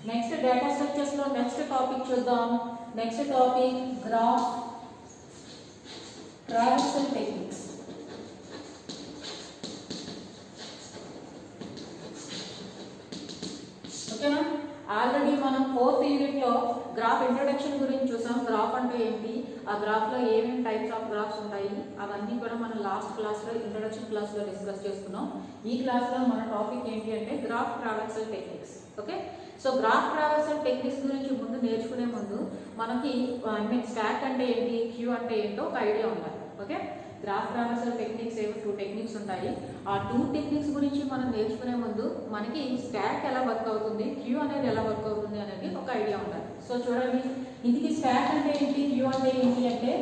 Next data structures లో next topic చూద్దాం. Next topic graph traversal techniques. ఓకేనా? Already మనం 4th యూనిట్ లో గ్రాఫ్ ఇంట్రొడక్షన్ గురించి చూసాం. గ్రాఫ్ అంటే ఏంటి, ఆ గ్రాఫ్ లో ఏమేమి టైప్స్ ఆఫ్ గ్రాఫ్స్ ఉంటాయి అవన్నీ కూడా మనం లాస్ట్ క్లాస్ లో ఇంట్రొడక్షన్ క్లాస్ లో డిస్కస్ చేసుకున్నాం. ఈ క్లాస్ లో మన టాపిక్ ఏంటి అంటే graph traversal techniques. Okay, so graph traversal techniques గురించి ముందు నేర్చుకునే ముందు మనకి స్టాక్ అంటే ఏంటి, క్యూ అంటే ఏంటో ఒక ఐడియా ఉండాలి. ఓకే, గ్రాఫ్ ట్రావర్సల్ టెక్నిక్స్ ఏవో 2 టెక్నిక్స్ ఉంటాయి. ఆ 2 టెక్నిక్స్ గురించి మనం నేర్చుకునే ముందు మనకి స్టాక్ ఎలా వర్క్ అవుతుంది, క్యూ అనేది ఎలా వర్క్ అవుతుంది అనేది ఒక ఐడియా ఉండాలి. సో చూడండి, ఇందుకు స్టాక్ అంటే ఏంటి, క్యూ అంటే ఏంటి అంటే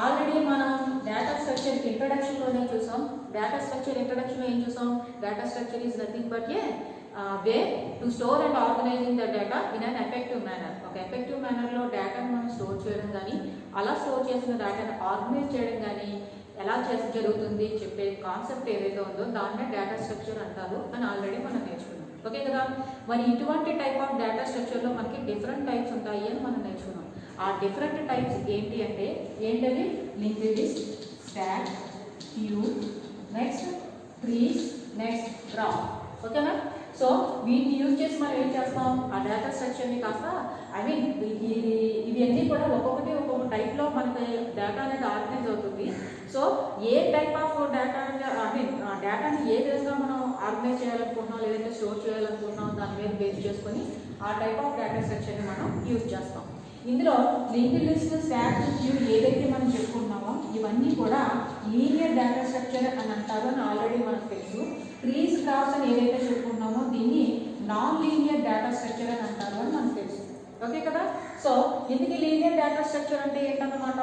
ఆల్రెడీ మనం డేటా స్ట్రక్చర్ ఇంట్రొడక్షన్ లోనే చూసాం. డేటా స్ట్రక్చర్ ఇంట్రొడక్షన్ లో ఏం చూసాం, data structure is nothing but a way to store and organizing the data in an effective manner. ఒక ఎఫెక్టివ్ మేనర్లో డేటాను మనం స్టోర్ చేయడం కానీ, అలా స్టోర్ చేసిన డేటాను ఆర్గనైజ్ చేయడం కానీ ఎలా చేసి జరుగుతుంది చెప్పే కాన్సెప్ట్ ఏదైతే ఉందో దాన్నే డేటా స్ట్రక్చర్ అంటారు అని ఆల్రెడీ మనం నేర్చుకున్నాం. ఓకే కదా? మరి ఇటువంటి టైప్ ఆఫ్ డేటా స్ట్రక్చర్లో మనకి డిఫరెంట్ టైప్స్ ఉంటాయి అని మనం నేర్చుకున్నాం. ఆ డిఫరెంట్ టైప్స్ ఏంటి అంటే ఏంటది, linked list, stack, queue, next trees, next graph. ఓకేనా? సో వీటిని యూజ్ చేసి మనం ఏం చేస్తాం, ఆ డేటా స్ట్రక్చర్ని కాస్త ఇవన్నీ కూడా ఒక్కొక్క టైప్లో మనకి డేటా అనేది ఆర్గనైజ్ అవుతుంది. So A type of data డేటాని ఏ విధంగా మనం ఆర్గనైజ్ చేయాలనుకుంటున్నాం, లేదంటే స్టోర్ చేయాలనుకుంటున్నాం దాని మీద బేస్ చేసుకొని ఆ టైప్ ఆఫ్ డేటా స్ట్రక్చర్ని మనం యూజ్ చేస్తాం. ఇందులో లింక్డ్ లిస్ట్, స్టాక్, క్యూ ఏదైతే మనం చెప్పుకుంటున్నామో ఇవన్నీ కూడా లీనియర్ డేటా స్ట్రక్చర్ అని అంటారు అని ఆల్రెడీ మనకు తెలుసు. ట్రీస్, గ్రాఫ్స్ అని ఏదైతే చెప్పుకుంటున్నామో దీన్ని నాన్ లీనియర్ డేటా స్ట్రక్చర్ అని అంటారు అని మనకు తెలుసు. ఓకే కదా? సో ఇందుకు లీనియర్ డేటా స్ట్రక్చర్ అంటే ఏంటన్నమాట,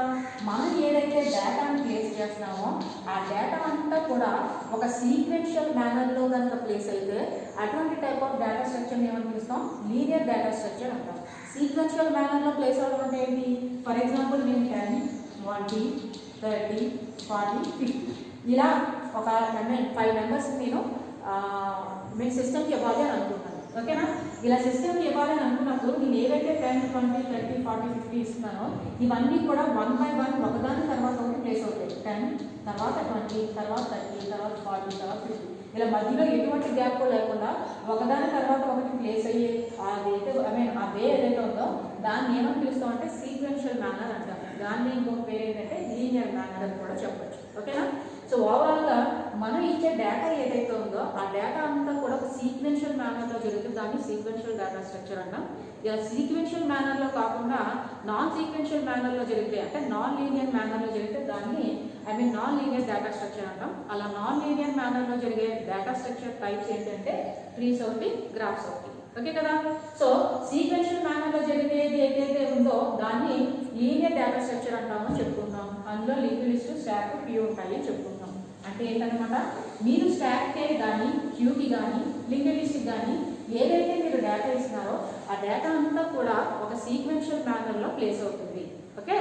మనం ఏదైతే డేటాను ప్లేస్ చేస్తున్నామో ఆ డేటా అంతా కూడా ఒక సీక్వెన్షియల్ మేనర్లో కనుక ప్లేస్ అయితే అటువంటి టైప్ ఆఫ్ డేటా స్ట్రక్చర్ని ఏమని పిలుస్తాం, లీనియర్ డేటా స్ట్రక్చర్ అంటాం. సీక్వెన్షియల్ మేనర్లో ప్లేస్ అవ్వడం అంటే ఏంటి, ఫర్ ఎగ్జాంపుల్ నేను 10, 20, 30, 40, 50 ఇలా ఒక 5 మెంబర్స్ నేను మీ సిస్టమ్కి ఇవ్వాలి అని అనుకుంటున్నాను. ఓకేనా? ఇలా సిస్టమ్కి ఇవ్వాలి అని అనుకున్నప్పుడు నేను ఏదైతే 10, 20, 30, 40, 50 ఇస్తున్నానో ఇవన్నీ కూడా 1 by 1 ఒకదాని తర్వాత ఒకటి ప్లేస్ అవుతాయి. 10 తర్వాత 20 తర్వాత 30 తర్వాత 40 తర్వాత 50 ఇలా మధ్యలో ఎటువంటి గ్యాప్ లేకుండా ఒకదాని తర్వాత ఒకటి ప్లేస్ అయ్యే అదైతే ఆ వే ఏదైతే ఉందో దాన్ని ఏమని పిలుస్తాం అంటే సీక్వెన్షియల్ మేనర్ అంటారు. దాన్ని ఇంకొక పేరు ఏంటంటే లీనియర్ మేనర్ అని కూడా చెప్పచ్చు. ఓకేనా? సో ఓవరాల్గా మనం ఇచ్చే డేటా ఏదైతే ఉందో ఆ డేటా అంతా కూడా ఒక సీక్వెన్షియల్ మేనర్లో జరుగుతుంది. దాన్ని సీక్వెన్షియల్ డేటా స్ట్రక్చర్ అంటాం. ఇలా సీక్వెన్షియల్ మేనర్లో కాకుండా నాన్ సీక్వెన్షియల్ మేనర్లో జరిగితే అంటే నాన్ లీనియర్ మేనర్లో జరిగితే దాన్ని నాన్ లీనియర్ డేటా స్ట్రక్చర్ అంటాం. అలా నాన్ లీనియర్ మేనర్లో జరిగే డేటా స్ట్రక్చర్ టైప్స్ ఏంటంటే ట్రీస్ ఒకటి, గ్రాఫ్స్ ఒకటి. ఓకే కదా? సో సీక్వెన్షియల్ మేనర్లో జరిగేది ఏదైతే ఉందో దాన్ని లీనియర్ డేటా స్ట్రక్చర్ అంటామని చెప్పుకుంటాం. అందులో లింక్డ్ లిస్ట్, స్టాక్, క్యూ ఉంటాయి చెప్పుకుంటాం. అంటే ఏంటన్నమాట, మీరు స్టాక్కే కానీ క్యూకి కానీ లింక్డ్ లిస్ట్కి కానీ ఏదైతే మీరు డేటా ఇస్తున్నారో ఆ డేటా అంతా కూడా ఒక సీక్వెన్షియల్ మేనర్లో ప్లేస్ అవుతుంది. ఓకే,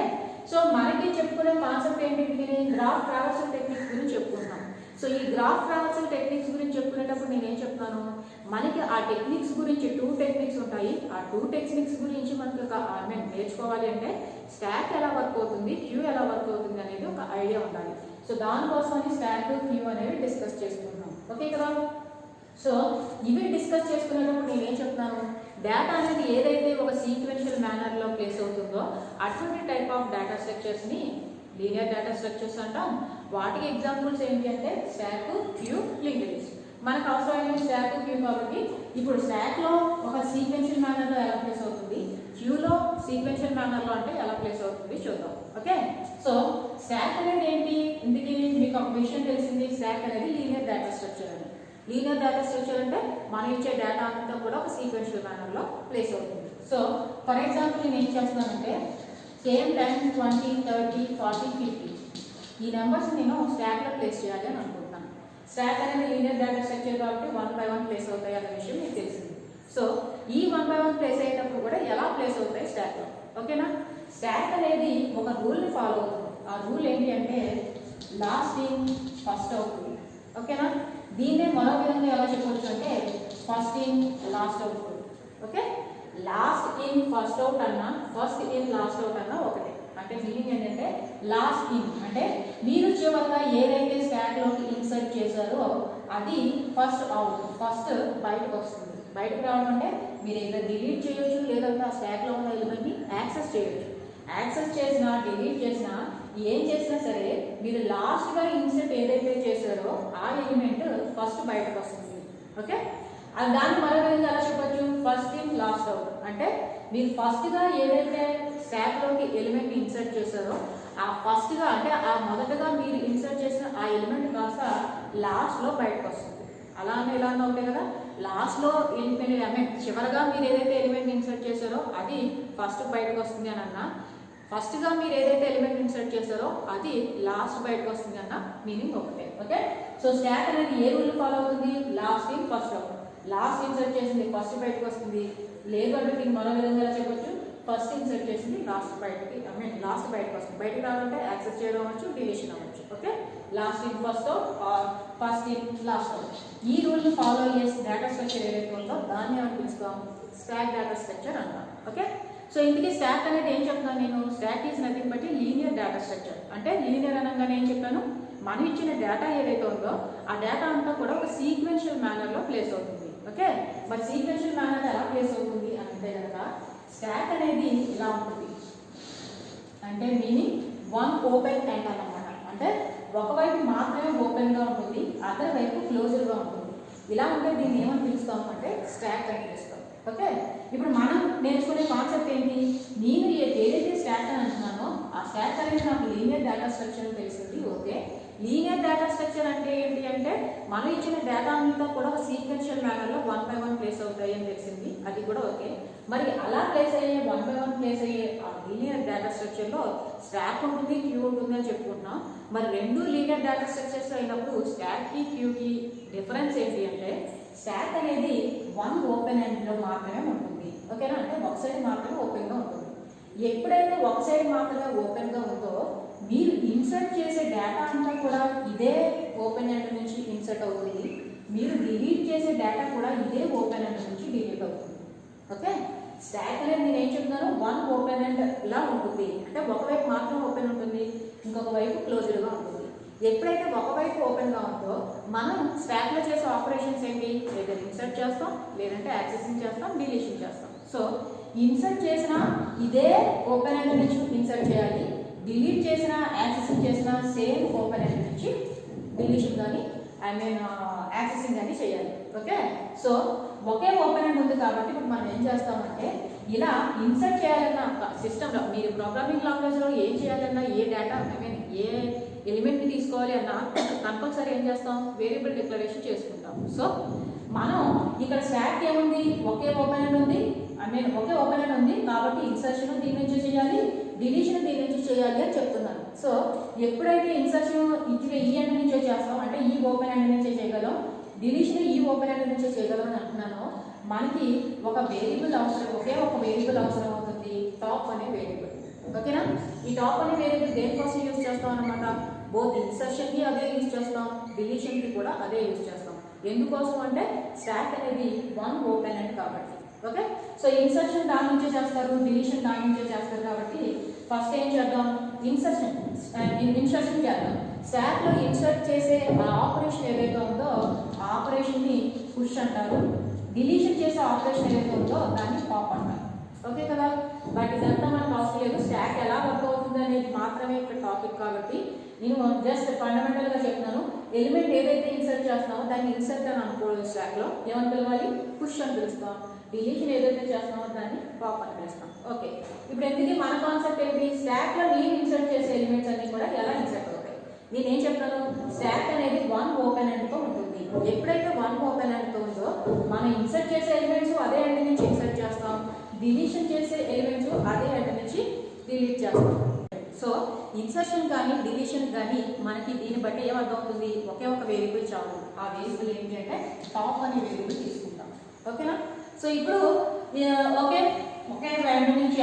సో మనకి చెప్పుకునే కాన్సెప్ట్ ఏంటి, గ్రాఫ్ ట్రావర్సల్ టెక్నిక్స్ గురించి చెప్పుకుంటాం. సో ఈ గ్రాఫ్ ట్రావర్సల్ టెక్నిక్స్ గురించి చెప్పుకునేటప్పుడు నేనేం చెప్తాను, మనకి ఆ టెక్నిక్స్ గురించి 2 టెక్నిక్స్ ఉంటాయి. ఆ 2 టెక్నిక్స్ గురించి మనకి నేర్చుకోవాలి అంటే స్టాక్ ఎలా వర్క్ అవుతుంది, క్యూ ఎలా వర్క్ అవుతుంది అనేది ఒక ఐడియా ఉండాలి. సో దానికోసమని స్టాక్, క్యూ అనేవి డిస్కస్ చేసుకుంటాం. ఓకే కదా? సో ఇవి డిస్కస్ చేసుకునేటప్పుడు నేనేం చెప్తాను, డేటా అనేది ఏదైతే ఒక సీక్వెన్షియల్ మేనర్లో ప్లేస్ అవుతుందో అటువంటి టైప్ ఆఫ్ డేటా స్ట్రక్చర్స్ని లీనియర్ డేటా స్ట్రక్చర్స్ అంటాం. వాటికి ఎగ్జాంపుల్స్ ఏంటి అంటే స్టాక్, క్యూ, లింక్డ్ లిస్ట్. మనకు అవసరమైన స్టాక్, క్యూ కాబట్టి ఇప్పుడు స్టాక్లో ఒక సీక్వెన్షియల్ మేనర్లో ఎలా ప్లేస్ అవుతుంది, క్యూలో సీక్వెన్షియల్ మేనర్లో అంటే ఎలా ప్లేస్ అవుతుంది చూద్దాం. ఓకే, సో స్టాక్ అనేది ఏంటి, ఇందుకు మీకు ఒక విషయం తెలిసింది, స్టాక్ అనేది లీనియర్ డేటా స్ట్రక్చర్ అని. లీనియర్ డేటా స్ట్రక్చర్ అంటే మనం ఇచ్చే డేటా అంతా కూడా ఒక సీక్వెన్షియల్ మేనర్లో ప్లేస్ అవుతుంది. సో ఫర్ ఎగ్జాంపుల్ నేను ఏం చేస్తున్నానంటే సేమ్ 10, 20, 30, 40, 50 ఈ నెంబర్స్ నేను స్టాక్లో ప్లేస్ చేయాలి అని అనుకుంటున్నాను. స్టాక్ అనేది లీనియర్ డేటా స్ట్రక్చర్ కాబట్టి 1 by 1 ప్లేస్ అవుతాయి అనే విషయం మీకు తెలిసింది. సో ఈ 1 by 1 ప్లేస్ అయ్యేటప్పుడు కూడా ఎలా ప్లేస్ అవుతాయి స్టాక్లో. ఓకేనా? స్టాక్ అనేది ఒక రూల్ని ఫాలో అవుతుంది. ఆ రూల్ ఏంటి అంటే లాస్ట్ ఇన్ ఫస్ట్ అవుతుంది. ఓకేనా? దీన్నే మరో విధంగా ఎలా చెప్పవచ్చు అంటే ఫస్ట్ ఇన్ లాస్ట్ అవుతుంది. Okay, last in first out అన్నా ఫస్ట్ ఇన్ లాస్ట్ అవుట్ అన్నా ఒకటే. అంటే మీనింగ్ ఏంటంటే లాస్ట్ ఇన్ అంటే మీరు చివరిగా ఏదైతే స్టాక్లోకి ఇన్సర్ట్ చేశారో అది ఫస్ట్ అవుట్, ఫస్ట్ బయటకు వస్తుంది. బయటకు రావడం అంటే మీరు ఏదైనా డిలీట్ చేయొచ్చు, లేదంటే ఆ స్టాక్లో ఉన్న ఎలిమెంట్ని యాక్సెస్ చేయొచ్చు. యాక్సెస్ చేసినా డిలీట్ చేసినా ఏం చేసినా సరే మీరు లాస్ట్గా ఇన్సర్ట్ ఏదైతే చేశారో ఆ ఎలిమెంట్ ఫస్ట్ బయటకు వస్తుంది. ఓకే, అది దాన్ని మరో విధంగా ఎలా చెప్పచ్చు, ఫస్ట్ ఇన్ లాస్ట్ అవుట్ అంటే మీరు ఫస్ట్గా ఏదైతే స్టాక్లోకి ఎలిమెంట్ ఇన్సర్ట్ చేశారో ఆ ఫస్ట్గా అంటే ఆ మొదటగా మీరు ఇన్సర్ట్ చేసిన ఆ ఎలిమెంట్ కాస్త లాస్ట్లో బయటకు వస్తుంది. అలానే ఇలా ఉంటాయి కదా, లాస్ట్లో ఎలిమెంట్ చివరిగా మీరు ఏదైతే ఎలిమెంట్ ఇన్సర్ట్ చేశారో అది ఫస్ట్ బయటకు వస్తుంది అని అన్నా, ఫస్ట్గా మీరు ఏదైతే ఎలిమెంట్ ఇన్సర్ట్ చేశారో అది లాస్ట్ బయటకు వస్తుంది అన్న మీనింగ్ ఒకటే. ఓకే, సో స్టాక్ అనేది ఏ రూల్ ఫాలో అవుతుంది, last in first out. Last insert చేసింది ఫస్ట్ బయటకు వస్తుంది, లేదు అంటే దీన్ని మరో విధంగా చెప్పొచ్చు, ఫస్ట్ ఇన్సర్ట్ చేసింది లాస్ట్ బయటకి లాస్ట్ బయటకు వస్తుంది. బయటకు రావాలంటే యాక్సెస్ చేయడం అవ్వచ్చు, డిలీషన్ అవ్వచ్చు. Okay, last in first out or first in last out. ఈ రూల్ని ఫాలో అయ్యే డేటా స్ట్రక్చర్ ఏదైతే ఉందో దాన్ని ఏమని పిలుస్తాం, స్టాక్ డేటా స్ట్రక్చర్ అంటాం. ఓకే, సో ఇందుకే స్టాక్ అనేది ఏం చెప్తాను నేను, stock is nothing but linear data structure. అంటే లీనియర్ అనగానే ఏం చెప్పాను, మనం ఇచ్చిన డేటా ఏదైతే ఉందో ఆ డేటా అంతా కూడా ఒక సీక్వెన్షియల్ మేనర్లో ప్లేస్ అవుతుంది. ఓకే, మరి సీక్వెన్షియల్ మేనర్ ఎలా ప్లేస్ అవుతుంది అంటే కనుక స్టాక్ అనేది ఇలా ఉంటుంది. అంటే మీనింగ్ వన్ ఓపెన్ ఎండ్ అన్నమాట. అంటే ఒకవైపు మాత్రమే ఓపెన్గా ఉంటుంది, అదర్ వైపు క్లోజ్డ్గా ఉంటుంది. ఇలా ఉంటే దీన్ని ఏమని పిలుస్తాం అంటే స్టాక్ అని పిలుస్తాం. ఓకే, ఇప్పుడు మనం నేర్చుకునే కాన్సెప్ట్ ఏంటి, నేను ఏదైతే స్టాక్ అని అంటున్నానో ఆ స్టాక్ అనేది నాకు లీనియర్ డేటా స్ట్రక్చర్ తెలిసింది. ఓకే, లీనియర్ డేటా స్ట్రక్చర్ అంటే ఏంటి అంటే మనం ఇచ్చిన డేటా అంతా కూడా ఒక సీక్వెన్షియల్ మేనర్లో 1 by 1 ప్లేస్ అవుతాయి అని తెలిసింది. అది కూడా ఓకే, మరి అలా ప్లేస్ అయ్యే 1 by 1 ప్లేస్ అయ్యే ఆ లీనియర్ డేటా స్ట్రక్చర్లో స్టాక్ ఉంటుంది, క్యూ ఉంటుంది అని చెప్పుకుంటున్నాం. మరి రెండు లీనియర్ డేటా స్ట్రక్చర్స్ అయినప్పుడు స్టాక్కి క్యూకి డిఫరెన్స్ ఏంటి అంటే స్టాక్ అనేది వన్ ఓపెన్ ఎండ్లో మాత్రమే ఉంటుంది. ఓకేనా, అంటే ఒక సైడ్ మాత్రమే ఓపెన్గా ఉంటుంది. ఎప్పుడైతే ఒక సైడ్ మాత్రమే ఓపెన్గా ఉందో మీరు ఇన్సర్ట్ చేసే డేటా అంతా కూడా ఇదే ఓపెన్ ఎండ్ నుంచి ఇన్సర్ట్ అవుతుంది, మీరు డిలీట్ చేసే డేటా కూడా ఇదే ఓపెన్ ఎండ్ నుంచి డిలీట్ అవుతుంది. ఓకే, స్టాక్ అనేది నేను ఏం చెప్తున్నాను, వన్ ఓపెన్ ఎండ్ లా ఉంటుంది. అంటే ఒకవైపు మాత్రం ఓపెన్ ఉంటుంది, ఇంకొక వైపు క్లోజ్డ్గా ఉంటుంది. ఎప్పుడైతే ఒకవైపు ఓపెన్గా ఉందో మనం స్టాక్లో చేసే ఆపరేషన్స్ ఏంటి, లేదా ఇన్సర్ట్ చేస్తాం, లేదంటే యాక్సెసింగ్ చేస్తాం, డిలీషన్ చేస్తాం. సో ఇన్సర్ట్ చేసిన ఇదే ఓపెన్ ఎండ్ నుంచి ఇన్సర్ట్ చేయాలి, డిలీట్ చేసిన యాక్సెసింగ్ చేసిన సేమ్ ఓపెన్ ఎండ్ నుంచి డిలీషన్ కానీ యాక్సెసింగ్ కానీ చేయాలి. ఓకే, సో ఒకే ఓపెన్ ఎండ్ ఉంది కాబట్టి ఇప్పుడు మనం ఏం చేస్తామంటే ఇలా ఇన్సర్ట్ చేయాలన్న సిస్టంలో మీరు ప్రోగ్రామింగ్ లాంగ్వేజ్లో ఏం చేయాలన్నా ఏ డేటా ఏ ఎలిమెంట్ని తీసుకోవాలి అన్న కంపల్సరీ ఏం చేస్తాం, వేరియబుల్ డిక్లరేషన్ చేసుకుంటాం. సో మనం ఇక్కడ స్టాక్ ఏముంది, ఒకే ఓపెన్ ఎండ్ ఉంది, ఒకే ఓపెన్ ఎండ్ ఉంది కాబట్టి ఇన్సర్షన్ దీని నుంచి చేయాలి, డిలీషన్ దీని నుంచి చేయాలి అని చెప్తున్నాను. సో ఎప్పుడైతే ఇన్సర్షన్ ఇచ్చిన ఈ ఎండ్ నుంచే చేస్తాం అంటే ఈ ఓపెన్ ఎండ్ నుంచే చేయగలం, డిలీషన్ ఈ ఓపెన్ ఎండ్ నుంచే చేయగలం అని అంటున్నాను. మనకి ఒక వేరియబుల్ అవసరం, ఒకే ఒక వేరియబుల్ అవసరం అవుతుంది, టాప్ అనే వేరియబుల్. ఓకేనా, ఈ టాప్ అనే వేరియబుల్ దేనికోసం యూజ్ చేస్తాం అనమాట, బోత్ ఇన్సర్షన్కి అదే యూజ్ చేస్తాం, డిలీషన్కి కూడా అదే యూజ్ చేస్తాం. ఎందుకోసం అంటే స్టాక్ అనేది వన్ ఓపెన్ ఎండ్ కాబట్టి. ఓకే, సో ఇన్సర్షన్ దాని నుంచే చేస్తారు, డిలీషన్ దాని నుంచే చేస్తారు కాబట్టి ఫస్ట్ ఏం చేద్దాం, ఇన్సర్షన్ చేద్దాం. స్టాక్లో ఇన్సర్ట్ చేసే ఆ ఆపరేషన్ ఏదైతే ఉందో ఆ ఆపరేషన్ని పుష్ అంటారు, డిలీషన్ చేసే ఆపరేషన్ ఏదైతే ఉందో దాన్ని పాప్ అంటారు. ఓకే కదా, బట్ ఇదంతా మనకు అవసరం లేదు, స్టాక్ ఎలా వర్క్ అవుతుంది అనేది మాత్రమే ఇక్కడ టాపిక్ కాబట్టి నేను జస్ట్ ఫండమెంటల్గా చెప్తున్నాను. ఎలిమెంట్ ఏదైతే ఇన్సర్ట్ చేస్తున్నామో దాన్ని ఇన్సర్ట్ అని అనుకోవడం, స్టాక్లో ఏమని పిలవాలి, పుష్ అని పిలుస్తాం. డిలీషన్ ఏదైతే చేస్తున్నామో దాన్ని పాప్ అని పిలుస్తాం. ఓకే, ఇప్పుడు ఎందుకు మన కాన్సెప్ట్ ఏంటి, స్టాక్లో నేను ఇన్సర్ట్ చేసే ఎలిమెంట్స్ అన్ని కూడా ఎలా ఇన్సర్ట్ అవుతాయి. నేను ఏం చెప్తాను, స్టాక్ అనేది వన్ ఓపెన్ ఎండ్తో ఉంటుంది. ఎప్పుడైతే వన్ ఓపెన్ ఎండ్తో ఉందో మనం ఇన్సర్ట్ చేసే ఎలిమెంట్స్ అదే ఎండ్ నుంచి ఇన్సర్ట్ చేస్తాం, డిలీషన్ చేసే ఎలిమెంట్స్ అదే ఎండ్ నుంచి డిలీట్ చేస్తాం. సో ఇన్సర్షన్ కానీ డిలీషన్ కానీ మనకి దీన్ని బట్టి ఏమర్థమవుతుంది, ఒకే ఒక వేరియబుల్ చాలు. ఆ వేరియబుల్ ఏంటి అంటే టాప్ అనే వేరియబుల్ తీసుకుంటాం. ఓకేనా, సో ఇప్పుడు ఒకే ఎండ్ నుంచి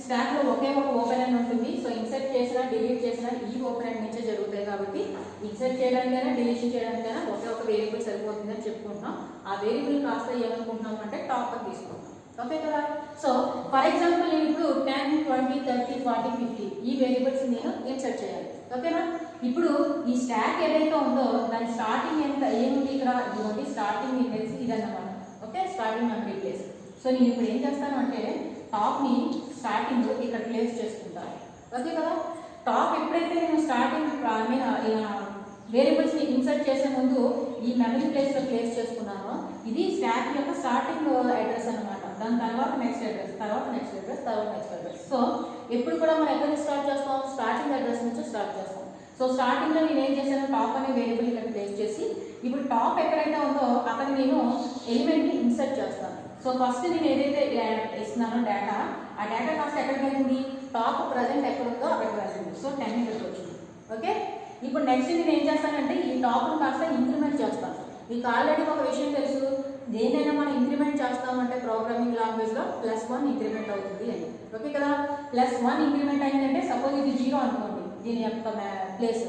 స్టాక్లో ఒకే ఒక ఓపెన్ ఎండ్ ఉంటుంది. సో ఇన్సర్ట్ చేసినా డిలీట్ చేసినా ఈ ఓపెన్ ఎండ్ నుంచే జరుగుతాయి కాబట్టి ఇన్సర్ట్ చేయడానికైనా డిలీషన్ చేయడానికైనా ఒకే ఒక వేరియబుల్ సరిపోతుందని చెప్పుకుంటున్నాం. ఆ వేరియబుల్ కాస్త ఏమనుకుంటున్నాం అంటే టాప్ అని తీసుకుంటాం. ఓకే కదా. సో ఫర్ ఎగ్జాంపుల్ నేను ఇప్పుడు 10, 20, 30, 40, 50 ఈ వేరియబుల్స్ నేను ఇన్సర్ట్ చేయాలి. ఓకేనా. ఇప్పుడు ఈ స్టాక్ ఏదైతే ఉందో దాని స్టార్టింగ్ ఎంత ఏముంది ఇక్కడ, ఇదిగోండి స్టార్టింగ్ ఇండెక్స్ ఇదన్నమాట. Okay, starting memory place. So నేను ఇప్పుడు ఏం చేస్తాను అంటే టాప్ని స్టార్టింగ్ ఇక్కడ ప్లేస్ చేసుకుంటాను. ఓకే కదా. టాప్ ఎప్పుడైతే నేను స్టార్టింగ్ వేరియబుల్స్ని ఇన్సర్ట్ చేసే ముందు ఈ మెమరీ ప్లేస్లో ప్లేస్ చేసుకున్నాను, ఇది స్టాక్ యొక్క స్టార్టింగ్ అడ్రస్ అనమాట. దాని తర్వాత నెక్స్ట్ అడ్రస్, తర్వాత నెక్స్ట్ అడ్రస్, తర్వాత నెక్స్ట్ అడ్రస్. సో ఎప్పుడు కూడా మనం ఎక్కడ నుంచి స్టార్ట్ చేస్తాం, స్టార్టింగ్ అడ్రస్ నుంచి స్టార్ట్ చేస్తాం. సో స్టార్టింగ్లో నేను ఏం చేశాను, టాప్ అనే వేరియబుల్ ఇక్కడ ప్లేస్ చేసి ఇప్పుడు టాప్ ఎక్కడైతే ఉందో అక్కడ నేను ఎలిమెంట్ని ఇన్సర్ట్ చేస్తాను. సో ఫస్ట్ నేను ఏదైతే ఇస్తున్నానో డేటా, ఆ డేటా కాస్త ఎక్కడికి వెళ్ళింది, టాప్ ప్రజెంట్ ఎక్కడ ఉందో అక్కడికి వెళ్ళింది. సో 10 ఇక్కడికి వచ్చింది. ఓకే, ఇప్పుడు నెక్స్ట్ నేను ఏం చేస్తానంటే ఈ టాప్ను కాస్త ఇంక్రిమెంట్ చేస్తాను. మీకు ఆల్రెడీ ఒక విషయం తెలుసు, దేనైనా మనం ఇంక్రిమెంట్ చేస్తామంటే ప్రోగ్రామింగ్ లాంగ్వేజ్లో +1 ఇంక్రిమెంట్ అవుతుంది అని. ఓకే కదా. +1 ఇంక్రిమెంట్ అయిందంటే సపోజ్ ఇది 0 అనుకోండి, దీని యొక్క ప్లేస్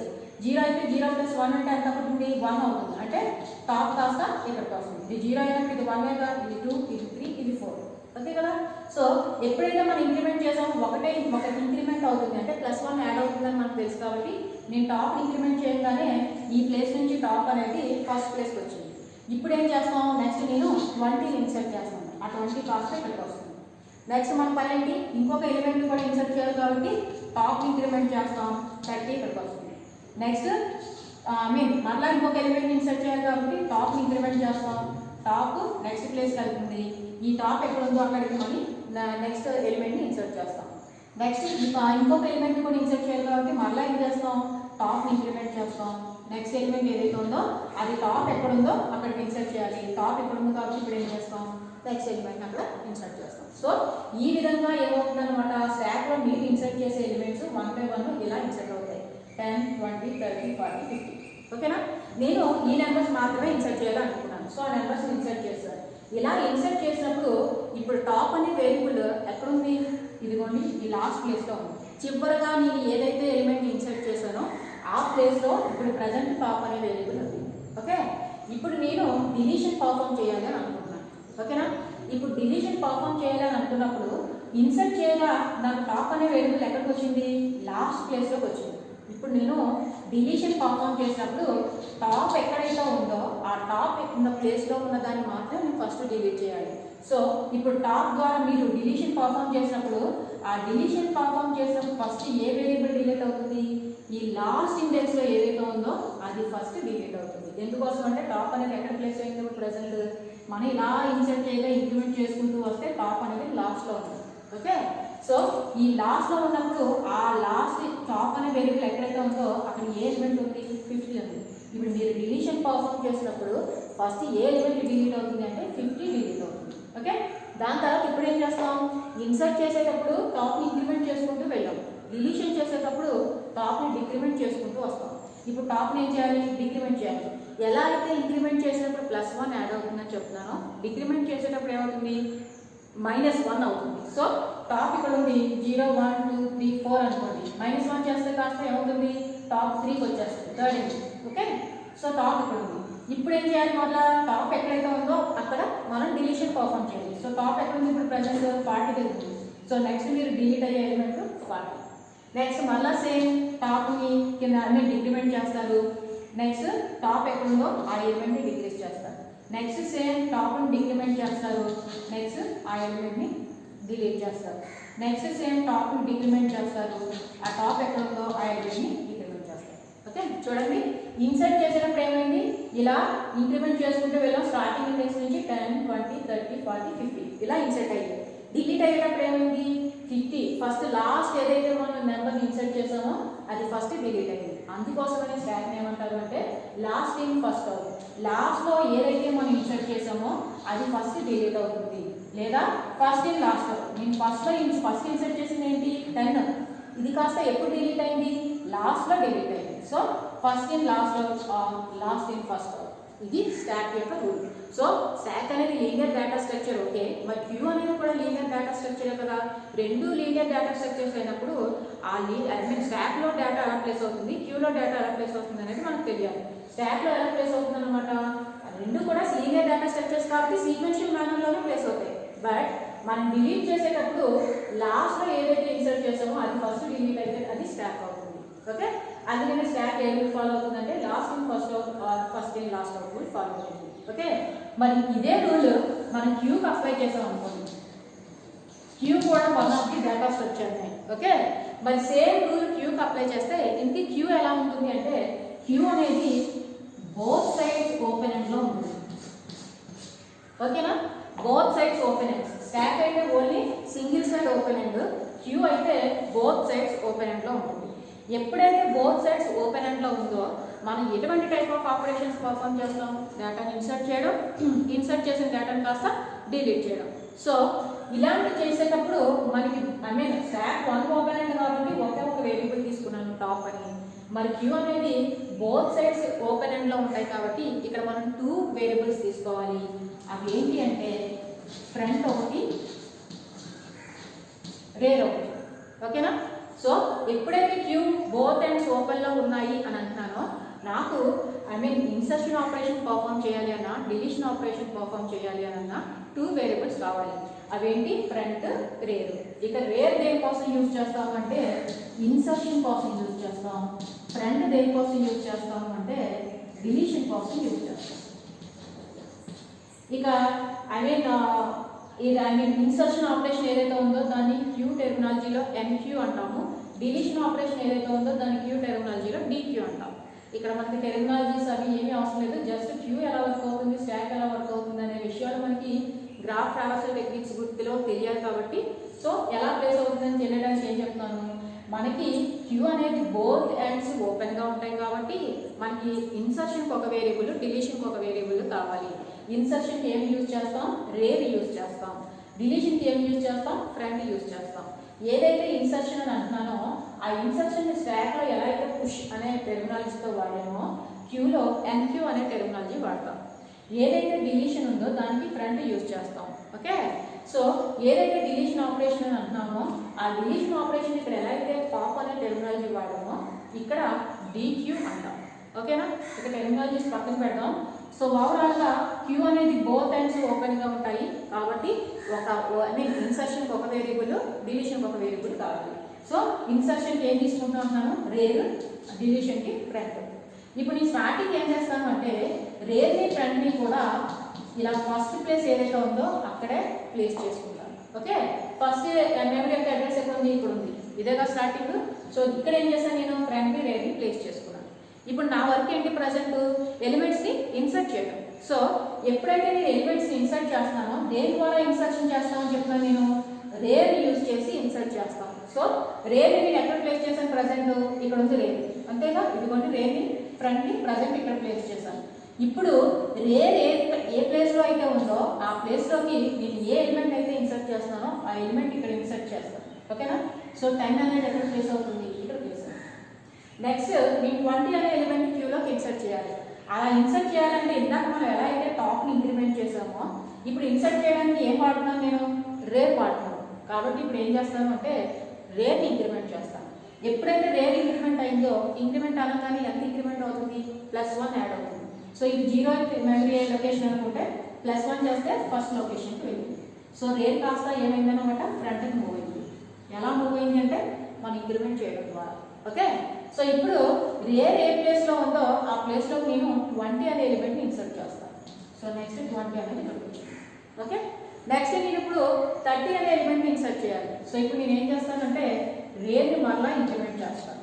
0 అయితే 0 + 1 అంటే ఎంత అవుతుంది, 1 అవుతుంది. అంటే టాప్ కాస్త ఇక్కడికి వస్తుంది. ఇది 0 అయినప్పుడు ఇది 1 కదా, ఇది 2, ఇది 3, ఇది 4. ఓకే కదా. సో ఎప్పుడైతే మనం ఇంక్రిమెంట్ చేసామో ఒకటి ఇంక్రిమెంట్ అవుతుంది అంటే +1 యాడ్ అవుతుందని మనకు తెలుసు. కాబట్టి నేను టాప్ ఇంక్రిమెంట్ చేయగానే ఈ ప్లేస్ నుంచి టాప్ అనేది ఫస్ట్ ప్లేస్కి వచ్చింది. ఇప్పుడు ఏం చేస్తాం, నెక్స్ట్ నేను 20 ఇన్సర్ట్ చేస్తాను. ఆ 20 కాస్త ఇక్కడికి వస్తుంది. నెక్స్ట్ మన పని ఏంటి, ఇంకొక ఎలిమెంట్ కూడా ఇన్సర్ట్ చేయాలి కాబట్టి టాప్ ఇంక్రిమెంట్ చేస్తాం, 30 ఇక్కడికి వస్తుంది. నెక్స్ట్ మళ్ళీ ఇంకొక ఎలిమెంట్ ఇన్సర్ట్ చేయాలి కాబట్టి టాప్ ఇంక్రిమెంట్ చేస్తాం, టాప్ నెక్స్ట్ ప్లేస్ వెళ్తుంది. ఈ టాప్ ఎక్కడ ఉందో అక్కడికి మళ్ళీ నెక్స్ట్ ఎలిమెంట్ని ఇన్సర్ట్ చేస్తాం. నెక్స్ట్ ఇంకొక ఎలిమెంట్ కూడా ఇన్సర్ట్ చేయాలి కాబట్టి మళ్ళీ ఏం చేస్తాం, టాప్ ఇంక్రిమెంట్ చేస్తాం. నెక్స్ట్ ఎలిమెంట్ ఏదైతే ఉందో అది టాప్ ఎక్కడ ఉందో అక్కడికి ఇన్సర్ట్ చేయాలి. టాప్ ఎక్కడ ఉందో కాబట్టి ఇప్పుడు ఏం చేస్తాం, నెక్స్ట్ ఎలిమెంట్ అక్కడ ఇన్సర్ట్ చేస్తాం. సో ఈ విధంగా ఏమవుతుంది అనమాట, స్టాక్లో మీరు ఇన్సర్ట్ చేసే ఎలిమెంట్స్ 1 by 1 ఇలా ఇన్సర్ట్ అవుతాయి. 10, 20, 30, 40, 50. ఓకేనా. నేను ఈ నెంబర్స్ మాత్రమే ఇన్సర్ట్ చేయాలనుకున్నాను. సో ఆ నెంబర్స్ ఇన్సర్ట్ చేస్తాను. ఇలా ఇన్సర్ట్ చేసినప్పుడు ఇప్పుడు టాప్ అనే వేరియబుల్ ఎక్కడుంది, ఇదిగోండి ఈ లాస్ట్ ప్లేస్లో ఉంది. చివరిగా నేను ఏదైతే ఎలిమెంట్ ఇన్సర్ట్ చేశానో ఆ ప్లేస్లో ఇప్పుడు ప్రజెంట్ టాప్ అనే వేరియబుల్ ఉంది. ఓకే, ఇప్పుడు నేను డిలీషన్ పర్ఫామ్ చేయాలి అని అనుకుంటున్నాను. ఓకేనా. ఇప్పుడు డిలీషన్ పర్ఫామ్ చేయాలి అని అనుకున్నప్పుడు ఇన్సర్ట్ చేయగా నాకు టాప్ అనే వేరియబుల్ ఎక్కడికి వచ్చింది, లాస్ట్ ప్లేస్లోకి వచ్చింది. ఇప్పుడు నేను డిలీషన్ పర్ఫామ్ చేసినప్పుడు టాప్ ఎక్కడైతే ఉందో ఆ టాప్ ఉన్న ప్లేస్లో ఉన్న దాన్ని మాత్రం నేను ఫస్ట్ డిలీట్ చేయాలి. సో ఇప్పుడు టాప్ ద్వారా మీరు డిలీషన్ పర్ఫామ్ చేసినప్పుడు ఆ డిలీషన్ పర్ఫామ్ చేసినప్పుడు ఫస్ట్ ఏ వేరియబుల్ డిలీట్ అవుతుంది, ఈ లాస్ట్ ఇండెక్స్లో ఏదైతే ఉందో అది ఫస్ట్ డిలీట్ అవుతుంది. ఎందుకోసం అంటే టాప్ అనేది ఎక్కడ ప్లేస్ అయింది ప్రజెంట్, మనం ఇలా ఇన్సర్ట్ చేయగా ఇంక్రిమెంట్ చేసుకుంటూ వస్తే టాప్ అనేది లాస్ట్లో ఉంది. ఓకే, సో ఈ లాస్ట్లో ఉన్నప్పుడు ఆ లాస్ట్ టాప్ అనే వేరియబుల్ ఎక్కడైతే ఉందో అక్కడ ఏ ఎలిమెంట్ ఉంది, 50 ఉంది. ఇప్పుడు మీరు డిలీషన్ పర్ఫామ్ చేసినప్పుడు ఫస్ట్ ఏ ఎలిమెంట్ డిలీట్ అవుతుంది అంటే 50 డిలీట్ అవుతుంది. ఓకే, దాని తర్వాత ఇప్పుడు ఏం చేస్తాం, ఇన్సర్ట్ చేసేటప్పుడు టాప్ని ఇంక్రిమెంట్ చేసుకుంటూ వెళ్ళాం, డిలీషన్ చేసేటప్పుడు టాప్ని డిక్రిమెంట్ చేసుకుంటూ వస్తాం. ఇప్పుడు టాప్ని ఏం చేయాలి, డిక్రిమెంట్ చేయాలి. ఎలా అయితే ఇంక్రిమెంట్ చేసేటప్పుడు +1 యాడ్ అవుతుందని చెప్తున్నానో డిక్రిమెంట్ చేసేటప్పుడు ఏమవుతుంది, -1 అవుతుంది. సో టాప్ ఇక్కడ ఉంది 0, 1, 2, 3, 4 అనుకోండి. -1 చేస్తే కాస్త ఏమవుతుంది, టాప్ 3కి వచ్చేస్తుంది, third index. Okay, so top ఇక్కడ ఉంది. ఇప్పుడు ఏం చేయాలి, మళ్ళీ టాప్ ఎక్కడైతే ఉందో అక్కడ మనం డిలీషన్ పర్ఫామ్ చేయాలి. సో టాప్ ఎక్కడ ఉంది, ఇప్పుడు ప్రజెంట్ 40 ఉంది. సో నెక్స్ట్ మీరు డిలీట్ అయ్యే ఎలిమెంట్ 40. నెక్స్ట్ మళ్ళీ సేమ్ టాప్ని కింద అన్ని డిక్రిమెంట్ చేస్తారు. నెక్స్ట్ టాప్ ఎక్కడ ఉందో ఆ ఎలిమెంట్ని డిక్రీజ్ చేస్తారు. నెక్స్ట్ సేమ్ టాప్ని డిక్రిమెంట్ చేస్తారు. నెక్స్ట్ ఆ ఎలిమెంట్ని డిలీట్ చేస్తారు. నెక్స్ట్ సేమ్ టాప్ని డిక్రిమెంట్ చేస్తారు. ఆ టాప్ ఎక్కడ ఉందో ఆ ఎలిమెంట్ని డిక్రిమెంట్ చేస్తారు. ఓకే, చూడండి ఇన్సర్ట్ చేసేటప్పుడు ఏమైంది, ఇలా ఇంక్రిమెంట్ చేసుకుంటూ వెళ్ళాం. స్టార్టింగ్ ఇండెక్స్ నుంచి 10, 20, 30, 40, 50 ఇలా ఇన్సర్ట్ అయ్యింది. డిలీట్ అయ్యేటప్పుడు ఏమైంది, 50 ఫస్ట్ లాస్ట్ ఏదైతే మనం నెంబర్ని ఇన్సర్ట్ చేసామో అది ఫస్ట్ డిలీట్ అయ్యింది. అందుకోసమనే స్టాక్ని ఏమంటారు అంటే లాస్ట్ ఇన్ ఫస్ట్ అవుతుంది. లాస్ట్లో ఏదైతే మనం ఇన్సర్ట్ చేసామో అది ఫస్ట్ డిలీట్ అవుతుంది, లేదా ఫస్ట్ ఇన్ లాస్ట్. నేను ఫస్ట్ ఇన్సర్ట్ చేసింది ఏంటి 10, ఇది కాస్త ఎప్పుడు డిలీట్ అయింది, లాస్ట్లో డిలీట్ అయింది. So first in last last in first. ఇది స్టాక్ యొక్క రూల్. సో స్టాక్ అనేది లీనియర్ డేటా స్ట్రక్చర్. ఓకే, మరి క్యూ అనేది కూడా లీనియర్ డేటా స్ట్రక్చరే కదా. రెండు లీనియర్ డేటా స్ట్రక్చర్స్ అయినప్పుడు ఆ స్టాక్లో డేటా ఎలా ప్లేస్ అవుతుంది, క్యూలో డేటా ఎలా ప్లేస్ అవుతుంది అనేది మనకు తెలియాలి. స్టాక్లో ఎలా ప్లేస్ అవుతుంది అనమాట, రెండు కూడా లీనియర్ డేటా స్ట్రక్చర్స్ కాబట్టి సీక్వెన్షియల్ మేనర్లోనే ప్లేస్ అవుతాయి. బట్ మనం డిలీట్ చేసేటప్పుడు లాస్ట్లో ఏదైతే ఇన్సర్ట్ చేసామో అది ఫస్ట్ డిలీట్ అయితే అది స్టాక్ అవుతుంది. ఓకే, అందుకని స్టాక్ ఏ రూల్ ఫాలో అవుతుందంటే last in first out or first in last out rule follow అవుతుంది. ఓకే, మరి ఇదే రూల్ మనం క్యూకి అప్లై చేసాం అనుకోండి. క్యూ కూడా one of the data structure. Okay, మరి సేమ్ రూల్ క్యూకి అప్లై చేస్తే ఇంటి క్యూ ఎలా ఉంటుంది అంటే క్యూ అనేది బోత్ సైడ్స్ ఓపెన్ ఎండ్ లో ఉంటుంది. ఓకేనా, both sides open end. Stack అయితే only single side open end, queue అయితే బోత్ సైడ్స్ ఓపెన్ ఎండ్ లో ఉంటుంది. ఎప్పుడైతే బోత్ సైడ్స్ ఓపెన్ ఎండ్ లో ఉందో మనం ఎటువంటి టైప్ ఆఫ్ ఆపరేషన్స్ పర్ఫామ్ చేస్తాం? డేటాని ఇన్సర్ట్ చేయడం, ఇన్సర్ట్ చేసిన డేటాని కాస్త డిలీట్ చేయడం. సో ఇలాంటి చేసేటప్పుడు మనకి స్టాక్ వన్ ఓపెన్ ఎండ్ కాబట్టి ఒకే ఒక వేరియబుల్ తీసుకున్నాను టాప్ అని. మరి క్యూ అనేది బోత్ సైడ్స్ ఓపెన్ ఎండ్ లో ఉంటాయి కాబట్టి ఇక్కడ మనం 2 వేరియబుల్స్ తీసుకోవాలి. అవి ఏంటి అంటే ఫ్రంట్ ఒకటి, రేర్ ఒకటి. ఓకేనా, సో ఎప్పుడైతే క్యూ బోత్ ఎండ్స్ ఓపెన్ లో ఉన్నాయి అని అంటున్నానో నాకు ఇన్సర్షన్ ఆపరేషన్ పర్ఫామ్ చేయాలి అన్నా, డిలీషన్ ఆపరేషన్ పర్ఫామ్ చేయాలి అన్నా 2 వేరియబుల్స్ కావాలి. అవేంటి? Front, rare. ఇక రేర్ దేనికోసం యూజ్ చేస్తాము అంటే ఇన్సర్షన్ కోసం యూజ్ చేస్తాం. ఫ్రంట్ దేనికోసం యూజ్ చేస్తాము అంటే డిలీషన్ కోసం యూజ్ చేస్తాం. ఇక ఇన్సర్షన్ ఆపరేషన్ ఏదైతే ఉందో దాన్ని క్యూ టెర్మినాలజీలో ఎన్క్యూ అంటాము. డిలీషన్ ఆపరేషన్ ఏదైతే ఉందో దాన్ని క్యూ టెర్మినాలజీలో డిక్యూ అంటాము. ఇక్కడ మనకి టెర్మినాలజీస్ అవి ఏమీ అవసరం లేదు. జస్ట్ క్యూ ఎలా వర్క్ అవుతుంది, స్టాక్ ఎలా వర్క్ అవుతుంది అనే విషయాలు మనకి గ్రాఫ్ ట్రావర్సల్ టెక్నిక్స్ గుర్తులో తెలియాలి కాబట్టి సో ఎలా ప్లేస్ అవుతుందని తెలియడానికి ఏం చెప్తున్నాను, మనకి క్యూ అనేది బోత్ ఎండ్స్ ఓపెన్గా ఉంటాయి కాబట్టి మనకి ఇన్సర్షన్కి ఒక వేరియబుల్, డిలీషన్కి ఒక వేరియబుల్ కావాలి. ఇన్సర్షన్కి ఏం యూజ్ చేస్తాం? రేర్ యూజ్ చేస్తాం. డిలీషన్కి ఏం యూజ్ చేస్తాం? ఫ్రంట్ యూజ్ చేస్తాం. ఏదైతే ఇన్సర్షన్ అని అంటున్నానో ఆ ఇన్సర్షన్ స్టాక్లో ఎలా అయితే పుష్ అనే టెర్మినాలజీతో వాడామో క్యూలో ఎన్క్యూ అనే టెర్మినాలజీ వాడతాం. ఏదైతే డిలీషన్ ఉందో దానికి ఫ్రంట్ యూజ్ చేస్తాం. ఓకే, సో ఏదైతే డిలీషన్ ఆపరేషన్ అని అంటున్నామో ఆ డిలీషన్ ఆపరేషన్ ఇక్కడ ఎలా అయితే పాప్ అనే టెర్మినాలజీ వాడామో ఇక్కడ డిక్యూ అంటాం. ఓకేనా, ఇక టెర్మినాలజీస్ పక్కన పెడదాం. సో ఓవరాల్గా క్యూ అనేది బోత్ ఎండ్స్ ఓపెన్గా ఉంటాయి కాబట్టి ఇన్సర్షన్కి ఒక వేరియబుల్, డిలీషన్కి ఒక వేరియబుల్ కావాలి. సో ఇన్సర్షన్కి ఏం తీసుకుంటున్నాను? రేర్, డిలీషన్కి ఫ్రంట్. ఇప్పుడు నేను స్టార్టింగ్ ఏం చేస్తాను అంటే రేర్ని ఫ్రంట్ని కూడా ఇలా ఫస్ట్ ప్లేస్ ఏదైతే ఉందో అక్కడే ప్లేస్ చేసుకుంటాను. ఓకే, ఫస్ట్ మెమరీ యొక్క అడ్రస్ ఎక్కడ ఉంది? ఇక్కడ ఉంది. ఇదేగా స్టార్టింగ్. సో ఇక్కడ ఏం చేస్తాను? నేను ఫ్రంట్ని, రేర్ని ప్లేస్ చేసుకున్నాను. ఇప్పుడు నా వర్క్ ఏంటి? ప్రజెంట్ ఎలిమెంట్స్ని ఇన్సర్ట్ చేయడం. సో ఎప్పుడైతే నేను ఎలిమెంట్స్ని ఇన్సర్ట్ చేస్తానో దేని ద్వారా ఇన్సర్షన్ చేస్తామని చెప్తున్నాను నేను? రేర్ని యూజ్ చేసి ఇన్సర్ట్ చేస్తాను. సో రేర్ని నేను ఎక్కడ ప్లేస్ చేశాను? ప్రజెంట్ ఇక్కడ ఉంది రేర్. అంతేగా, ఇదిగోండి రేర్ని ఫ్రంట్ని ప్రజెంట్ ఇక్కడ ప్లేస్ చేశాను. ఇప్పుడు రేర్ ఏ ప్లేస్లో అయితే ఉందో ఆ ప్లేస్లోకి నేను ఏ ఎలిమెంట్ అయితే ఇన్సర్ట్ చేస్తున్నానో ఆ ఎలిమెంట్ ఇక్కడ ఇన్సర్ట్ చేస్తాను. ఓకేనా, సో 10 అనేది ఎక్కడ ప్లేస్ అవుతుంది? ఇక్కడ ప్లేస్ అవుతుంది. నెక్స్ట్ నేను 20 అనే ఎలిమెంట్ క్యూలోకి ఇన్సర్ట్ చేయాలి. అలా ఇన్సర్ట్ చేయాలంటే ఇందాక మనం ఎలా అయితే టాప్ని ఇంక్రిమెంట్ చేసామో ఇప్పుడు ఇన్సర్ట్ చేయడానికి ఏం వాడుతున్నాను? నేను రేర్ వాడుతున్నాను. కాబట్టి ఇప్పుడు ఏం చేస్తాను అంటే రేర్ని ఇంక్రిమెంట్ చేస్తాను. ఎప్పుడైతే రేర్ ఇంక్రిమెంట్ అయిందో ఇంక్రిమెంట్ అనగానే ఎంత ఇంక్రిమెంట్ అవుతుంది? +1 యాడ్ అవుతుంది. సో ఇది 0 మెమరీ లొకేషన్ అనుకుంటే +1 చేస్తే ఫస్ట్ లొకేషన్కి వెళ్ళింది. సో రేర్ కాస్త ఏమైందనమాట? ఫ్రంట్కి మూవ్ అయింది. ఎలా మూవ్ అయింది అంటే మనం ఇంక్రిమెంట్ చేయడం ద్వారా. ఓకే, సో ఇప్పుడు రేర్ ఏ ప్లేస్లో ఉందో ఆ ప్లేస్లో నేను 20 అనే ఎలిమెంట్ని ఇన్సర్ట్ చేస్తాను. సో నెక్స్ట్ 20 అనేది ఇక్కడ వచ్చింది. ఓకే, నెక్స్ట్ నేను ఇప్పుడు 30 అనే ఎలిమెంట్ని ఇన్సర్ట్ చేయాలి. సో ఇప్పుడు నేను ఏం చేస్తానంటే రేర్ని మరలా ఇంక్రిమెంట్ చేస్తాను.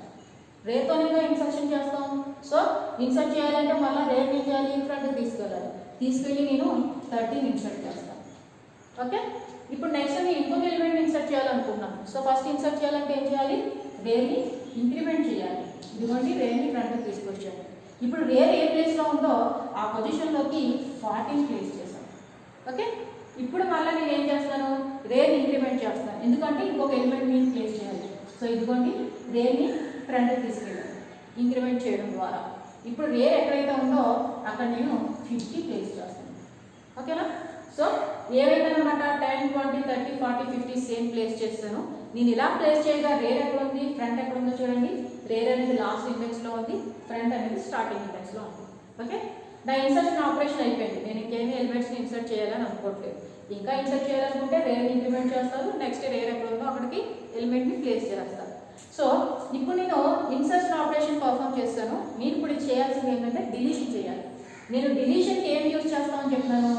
రేర్తోనే ఇన్సర్షన్ చేస్తాం. సో ఇన్సర్ట్ చేయాలంటే మళ్ళీ రేర్ ఏం చేయాలి? ఫ్రంట్ తీసుకెళ్ళాలి. తీసుకెళ్ళి నేను 30ని ఇన్సర్ట్ చేస్తాను. ఓకే, ఇప్పుడు నెక్స్ట్ నేను ఇంకొక ఎలిమెంట్ ఇన్సర్ట్ చేయాలనుకున్నాను. సో ఫస్ట్ ఇన్సర్ట్ చేయాలంటే ఏం చేయాలి? రేర్ని ఇంక్రిమెంట్ చేయాలి. ఇదిగోండి రేర్ని ఫ్రంట్ తీసుకొచ్చాను. ఇప్పుడు రేర్ ఏ ప్లేస్లో ఉందో ఆ పొజిషన్లోకి 40ని ప్లేస్ చేశాను. ఓకే, ఇప్పుడు మళ్ళీ నేను ఏం చేస్తాను? రేర్ని ఇంక్రిమెంట్ చేస్తాను. ఎందుకంటే ఇంకొక ఎలిమెంట్ నేను ప్లేస్ చేయాలి. సో ఇదిగోండి రేర్ని ఫ్రంట్ తీసుకెళ్ళాను ఇంక్రిమెంట్ చేయడం ద్వారా. ఇప్పుడు రేర్ ఎక్కడైతే ఉందో అక్కడ నేను 50 ప్లేస్ చేస్తాను. ఓకేనా, సో ఏవైందనమాట 10, 20, 30, 40, 50 సేమ్ ప్లేస్ చేస్తాను. నేను ఇలా ప్లేస్ చేయగా రేర్ ఎక్కడ ఉంది, ఫ్రంట్ ఎక్కడ ఉందో చూడండి. రేర్ అనేది లాస్ట్ ఇండెక్స్లో ఉంది, ఫ్రంట్ అనేది స్టార్టింగ్ ఇండెక్స్లో ఉంది. ఓకే, నా ఇన్సర్షన్ ఆపరేషన్ అయిపోయింది. నేను ఇంకేమీ ఎలిమెంట్స్ని ఇన్సర్ట్ చేయాలని అనుకోవట్లేదు. ఇంకా ఇన్సర్ట్ చేయాలనుకుంటే రేర్ ఇంక్రిమెంట్ చేస్తారు, నెక్స్ట్ రేర్ ఎక్కడ ఉందో అక్కడికి ఎలిమెంట్ని ప్లేస్ చేస్తారు. సో ఇప్పుడు నేను ఇన్సర్షన్ ఆపరేషన్ పర్ఫామ్ చేస్తాను. మీరు ఇప్పుడు చేయాల్సింది ఏంటంటే డిలీషన్ చేయాలి. నేను డిలీషన్కి ఏం యూజ్ చేస్తామని చెప్తున్నాను,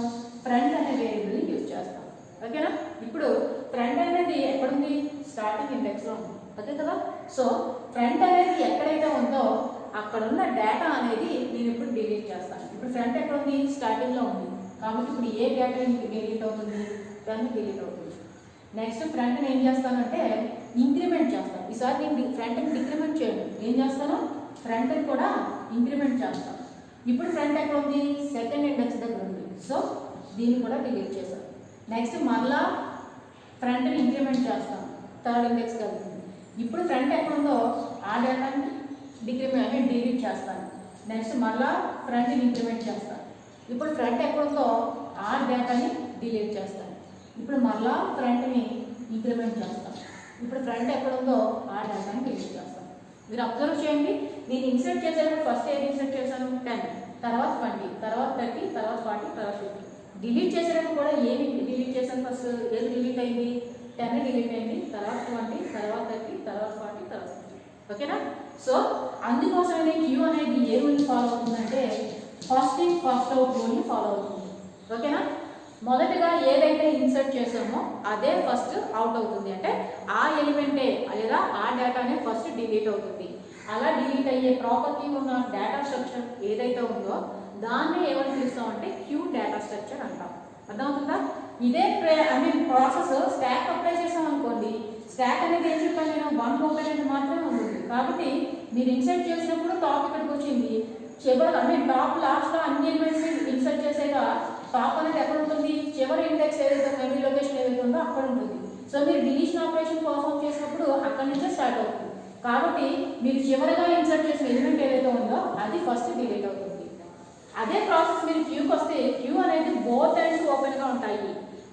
ఫ్రంట్ అనే వేరియబుల్ని యూజ్ చేస్తాను. ఓకేనా? ఇప్పుడు ఫ్రంట్ అనేది ఎక్కడుంది, స్టార్టింగ్ ఇండెక్స్లో ఉంది. ఓకే కదా? సో ఫ్రంట్ అనేది ఎక్కడైతే ఉందో అక్కడ ఉన్న డేటా అనేది నేను ఇప్పుడు డిలీట్ చేస్తాను. ఇప్పుడు ఫ్రంట్ ఎక్కడ ఉంది, స్టార్టింగ్లో ఉంది. కాబట్టి ఇప్పుడు ఏ డేటా డిలీట్ అవుతుంది, దాన్ని డిలీట్ అవుతుంది. నెక్స్ట్ ఫ్రంట్ని ఏం చేస్తానంటే ఇంక్రిమెంట్ చేస్తాను. ఈసారి నేను ఫ్రంట్ని డిక్రిమెంట్ చేయను, ఏం చేస్తాను, ఫ్రంట్ని కూడా ఇంక్రిమెంట్ చేస్తాను. ఇప్పుడు ఫ్రంట్ ఎక్కడ ఉంది, సెకండ్ ఇండెక్స్ దగ్గర ఉంది. సో దీన్ని కూడా డిలీట్ చేస్తాను. నెక్స్ట్ మళ్ళా ఫ్రంట్ని ఇంక్రిమెంట్ చేస్తాను, థర్డ్ ఇండెక్స్ కలిగింది. ఇప్పుడు ఫ్రంట్ ఎక్కడ ఉందో ఆ డేటాని డిలీట్ చేస్తాను. నెక్స్ట్ మళ్ళా ఫ్రంట్ని ఇంక్రిమెంట్ చేస్తాను. ఇప్పుడు ఫ్రంట్ ఎక్కడ ఉందో ఆ డేటాని డిలీట్ చేస్తాను. ఇప్పుడు మళ్ళా ఫ్రంట్ని ఇంక్రిమెంట్ చేస్తాను. ఇప్పుడు ఫ్రంట్ ఎక్కడ ఉందో ఆ డేటాని డిలీట్ చేస్తాను. మీరు అబ్జర్వ్ చేయండి, నేను ఇన్సర్ట్ చేసేటప్పుడు ఫస్ట్ ఏది ఇన్సర్ట్ చేశాను, 10, తర్వాత 20, తర్వాత 30, తర్వాత 40, తర్వాత 50. డిలీట్ చేసేటప్పుడు కూడా ఏమి డిలీట్ చేశాను, ఫస్ట్ ఏది డిలీట్ అయింది, 10 డిలీట్ అయింది, తర్వాత 20, తర్వాత 30, తర్వాత 40, తర్వాత 50. ఓకేనా? సో అందుకోసమే క్యూ అనేది ఏ రూల్ని ఫాలో అవుతుందంటే ఫస్ట్ ఇన్ ఫస్ట్ అవుట్ రూల్ని ఫాలో అవుతుంది. ఓకేనా? మొదటగా ఏదైతే ఇన్సర్ట్ చేసామో అదే ఫస్ట్ అవుట్ అవుతుంది. అంటే ఆ ఎలిమెంటే లేదా ఆ డేటానే ఫస్ట్ డిలీట్ అవుతుంది. అలా డిలీట్ అయ్యే ప్రాపర్టీ ఉన్న డేటా స్ట్రక్చర్ ఏదైతే ఉందో దాన్ని ఏమని పిలుస్తామంటే క్యూ డేటా స్ట్రక్చర్ అంటాం. అర్థమవుతుందా? ఇదే ప్రాసెస్ స్టాక్ అప్లై చేసాం అనుకోండి, స్టాక్ అనేది ఏం చెప్పాను నేను, 1 ఓపెన్ మాత్రమే ఉంటుంది. కాబట్టి మీరు ఇన్సర్ట్ చేసినప్పుడు టాప్ ఇక్కడికి వచ్చింది, చివరి టాప్ లాస్ట్లో అన్ని ఎలిమెంట్స్ ఇన్సర్ట్ చేసేగా టాప్ అనేది ఎక్కడ ఉంటుంది, చివరి ఇండెక్స్ ఏదైతే మెమరీ లొకేషన్ ఏదైతే ఉందో అక్కడ ఉంటుంది. సో మీరు డిలీషన్ ఆపరేషన్ పర్ఫామ్ చేసినప్పుడు అక్కడి నుంచే స్టార్ట్ అవుతుంది. కాబట్టి మీరు చివరిగా ఇన్సర్ట్ చేసిన ఎలిమెంట్ ఏదైతే ఉందో అది ఫస్ట్ డిలీట్ అవుతుంది. అదే ప్రాసెస్ మీరు క్యూకి వస్తే క్యూ అనేది బోత్ ఎండ్స్ ఓపెన్గా ఉంటాయి.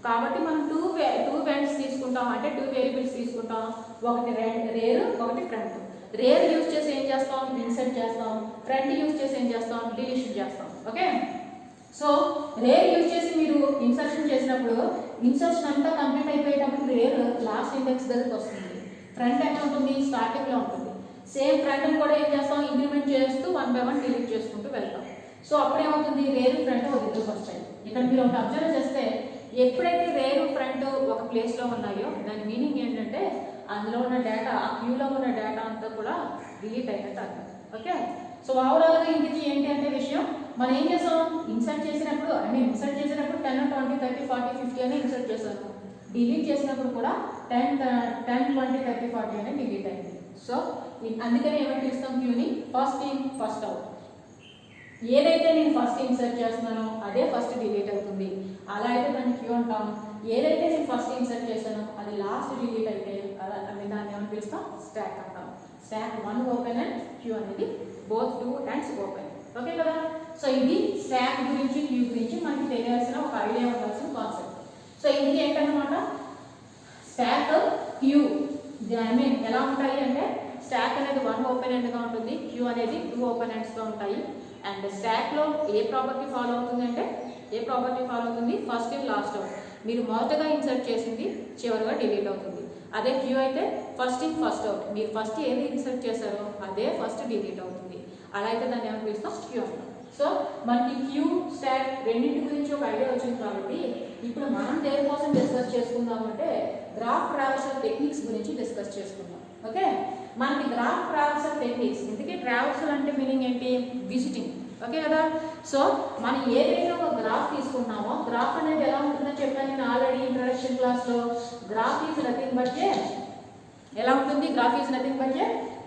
కాబట్టి మనం టూ ఎండ్స్ తీసుకుంటాం, అంటే 2 వేరియబుల్స్ తీసుకుంటాం, ఒకటి రేర్, ఒకటి ఫ్రంట్. రేర్ యూజ్ చేసి ఏం చేస్తాం, ఇన్సర్ట్ చేస్తాం. ఫ్రంట్ యూజ్ చేసి ఏం చేస్తాం, డిలీషన్ చేస్తాం. ఓకే? సో రేర్ యూజ్ చేసి మీరు ఇన్సర్షన్ చేసినప్పుడు ఇన్సర్షన్ అంతా కంప్లీట్ అయిపోయేటప్పుడు రేర్ లాస్ట్ ఇండెక్స్ దగ్గరికి వస్తుంది. ఫ్రంట్ ఎక్కడ ఉంటుంది, స్టార్టింగ్లో ఉంటుంది. సేమ్ ఫ్రంట్ని కూడా ఏం చేస్తాం, ఇంక్రిమెంట్ చేస్తూ 1 by 1 డిలీట్ చేసుకుంటూ వెళ్తాం. సో అప్పుడేమవుతుంది, రేరు ఫ్రంట్ ఒక దగ్గరకు వస్తాయి. ఇక్కడ మీరు ఒకటి అబ్జర్వ్ చేస్తే ఎప్పుడైతే రేరు ఫ్రంట్ ఒక ప్లేస్లో ఉన్నాయో దాని మీనింగ్ ఏంటంటే అందులో ఉన్న డేటా, ఆ క్యూలో ఉన్న డేటా అంతా కూడా డిలీట్ అయినట్టు అర్థం. ఓకే? సో ఓవరాల్గా ఇంటికి ఏంటి అంటే విషయం, మనం ఏం చేసాం, ఇన్సర్ట్ చేసినప్పుడు ఇన్సర్ట్ చేసినప్పుడు 10, 20, 30, 40, 50 అని ఇన్సర్ట్ చేశాను. డిలీట్ చేసినప్పుడు కూడా 10, 20, 30, 40 అని డిలీట్ అయింది. సో అందుకని ఏమైనా పిలుస్తాం క్యూని ఫస్ట్ ఇన్ ఫస్ట్ అవుట్. ఏదైతే నేను ఫస్ట్ ఇన్సర్ట్ చేస్తున్నానో అదే ఫస్ట్ డిలీట్ అవుతుంది. అలా అయితే దాన్ని క్యూ అంటాం. ఏదైతే నేను ఫస్ట్ ఇన్సర్ట్ చేశానో అది లాస్ట్ డిలీట్ అయితే దాన్ని ఏమైనా పిలుస్తాం, స్టాక్ అంటాం. స్టాక్ 1 ఓపెన్ అండ్ క్యూ అనేది బోత్ 2 ends ఓపెన్. ఓకే కదా? సో ఇది స్టాక్ గురించి క్యూ గురించి మనకి తెలియాల్సిన ఒక ఐడియా ఉండాల్సిన కాన్సెప్ట్. సో ఇది ఏంటన్నమాట, స్టాక్ క్యూ ఎలా ఉంటాయి అంటే స్టాక్ అనేది 1 ఓపెన్ ఎండ్గా ఉంటుంది, క్యూ అనేది 2 ఓపెన్ ఎండ్స్గా ఉంటాయి. అండ్ స్టాక్లో ఏ ప్రాపర్టీ ఫాలో అవుతుంది అంటే ఫస్ట్ ఇన్ లాస్ట్ అవుట్. మీరు మొదటగా ఇన్సర్ట్ చేసింది చివరిగా డిలీట్ అవుతుంది. అదే క్యూ అయితే ఫస్ట్ ఇన్ ఫస్ట్ అవుట్. మీరు ఫస్ట్ ఏది ఇన్సర్ట్ చేశారో అదే ఫస్ట్ డిలీట్ అవుతుంది. అలా అయితే దాన్ని ఏమైనా పిలుస్తాం, క్యూ అంటాం. సో మనకి క్యూ స్టాక్ రెండింటి గురించి ఒక ఐడియా వచ్చింది. కాబట్టి ఇప్పుడు మనం దేనికోసం డిస్కస్ చేసుకుందామంటే గ్రాఫ్ ట్రావర్సల్ టెక్నిక్స్ గురించి డిస్కస్ చేసుకుందాం. ఓకే? మనకి గ్రాఫ్ ట్రావర్సల్ టెక్నిక్స్, ఇందుకే ట్రావర్సల్ అంటే మీనింగ్ ఏంటి, విజిటింగ్. ఓకే కదా? సో మనం ఏదైతే ఒక గ్రాఫ్ తీసుకున్నామో గ్రాఫ్ అనేది ఎలా ఉంటుందో చెప్పాను నేను ఆల్రెడీ ఇంట్రడక్షన్ క్లాస్లో. గ్రాఫ్ ఈజ్ నథింగ్ బట్ ఎలా ఉంటుంది, graph is nothing but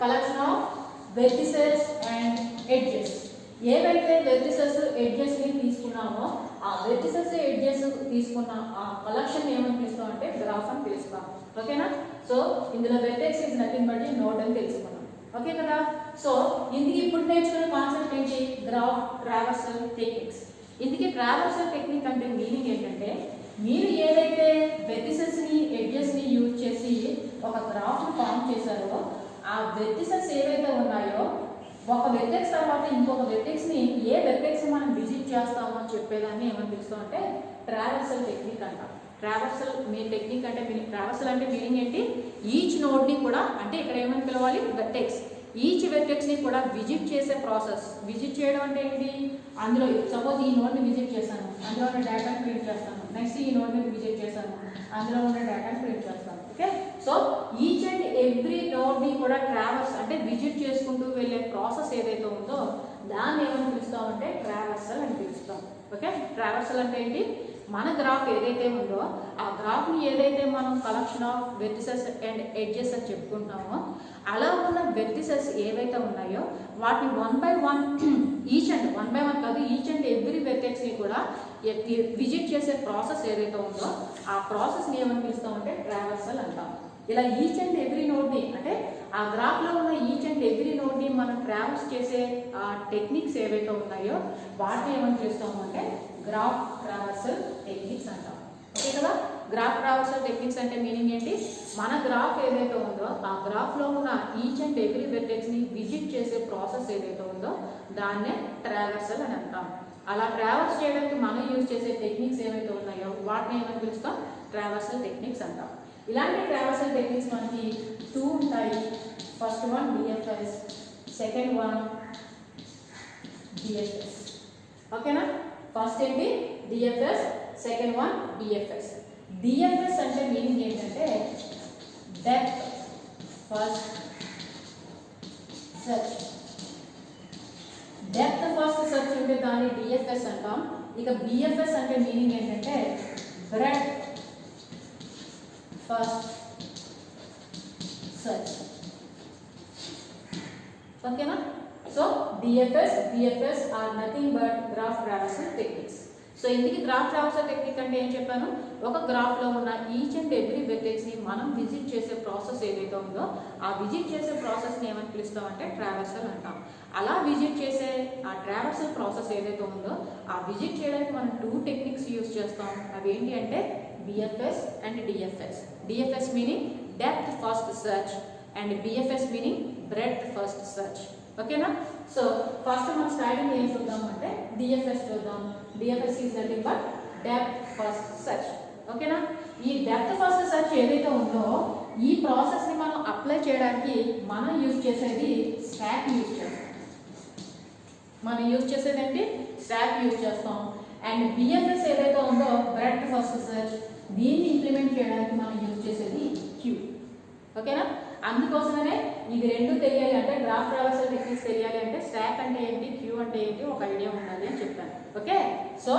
collection of vertices and edges. ఏవైతే వెర్టిసెస్ ఎడ్జెస్ని తీసుకున్నామో ఆ వెర్టిసెస్ ఎడ్జెస్ తీసుకున్న ఆ కలెక్షన్ ఏమని పిలుస్తాం అంటే గ్రాఫ్ అని పిలుస్తాం. ఓకేనా? సో ఇందులో vertex is nothing but node అని తెలుసుకున్నాం. ఓకే కదా? సో ఇందుకు ఇప్పుడు నేర్చుకునే కాన్సెప్ట్ ఏంటి, గ్రాఫ్ ట్రావర్సల్ టెక్నిక్స్. ఇందుకే ట్రావర్సల్ టెక్నిక్ అంటే మీనింగ్ ఏంటంటే మీరు ఏదైతే వెర్టిసెస్ని ఎడ్జెస్ని యూజ్ చేసి ఒక గ్రాఫ్ని ఫామ్ చేశారో ఆ వెర్టిసెస్ ఏవైతే ఉన్నాయో ఒక వెర్టెక్స్ తర్వాత ఇంకొక వెర్టెక్స్ని ఏ వెర్టెక్స్ మనం విజిట్ చేస్తామో చెప్పేదాన్ని ఏమని పిలుస్తాం అంటే ట్రావర్సల్ టెక్నిక్ అంటాం. ట్రావర్సల్ మీ టెక్నిక్ అంటే ట్రావర్సల్ అంటే మీనింగ్ ఏంటి? ఈచ్ నోడ్ని కూడా, అంటే ఇక్కడ ఏమని పిలవాలి, వెర్టెక్స్, ఈచ్ వెర్టెక్స్ని కూడా విజిట్ చేసే ప్రాసెస్. విజిట్ చేయడం అంటే ఏంటి? అందులో సపోజ్ ఈ నోడ్ని విజిట్ చేశాను, అందులో ఉన్న డేటాని ప్రింట్ చేస్తాను. నెక్స్ట్ ఈ నోడ్ని విజిట్ చేశాను, అందులో ఉన్న డేటాని ప్రింట్ చేస్తాను. Okay, so each and every నోడ్ని కూడా ట్రావర్స్ అంటే విజిట్ చేసుకుంటూ వెళ్ళే ప్రాసెస్ ఏదైతే ఉందో దాన్ని ఏమని పిలుస్తామంటే ట్రావర్సల్ అని పిలుస్తాం. ఓకే, ట్రావర్సల్ అంటే ఏంటి? మన గ్రాఫ్ ఏదైతే ఉందో ఆ గ్రాఫ్ని ఏదైతే మనం collection of vertices and edges అని చెప్పుకుంటామో అలా ఉన్న వెర్టిసెస్ ఏవైతే ఉన్నాయో వాటిని 1 by 1 ఈచ్ అండ్ 1 by 1 కాదు, ఈచ్ అండ్ ఎవ్రీ వెర్టెక్స్ని కూడా విజిట్ చేసే ప్రాసెస్ ఏదైతే ఉందో ఆ ప్రాసెస్ని ఏమని పిలుస్తామంటే ట్రావర్సల్ అంటాం. ఇలా ఈచ్ అండ్ ఎవ్రీ నోడ్ని, అంటే ఆ గ్రాఫ్లో ఉన్న ఈచ్ అండ్ ఎవ్రీ నోడ్ని మనం ట్రావర్స్ చేసే ఆ టెక్నిక్స్ ఏవైతే ఉన్నాయో వాటిని ఏమని పిలుస్తాము అంటే గ్రాఫ్ ట్రావర్సల్ టెక్నిక్స్ అంటాం. ఓకే కదా, గ్రాఫ్ ట్రావర్సల్ టెక్నిక్స్ అంటే మీనింగ్ ఏంటి? మన గ్రాఫ్ ఏదైతే ఉందో ఆ గ్రాఫ్లో ఉన్న ఈచ్ అండ్ ఎవ్రీ వెర్టెక్స్ని విజిట్ చేసే ప్రాసెస్ ఏదైతే ఉందో దాన్నే ట్రావర్సల్ అని అంటాం. అలా ట్రావర్స్ చేయడానికి మనం యూజ్ చేసే టెక్నిక్స్ ఏవైతే ఉన్నాయో వాటిని ఏమని పిలుస్తాం? ట్రావర్సల్ టెక్నిక్స్ అంటాం. ఇలాంటి ట్రావర్సల్ టెక్నిక్స్ మనకి 2 ఉంటాయి. First one DFS, second one DFS. ఓకేనా, ఫస్ట్ ఏంటి DFS, second one DFS. DFS అంటే మీనింగ్ ఏంటంటే depth first search. Depth first search ఉంటే దాన్ని డిఎఫ్ఎస్ అంటాం. ఇక బిఎఫ్ఎస్ అంటే మీనింగ్ ఏంటంటే బ్రెడ్త్ ఫస్ట్ సెర్చ్. ఓకేనా, so DFS BFS are nothing but graph traversal techniques. So ఇందుకు గ్రాఫ్ ట్రావర్సల్ టెక్నిక్ అంటే ఏం చెప్పాను? ఒక గ్రాఫ్లో ఉన్న ఈచ్ అండ్ ఎవ్రీ వెర్టెక్స్ని మనం విజిట్ చేసే ప్రాసెస్ ఏదైతే ఉందో ఆ విజిట్ చేసే ప్రాసెస్ని ఏమని పిలుస్తామంటే ట్రావర్సల్ అంటాం. అలా విజిట్ చేసే ఆ ట్రావర్సల్ ప్రాసెస్ ఏదైతే ఉందో ఆ విజిట్ చేయడానికి మనం 2 టెక్నిక్స్ యూజ్ చేస్తాం. అవి ఏంటి అంటే BFS and DFS. DFS meaning depth first search and BFS meaning breadth first search. ఓకేనా, సో ఫస్ట్ మనం స్టార్టింగ్ ఏం చూద్దాం అంటే డిఎఫ్ఎస్ చూద్దాం. DFS is nothing but depth first search. ఓకేనా, ఈ డెప్త్ ఫస్ట్ సెర్చ్ ఏదైతే ఉందో ఈ ప్రాసెస్ని మనం అప్లై చేయడానికి మనం యూజ్ చేసేది స్టాక్ యూజ్ చేస్తాం. మనం యూజ్ చేసేది ఏంటి? స్టాక్ యూజ్ చేస్తాం. అండ్ బిఎఫ్ఎస్ ఏదైతే ఉందో బ్రెడ్త్ ఫస్ట్ సెర్చ్, దీన్ని ఇంప్లిమెంట్ చేయడానికి మనం యూజ్ చేసేది క్యూ. ఓకేనా, అందుకోసమనే ఇది రెండు తెలియాలి అంటే గ్రాఫ్ ట్రావర్సల్ టెక్నిక్స్ తెలియాలి అంటే స్టాక్ అంటే ఏంటి, క్యూ అంటే ఏంటి ఒక ఐడియా ఉండాలి అని చెప్పాను. ఓకే, సో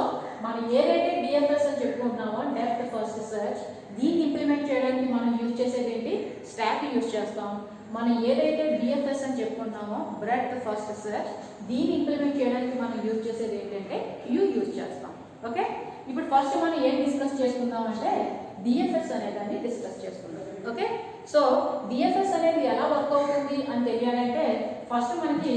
మనం ఏదైతే డిఎఫ్ఎస్ అని చెప్పుకుంటున్నామో డెప్త్ ఫస్ట్ సెర్చ్, దీన్ని ఇంప్లిమెంట్ చేయడానికి మనం యూజ్ చేసేది ఏంటి? స్టాక్ యూజ్ చేస్తాం. మనం ఏదైతే బిఎఫ్ఎస్ అని చెప్పుకుంటున్నామో బ్రెడ్త్ ఫస్ట్ సెర్చ్, దీన్ని ఇంప్లిమెంట్ చేయడానికి మనం యూజ్ చేసేది ఏంటంటే క్యూ యూజ్ చేస్తాం. ఓకే, ఇప్పుడు ఫస్ట్ మనం ఏం డిస్కస్ చేసుకుందాం అంటే డిఎఫ్ఎస్ అనేదాన్ని డిస్కస్ చేసుకుందాం. ఓకే, సో డిఎఫ్ఎస్ అనేది ఎలా వర్క్ అవుతుంది అని తెలియాలంటే ఫస్ట్ మనకి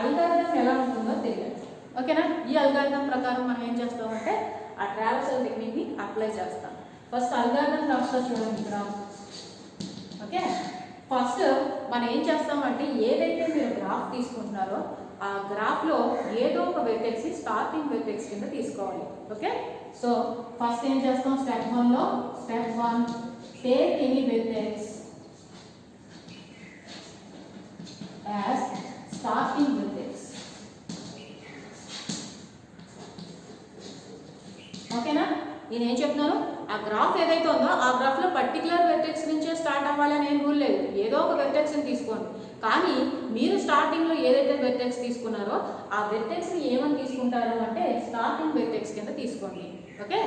అల్గారిథం ఎలా ఉంటుందో తెలియాలి. ఓకేనా, ఈ అల్గారిథం ప్రకారం మనం ఏం చేస్తామంటే ఆ ట్రావర్సల్ టెక్నిక్ని అప్లై చేస్తాం. ఫస్ట్ అల్గారిథం రాస్తా చూడండి ఇక్కడ. ఓకే, ఫస్ట్ మనం ఏం చేస్తామంటే ఏదైతే మీరు గ్రాఫ్ తీసుకుంటున్నారో ఆ గ్రాఫ్లో ఏదో ఒక వెర్టెక్స్ స్టార్టింగ్ వెర్టెక్స్ కింద తీసుకోవాలి. ఓకే, సో ఫస్ట్ ఏం చేస్తాం? స్టెప్ 1లో step 1 take any vertex as starting vertex. ఓకేనా, నేను ఏం చెప్తున్నాను? ఆ గ్రాఫ్ ఏదైతే ఉందో ఆ గ్రాఫ్లో పర్టికులర్ వెర్టెక్స్ నుంచే స్టార్ట్ అవ్వాలని ఏం రూల్ లేదు. ఏదో ఒక వెర్టెక్స్ని తీసుకోండి. కానీ మీరు స్టార్టింగ్లో ఏదైతే వెర్టెక్స్ తీసుకున్నారో ఆ వెర్టెక్స్ని ఏమని తీసుకుంటారు అంటే స్టార్టింగ్ వెర్టెక్స్ కింద తీసుకోండి. ఓకే,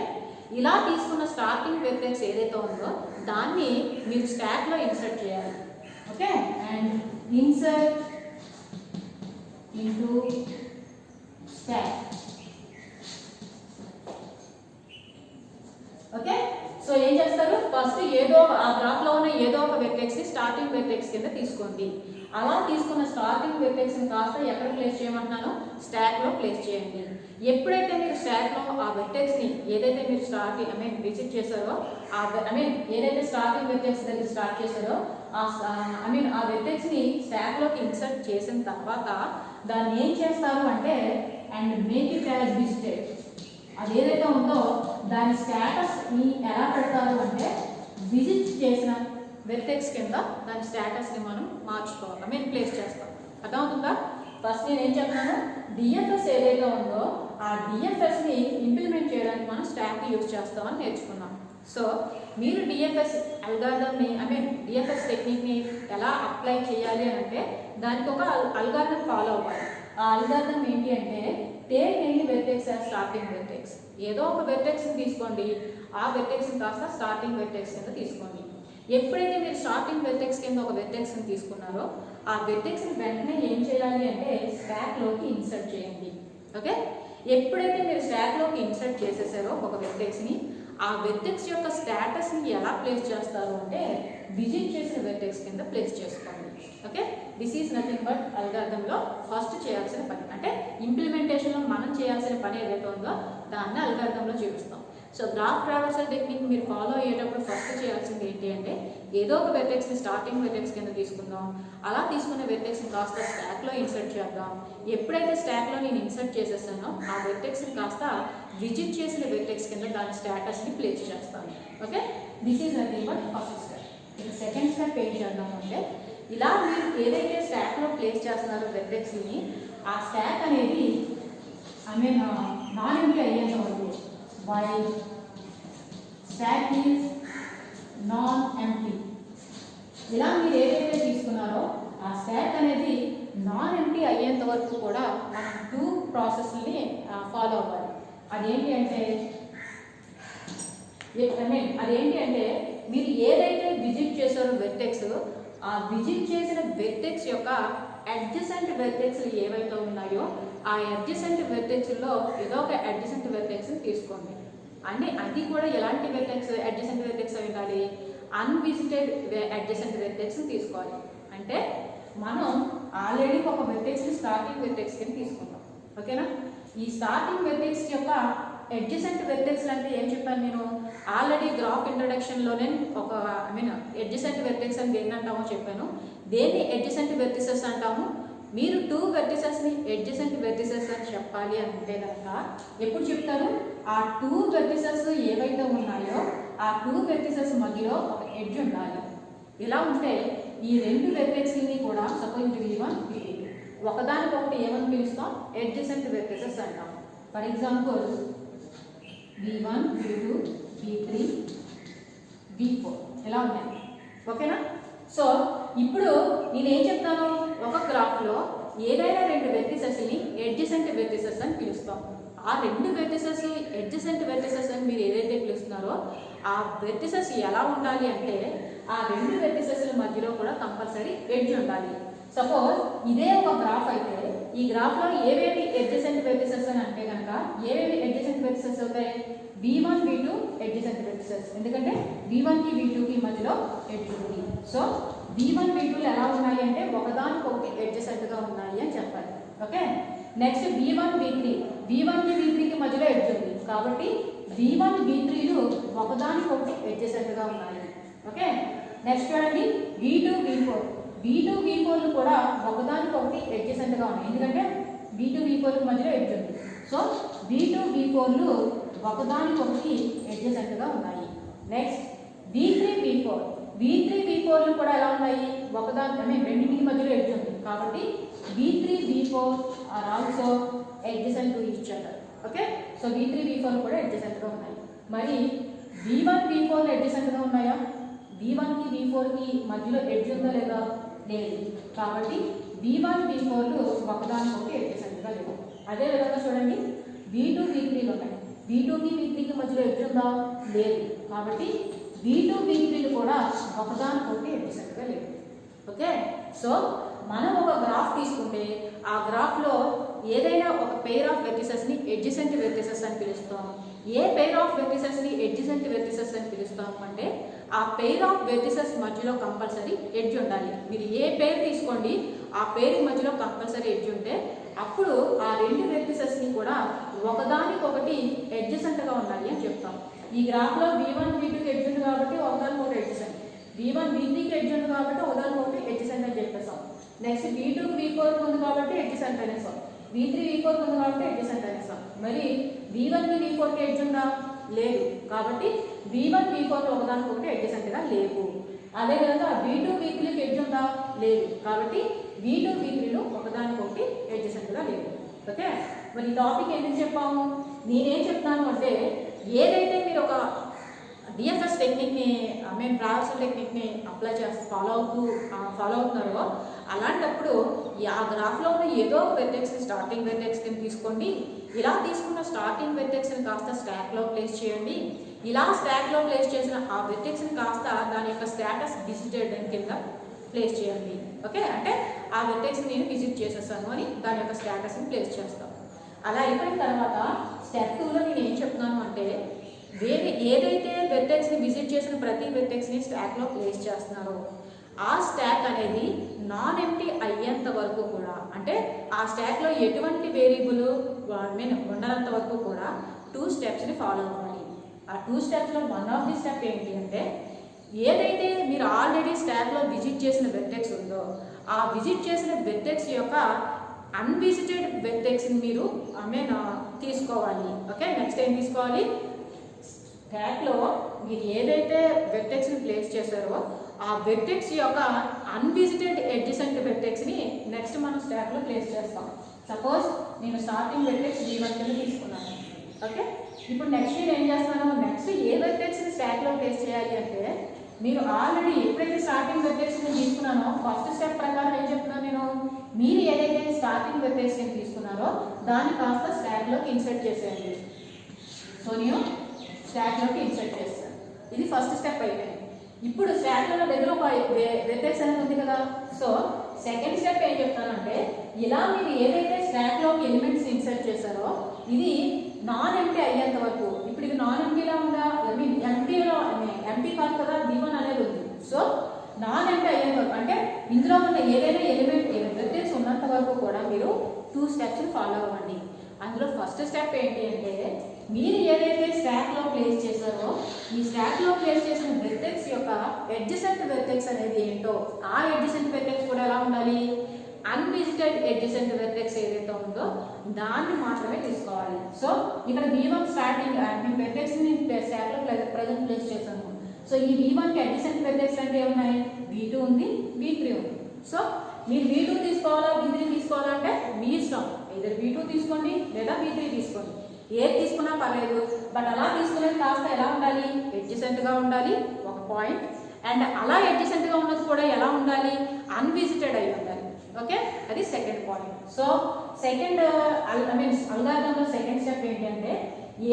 ఇలా తీసుకున్న స్టార్టింగ్ వెర్టెక్స్ ఏదైతే ఉందో దాన్ని మీరు స్టాక్లో ఇన్సర్ట్ చేయాలి. Okay, and insert into stock. Okay, so ఏం చేస్తారు? ఫస్ట్ ఏదో ఆ గ్రాఫ్లో ఉన్న ఏదో ఒక వెర్టెక్స్ని స్టార్టింగ్ వెర్టెక్స్ కింద తీసుకోండి. అలా తీసుకున్న స్టార్టింగ్ వెర్టెక్స్ని కాస్త ఎక్కడ ప్లేస్ చేయమంటున్నాను? స్టాక్లో ప్లేస్ చేయండి. ఎప్పుడైతే మీరు స్టాక్లో ఆ వెర్టెక్స్ని ఏదైతే మీరు విజిట్ చేశారో ఏదైతే స్టార్టింగ్ వెర్టెక్స్ దగ్గర స్టార్ట్ చేశారో ఆ వెర్టెక్స్ని స్టాక్లోకి ఇన్సర్ట్ చేసిన తర్వాత దాన్ని ఏం చేస్తారు అంటే and make it as B state. అది ఏదైతే ఉందో దాని స్టేటస్ని ఎలా పెడతారు అంటే విజిట్ వెర్టెక్స్ కింద దాని స్టేటస్ని మనం మార్చుకోవాలి, ఐ మీన్ ప్లేస్ చేస్తాం. అర్థమవుతుందా? ఫస్ట్ నేను ఏం చెప్తున్నాను, డిఎఫ్ఎస్ ఏదైతే ఉందో ఆ డిఎఫ్ఎస్ని ఇంప్లిమెంట్ చేయడానికి మనం స్టాక్ యూజ్ చేస్తామని నేర్చుకున్నాం. సో మీరు డిఎఫ్ఎస్ అల్గారిథంని, ఐ మీన్ డిఎఫ్ఎస్ టెక్నిక్ని ఎలా అప్లై చేయాలి అని అంటే దానికి ఒక అల్గారిథం ఫాలో అవ్వాలి. ఆ అల్గారిథం ఏంటి అంటే take any vertex as starting vertex. ఏదో ఒక వెర్టెక్స్ని తీసుకోండి, ఆ వెర్టెక్స్ని కాస్త స్టార్టింగ్ వెర్టెక్స్ కింద తీసుకోండి. ఎప్పుడైతే మీరు స్టార్టింగ్ వెర్టెక్స్ కింద ఒక వెర్టెక్స్ని తీసుకున్నారో ఆ వెర్టెక్స్ని వెంటనే ఏం చేయాలి అంటే స్టాక్లోకి ఇన్సర్ట్ చేయండి. ఓకే, ఎప్పుడైతే మీరు స్టాక్లోకి ఇన్సర్ట్ చేసేసారో ఒక వెర్టెక్స్ని, ఆ వెర్టెక్స్ యొక్క స్టేటస్ని ఎలా ప్లేస్ చేస్తారు అంటే విజిట్ చేసిన వెర్టెక్స్ కింద ప్లేస్ చేసుకోండి. Okay, this is nothing but అల్గారిథంలో ఫస్ట్ చేయాల్సిన పని, అంటే ఇంప్లిమెంటేషన్లో మనం చేయాల్సిన పని ఏదైతే ఉందో దాన్ని అల్గారిథంలో చూపిస్తాం. సో గ్రాఫ్ ట్రావర్సల్ టెక్నిక్ మీరు ఫాలో అయ్యేటప్పుడు ఫస్ట్ చేయాల్సింది ఏంటి అంటే ఏదో ఒక వెర్టెక్స్ని స్టార్టింగ్ వెర్టెక్స్ కింద తీసుకుందాం, అలా తీసుకున్న వెర్టెక్స్ని కాస్త స్టాక్లో ఇన్సర్ట్ చేద్దాం. ఎప్పుడైతే స్టాక్లో నేను ఇన్సర్ట్ చేసేస్తానో ఆ వెర్టెక్స్ని కాస్త విజిట్ చేసిన వెర్టెక్స్ కింద దాని స్టేటస్ని ప్లేస్ చేస్తాను. Okay, this is nothing but first step. ఇక సెకండ్ స్టెప్ ఏం చేద్దాం అంటే ఇలా మీరు ఏదైతే స్టాక్లో ప్లేస్ చేస్తున్నారో వెర్టెక్స్ని, ఆ స్టాక్ అనేది ఐ మీన్ నాన్ ఎంప్టీ అయ్యేంత వరకు while stack is non-empty. ఇలా మీరు ఏదైతే తీసుకున్నారో ఆ స్టాక్ అనేది నాన్ ఎంప్టీ అయ్యేంత వరకు కూడా మనం 2 ప్రాసెస్ని ఫాలో అవ్వాలి. అదేంటి అంటే మీరు ఏదైతే విజిట్ చేశారో వెర్టెక్స్, ఆ విజిట్ చేసిన వెర్టెక్స్ యొక్క అడ్జసెంట్ వెర్టెక్స్ ఏవైతే ఉన్నాయో ఆ అడ్జసెంట్ వెర్టెక్స్లో ఏదో ఒక అడ్జసెంట్ వెర్టెక్స్ని తీసుకోండి. అంటే అది కూడా ఎలాంటి వెర్టెక్స్, అడ్జసెంట్ వెర్టెక్స్ అయి ఉండాలి, అన్విజిటెడ్ అడ్జసెంట్ వెర్టెక్స్ని తీసుకోవాలి. అంటే మనం ఆల్రెడీ ఒక వెర్టెక్స్ని స్టార్టింగ్ వెర్టెక్స్ కింద తీసుకుంటాం. ఓకేనా, ఈ స్టార్టింగ్ వెర్టెక్స్ యొక్క అడ్జసెంట్ వెర్టెక్స్ అంటే ఏం చెప్పాను నేను ఆల్రెడీ గ్రాఫ్ ఇంట్రడక్షన్లోనే ఒక ఐ మీన్ అడ్జసెంట్ వెర్టెక్స్ అని దేన్ని అంటామో చెప్పాను. దేన్ని అడ్జసెంట్ వెర్టిసెస్ అంటాము. మీరు 2 వెర్టిసెస్ని అడ్జసెంట్ వెర్టిసెస్ అని చెప్పాలి అంటే కనుక ఎప్పుడు చెప్తారు, ఆ 2 వెర్టిసెస్ ఏవైతే ఉన్నాయో ఆ 2 వెర్టిసెస్ మధ్యలో ఒక ఎడ్జ్ ఉండాలి. ఇలా ఉంటే ఈ 2 వెర్టెక్స్ని కూడా సపోజ్ V1 V2 ఒకదానికొకటి ఏమని పిలుస్తాం, అడ్జసెంట్ వెర్టిసెస్ అంటాం. For example V1 V2 V3 V4 ఇలా ఉన్నాయి. ఓకేనా, సో ఇప్పుడు నేనేం చెప్తాను, ఒక గ్రాఫ్లో ఏదైనా 2 వెర్టిసెస్ని అడ్జసెంట్ వెర్టిసెస్ అని పిలుస్తాం. ఆ 2 వెర్టిసెస్ అడ్జసెంట్ వెర్టిసెస్ అని మీరు ఏదైతే పిలుస్తున్నారో ఆ వెర్టిసెస్ ఎలా ఉండాలి అంటే ఆ 2 వెర్టిసెస్ల మధ్యలో కూడా కంపల్సరీ ఎడ్జ్ ఉండాలి. సపోజ్ ఇదే ఒక గ్రాఫ్ అయితే ఈ గ్రాఫ్లో ఏవేవి అడ్జసెంట్ వెర్టిసెస్ అని అంటే కనుక ఏవేవి అడ్జసెంట్ వెర్టిసెస్ అవుతాయి, V1 V2 అడ్జసెంట్ వెర్టిసెస్, ఎందుకంటే V1కి V2కి మధ్యలో ఎడ్జ్ ఉంది. సో V1 V2 ఎలా ఉన్నాయి అంటే ఒకదానికొకటి అడ్జసెంట్గా ఉన్నాయి అని చెప్పాలి. ఓకే, నెక్స్ట్ V1 V3 V1కి V3కి మధ్యలో ఎడ్జ్ ఉంది కాబట్టి V1 V3లు ఒకదానికొకటి అడ్జసెంట్గా ఉన్నాయి. ఓకే, నెక్స్ట్ చూడండి V2 V4లు కూడా ఒకదానికొకటి అడ్జసెంట్గా ఉన్నాయి, ఎందుకంటే V2 V4ల మధ్యలో ఎడ్జ్ ఉంది. సో V2 V4లు ఒకదానికొకటి అడ్జసెంట్గా ఉన్నాయి. నెక్స్ట్ V3 V4లు కూడా ఎలా ఉన్నాయి, రెండింటికి మధ్యలో ఎడ్జ్ ఉంది కాబట్టి V3 V4 are also adjacent to each other. Okay, so V3 V4 కూడా అడ్జసెంట్గా ఉన్నాయి. మరి V1 V4లు అడ్జసెంట్గా ఉన్నాయా, V1కి V4కి మధ్యలో ఎడ్జ్ ఉందా లేదా, లేదు. కాబట్టి V1 V4లు ఒకదానికొకటి అడ్జసెంట్గా లేవు. అదేవిధంగా చూడండి V2 V3లు ఉన్నాయి, V2కి V3కి మధ్యలో ఎడ్జ్ ఉందా, లేదు. కాబట్టి V2 V3లు కూడా ఒకదానికొకటి అడ్జసెంట్గా లేవు. ఓకే, సో మనం ఒక గ్రాఫ్ తీసుకుంటే ఆ గ్రాఫ్లో ఏదైనా ఒక పెయిర్ ఆఫ్ వెర్టిసెస్ని అడ్జసెంట్ వెర్టిసెస్ అని పిలుస్తాం. ఏ పెయిర్ ఆఫ్ వెర్టిసెస్ని అడ్జసెంట్ వెర్టిసెస్ అని పిలుస్తాం అంటే ఆ పెయిర్ ఆఫ్ వెర్టిసెస్ మధ్యలో కంపల్సరీ ఎడ్జ్ ఉండాలి. మీరు ఏ పెయిర్ తీసుకోండి ఆ పెయిర్ మధ్యలో కంపల్సరీ ఎడ్జ్ ఉంటే అప్పుడు ఆ 2 వెర్టిసెస్ని కూడా ఒకదానికొకటి అడ్జసెంట్గా ఉన్నాయి అని చెప్తాం. ఈ గ్రాఫ్లో V1 V2కి ఎడ్జ్ ఉంది కాబట్టి ఒకదానికొకటి అడ్జసెంట్, V1 V3కి ఎడ్జ్ ఉంది కాబట్టి ఒకదానికొకటి అడ్జసెంట్ అని చెప్పేస్తాం. నెక్స్ట్ V2 V4కి ఉంది కాబట్టి అడ్జసెంట్ అనేస్తాం, V3 V4కి ఉంది కాబట్టి అడ్జసెంట్ అనేస్తాం. మరి V1కి V4కి ఎడ్జ్ ఉందా, లేదు. కాబట్టి V1 V4 ఒకదానికొకటి అడ్జసెంట్గా లేవు. అదేవిధంగా V2 V3కి ఎడ్జ్ ఉందా? లేదు. కాబట్టి V2 V3లు ఒకదానికొకటి అడ్జసెంట్గా లేవు. ఓకే, మరి ఈ టాపిక్ ఎందుకు చెప్పాము? నేనేం చెప్తాను అంటే ఏదైతే మీరు ఒక డిఎఫ్ఎస్ టెక్నిక్ని ట్రావర్సల్ టెక్నిక్ని అప్లై చేసి ఫాలో అవుతున్నారో అలాంటప్పుడు ఆ గ్రాఫ్లో ఉన్న ఏదో ఒక వెర్టెక్స్ని స్టార్టింగ్ వెర్టెక్స్ని తీసుకోండి. ఇలా తీసుకున్న స్టార్టింగ్ వెర్టెక్స్ని కాస్త స్టాక్లో ప్లేస్ చేయండి. ఇలా స్టాక్లో ప్లేస్ చేసిన ఆ వెర్టెక్స్ని కాస్త దాని యొక్క స్టేటస్ విజిటెడ్ కింద ప్లేస్ చేయండి. ఓకే, అంటే ఆ వెర్టెక్స్ని నేను విజిట్ చేసేసాను అని దాని యొక్క స్టేటస్ని ప్లేస్ చేస్తాను. అలా అయిపోయిన తర్వాత స్టెప్ 2లో నేను ఏం చెప్తున్నాను అంటే ఏదైతే వెర్టెక్స్ని విజిట్ చేసిన ప్రతి వెర్టెక్స్ని స్టాక్లో ప్లేస్ చేస్తున్నారో ఆ స్టాక్ అనేది నాన్ ఎంప్టీ అయ్యేంత వరకు కూడా, అంటే ఆ స్టాక్లో ఎటువంటి వేరియబుల్ ఉండనంత వరకు కూడా 2 స్టెప్స్ని ఫాలో అవ్వాలి. ఆ 2 స్టెప్స్లో వన్ ఆఫ్ ది స్టెప్ ఏంటి అంటే ఏదైతే మీరు ఆల్రెడీ స్టాక్లో విజిట్ చేసిన వెర్టెక్స్ ఉందో ఆ విజిట్ చేసిన వెర్టెక్స్ యొక్క అన్విజిటెడ్ వెర్టెక్స్ని మీరు తీసుకోవాలి. ఓకే, నెక్స్ట్ ఏం తీసుకోవాలి? స్టాక్లో మీరు ఏదైతే వెర్టెక్స్ని ప్లేస్ చేశారో ఆ వెర్టెక్స్ యొక్క అన్విజిటెడ్ అడ్జసెంట్ వెర్టెక్స్ని నెక్స్ట్ మనం స్టాక్లో ప్లేస్ చేస్తాం. సపోజ్ నేను స్టార్టింగ్ వెర్టెక్స్ V1 కింద తీసుకున్నాను. ఓకే, ఇప్పుడు నెక్స్ట్ నేను ఏం చేస్తాను? నెక్స్ట్ ఏ వెర్టెక్స్ని స్టాక్లో ప్లేస్ చేయాలి అంటే మీరు ఆల్రెడీ ఎప్పుడైతే స్టార్టింగ్ వెర్టెక్స్ని తీసుకున్నానో ఫస్ట్ స్టెప్ ప్రకారం ఏం చెప్తున్నాను నేను, మీరు ఏదైతే స్టార్టింగ్ వెర్టెక్స్ని తీసుకున్నారో దాన్ని కాస్త స్టాక్లోకి ఇన్సర్ట్ చేసేయండి. సో నేను స్టాక్లోకి ఇన్సర్ట్ చేస్తాను. ఇది ఫస్ట్ స్టెప్ అయిపోయింది. ఇప్పుడు స్టాక్లో దగ్గర ఒక వెర్టెక్స్ అనేది ఉంది కదా. సో సెకండ్ స్టెప్ ఏం చెప్తానంటే ఇలా మీరు ఏదైతే స్టాక్లోకి ఎలిమెంట్స్ ఇన్సర్ట్ చేశారో ఇది నాన్ ఎంప్టీ అయ్యేంత వరకు. ఇప్పుడు ఇది నాన్ ఎంప్టీలా ఉందా? ఎంప్టీ కాదు కదా, V1 అనేది ఉంది. సో నాన్ ఎంప్టీ అయ్యేంత వరకు అంటే ఇందులో ఉన్న ఏదైనా ఎలిమెంట్ వెర్టెక్స్ ఉన్నంత వరకు కూడా మీరు 2 స్టెప్స్ని ఫాలో అవ్వండి. అందులో ఫస్ట్ స్టెప్ ఏంటి అంటే మీరు ఏదైతే స్టాక్లో ప్లేస్ చేశారో ఈ స్టాక్లో ప్లేస్ చేసిన వెర్టెక్స్ యొక్క అడ్జసెంట్ వెర్టెక్స్ అనేది ఏంటో ఆ అడ్జసెంట్ వెర్టెక్స్ కూడా ఎలా ఉండాలి? అన్విజిటెడ్ అడ్జసెంట్ వెర్టెక్స్ ఏదైతే ఉందో దాన్ని మాత్రమే తీసుకోవాలి. సో ఇక్కడ V1 స్టార్టింగ్ వెర్టెక్స్ని స్టాక్లో ప్రజెంట్ ప్లేస్ చేశాను. సో ఈ V1కి అడ్జసెంట్ వెర్టెక్స్ అంటే ఏమున్నాయి? V2 ఉంది, V3 ఉంది. సో మీరు V2 తీసుకోవాలా V3 తీసుకోవాలంటే మీ ఇష్టం. ఇద్దరు V2 తీసుకోండి లేదా V3 తీసుకోండి, ఏది తీసుకున్నా పర్లేదు. బట్ అలా తీసుకునేది కాస్త ఎలా ఉండాలి? అడ్జసెంట్గా ఉండాలి ఒక పాయింట్. అండ్ అలా అడ్జసెంట్గా ఉన్నది కూడా ఎలా ఉండాలి? అన్విజిటెడ్ అయి ఉండాలి. ఓకే, అది సెకండ్ పాయింట్. సో సెకండ్ అల్గారిథంలో సెకండ్ స్టెప్ ఏంటంటే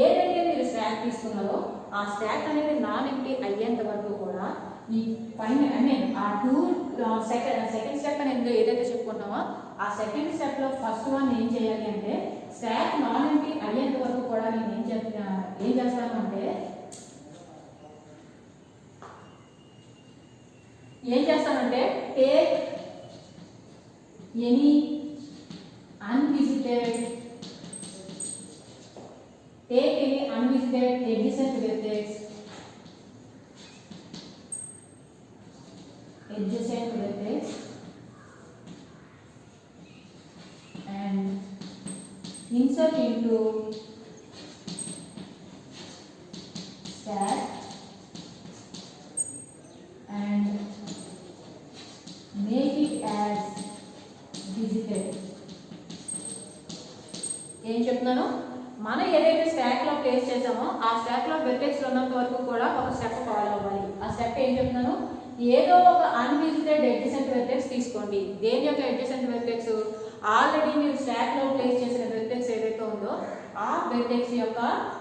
ఏదైతే మీరు స్టాక్ తీసుకున్నారో ఆ స్టాక్ అనేది నాన్ ఎంప్టీ అయ్యేంత వరకు కూడా ఈ పైన ఆ సెకండ్ స్టెప్ అనేది ఏదైతే చెప్పుకుంటామో ఆ సెకండ్ స్టెప్లో ఫస్ట్ వన్ ఏం చేయాలి అంటే స్టాక్ నాన్ ఎంప్టీ అయ్యేంత వరకు కూడా నేను ఏం చేస్తాను అంటే take any unvisited adjacent vertex and insert into stack and make it as visited. ఏం చెప్తున్నాను? మనం ఏదైతే స్టాక్లో ప్లేస్ చేసామో ఆ స్టాక్లో వెర్టెక్స్లో ఉన్నంత వరకు కూడా ఒక స్టెప్ ఫాలో అవ్వాలి. ఆ స్టెప్ ఏం చెప్తున్నాను? ఏదో ఒక అన్విజిటెడ్ అడ్జసెంట్ వెర్టెక్స్ తీసుకోండి. దేని యొక్క అడ్జసెంట్ వెర్టెక్స్? ఆల్రెడీ మీరు స్టాక్లో ప్లేస్ చేసిన వెర్టెక్స్ ఏదైతే ఉందో ఆ వెర్టెక్స్ యొక్క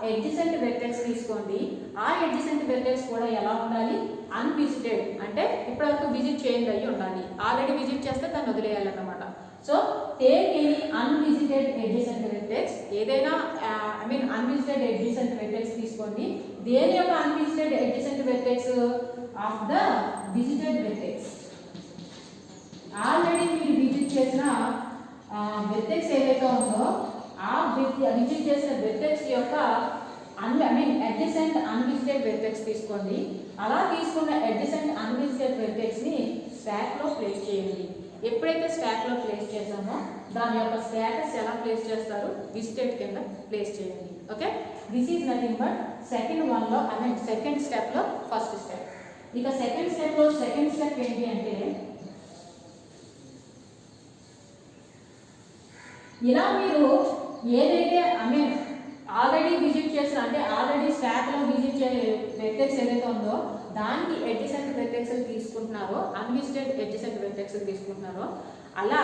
అడ్జసెంట్ వెర్టెక్స్ తీసుకోండి. ఆ అడ్జసెంట్ వెర్టెక్స్ కూడా ఎలా ఉండాలి? అన్విజిటెడ్, అంటే ఇప్పటివరకు విజిట్ చేయండి అయ్యి ఉండాలి. ఆల్రెడీ విజిట్ చేస్తే దాన్ని వదిలేయాలన్నమాట. So take any unvisited adjacent vertex, ఏదైనా అన్విజిటెడ్ అడ్జసెంట్ వెర్టెక్స్ తీసుకోండి. దేని యొక్క unvisited adjacent vertex? Of the visited vertex. Already మీరు విజిట్ చేసిన వెర్టెక్స్ ఏదైతే ఉందో ఆ విజిట్ చేసిన వెర్టెక్స్ యొక్క అడ్జసెంట్ అన్విజిటెడ్ వెర్టెక్స్ తీసుకోండి. అలా తీసుకున్న అడ్జసెంట్ అన్విజిటెడ్ వెర్టెక్స్ని స్టాక్లో ప్లేస్ చేయండి. ఎప్పుడైతే స్టాక్లో ప్లేస్ చేసామో దాని యొక్క స్టేటస్ ఎలా ప్లేస్ చేస్తారు? విజిటెడ్ కింద ప్లేస్ చేయండి. Okay, this is nothing but second వన్లో సెకండ్ స్టెప్లో ఫస్ట్ స్టెప్. ఇక సెకండ్ స్టెప్ ఏంటి అంటే ఇలా మీరు ఏదైతే ఆల్రెడీ విజిట్ చేసిన అంటే ఆల్రెడీ స్టాక్లో విజిట్ వెర్టెక్స్ ఏదైతే ఉందో దానికి ఎడ్జసెంట్ వెర్టెక్స్ తీసుకుంటున్నారో, అన్విజిటెడ్ ఎడ్జసెంట్ వెర్టెక్స్ తీసుకుంటున్నారో, అలా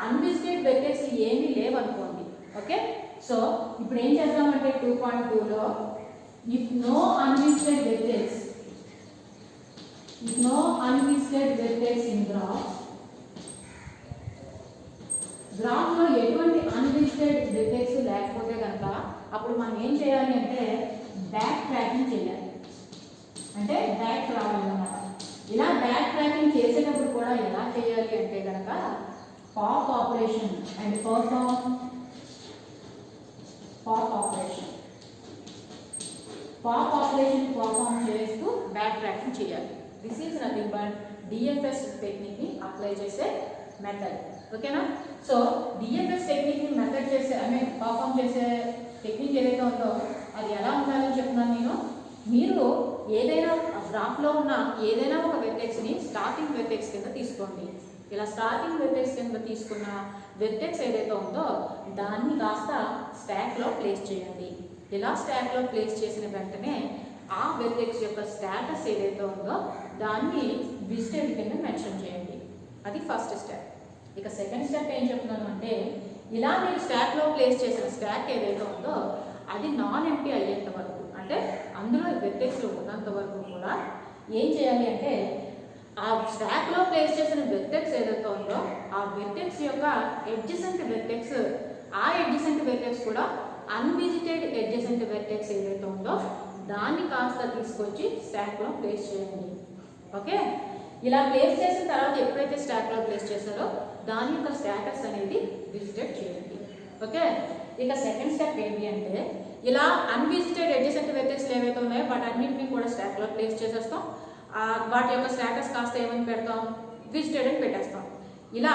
అన్విజిటెడ్ వెర్టెక్స్ ఏమీ లేవనుకోండి. ఓకే, సో ఇప్పుడు ఏం చేద్దామంటే 2.2లో if no unvisited vertex in గ్రాఫ్లో ఎటువంటి అన్విజిటెడ్ వెర్టెక్స్ లేకపోతే కనుక అప్పుడు మనం ఏం చేయాలి అంటే బ్యాక్ ట్రాకింగ్ చేయాలి. అంటే బ్యాక్ రావాలన్నమాట. ఇలా బ్యాక్ ట్రాకింగ్ చేసేటప్పుడు కూడా ఎలా చేయాలి అంటే కనుక పాప్ ఆపరేషన్ అండ్ పర్ఫార్మ్ చేస్తూ బ్యాక్ ట్రాకింగ్ చేయాలి. This is nothing but DFS టెక్నిక్ని అప్లై చేసే మెథడ్. ఓకేనా? సో డిఎఫ్ఎస్ టెక్నిక్ని మెథడ్ చేసే పర్ఫార్మ్ చేసే టెక్నిక్ ఏదైతే ఉందో అది ఎలా ఉండాలని చెప్తున్నాను నేను. మీరు ఏదైనా గ్రాఫ్లో ఉన్న ఏదైనా ఒక వెర్టెక్స్ని స్టార్టింగ్ వెర్టెక్స్ కింద తీసుకోండి. ఇలా స్టార్టింగ్ వెర్టెక్స్ కింద తీసుకున్న వెర్టెక్స్ ఏదైతే ఉందో దాన్ని కాస్త స్టాక్లో ప్లేస్ చేయండి. ఇలా స్టాక్లో ప్లేస్ చేసిన వెంటనే ఆ వెర్టెక్స్ యొక్క స్టేటస్ ఏదైతే ఉందో దాన్ని విజిటెడ్ కింద మెన్షన్ చేయండి. అది ఫస్ట్ స్టెప్. ఇక సెకండ్ స్టెప్ ఏం చెప్తున్నాను అంటే ఇలా మీరు స్టాక్లో ప్లేస్ చేసిన స్టాక్ ఏదైతే ఉందో అది నాన్ ఎంప్టీ అయ్యేంత వరకు, అంటే అందులో వెర్టెక్స్లు ఉన్నంత వరకు కూడా ఏం చేయాలి అంటే ఆ స్టాక్లో ప్లేస్ చేసిన వెర్టెక్స్ ఏదైతే ఉందో ఆ వెర్టెక్స్ యొక్క ఎడ్జసెంట్ వెర్టెక్స్, ఆ ఎడ్జసెంట్ వెర్టెక్స్ కూడా అన్విజిటెడ్ ఎడ్జసెంట్ వెర్టెక్స్ ఏదైతే ఉందో దాన్ని కాస్త తీసుకొచ్చి స్టాక్లో ప్లేస్ చేయండి. ఓకే, ఇలా ప్లేస్ చేసిన తర్వాత ఎప్పుడైతే స్టాక్లో ప్లేస్ చేశారో దాని యొక్క స్టేటస్ అనేది విజిటెడ్ చేయండి. ఓకే, ఇక సెకండ్ స్టెప్ ఏంటి అంటే ఇలా అన్విజిటెడ్ ఎడ్జసెంట్ వెర్టెక్స్లు ఏవైతే ఉన్నాయో వాటి అన్నింటినీ కూడా స్టాక్లో ప్లేస్ చేసేస్తాం. వాటి యొక్క స్టేటస్ కాస్త ఏమని పెడతాం, విజిటెడ్ అని పెట్టేస్తాం. ఇలా